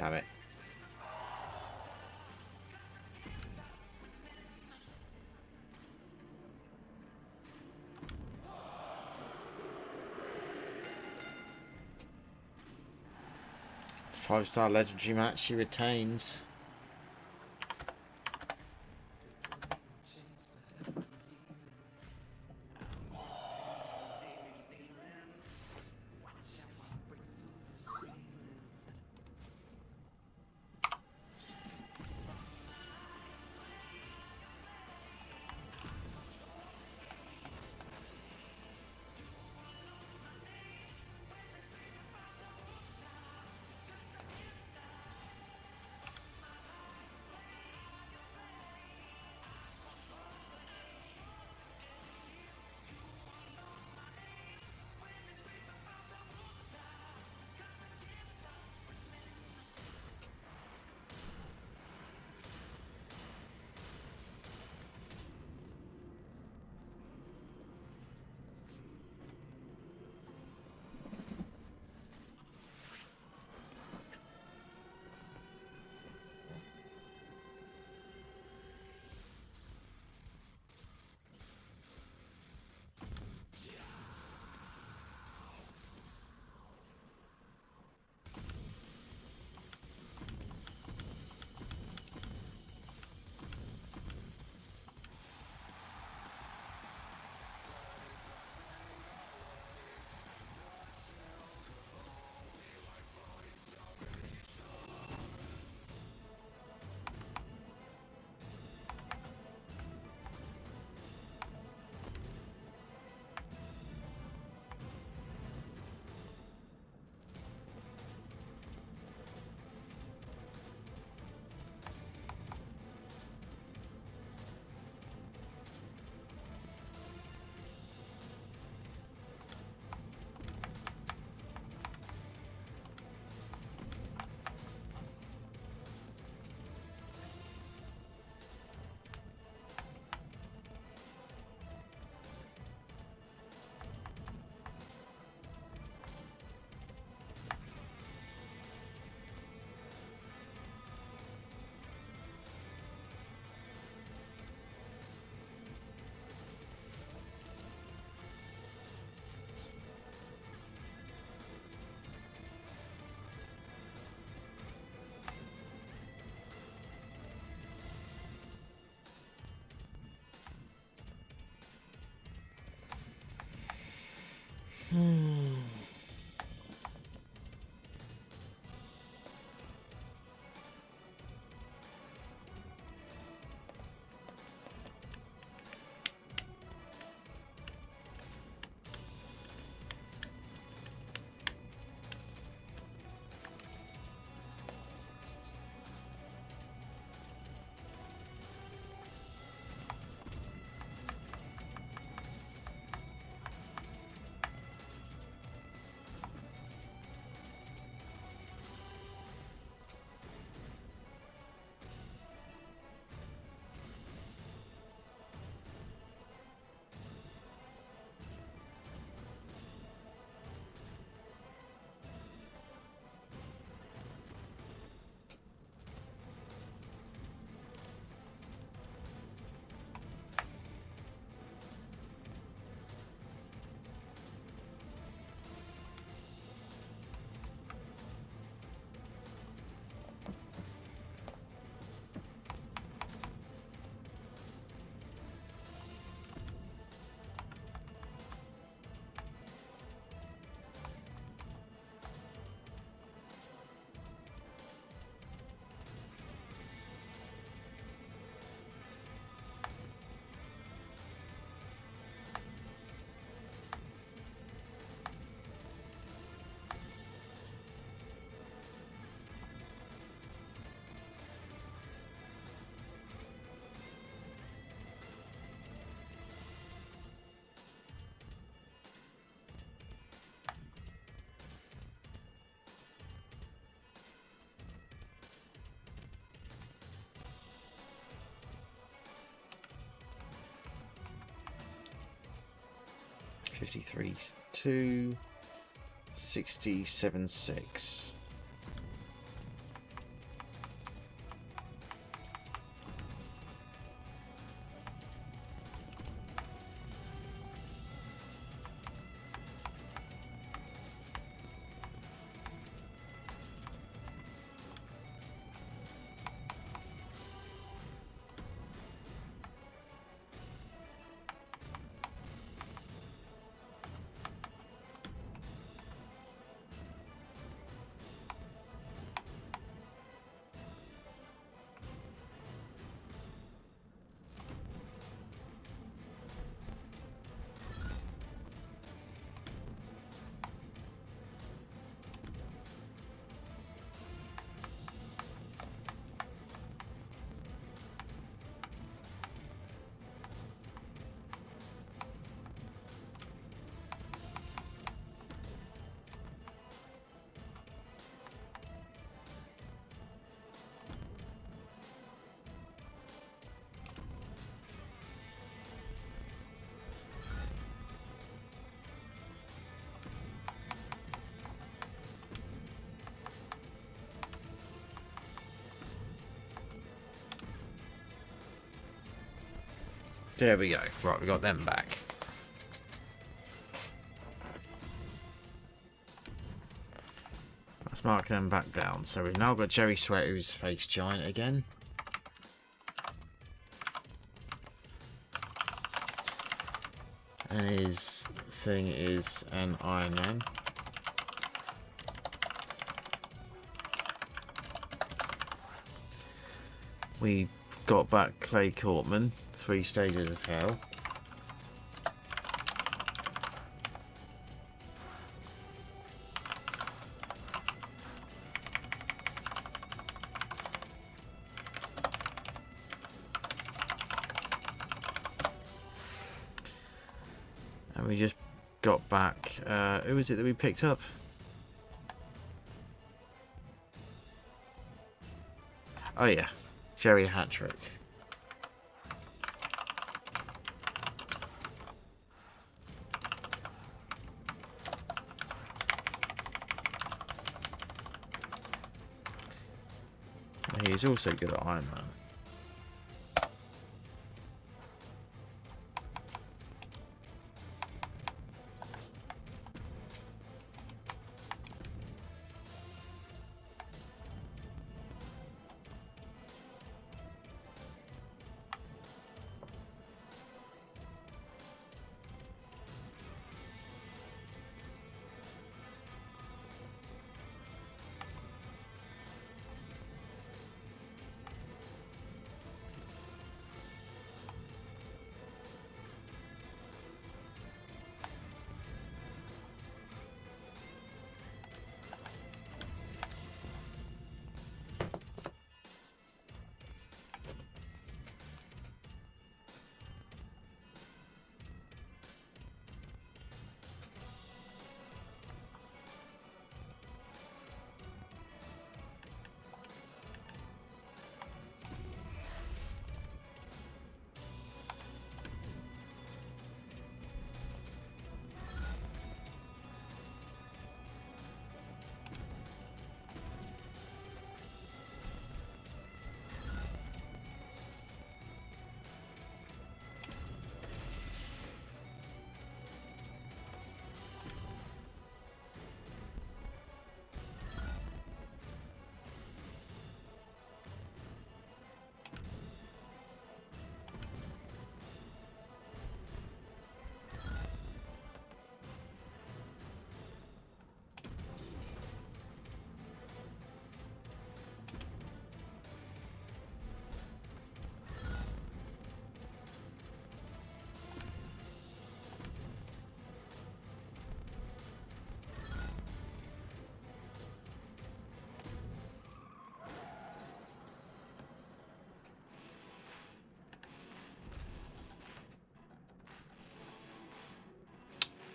Damn it. Five-star legendary match, she retains. 53 2 67 6. There we go. Right, we got them back. Let's mark them back down. So we've now got Jerry Sweat, who's face giant again. And his thing is an Iron Man. We got back Clay Cortman, 3 stages of hell. And we just got back, who was it that we picked up? Oh yeah, Jerry Hattrick. He's also good at Iron Man.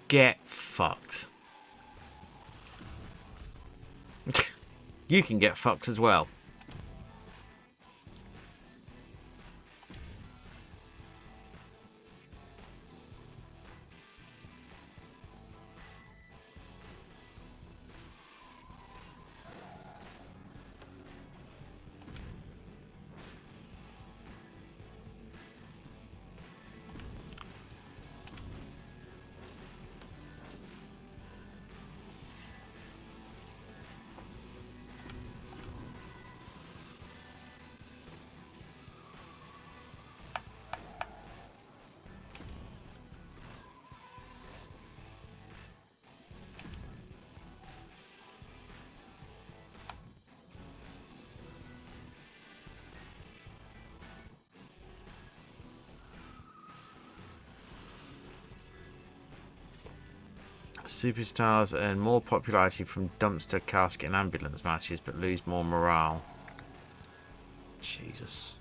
Get fucked. You can get fucked as well. Superstars earn more popularity from dumpster, casket and ambulance matches, but lose more morale. Jesus.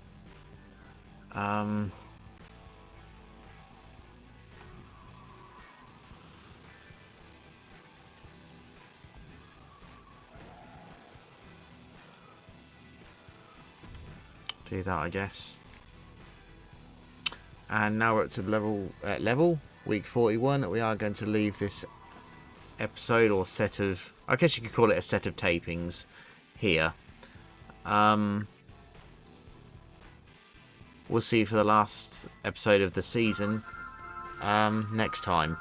Do that, I guess. And now we're up to level week 41. We are going to leave this episode or set of, I guess you could call it a set of tapings here. We'll see you for the last episode of the season next time.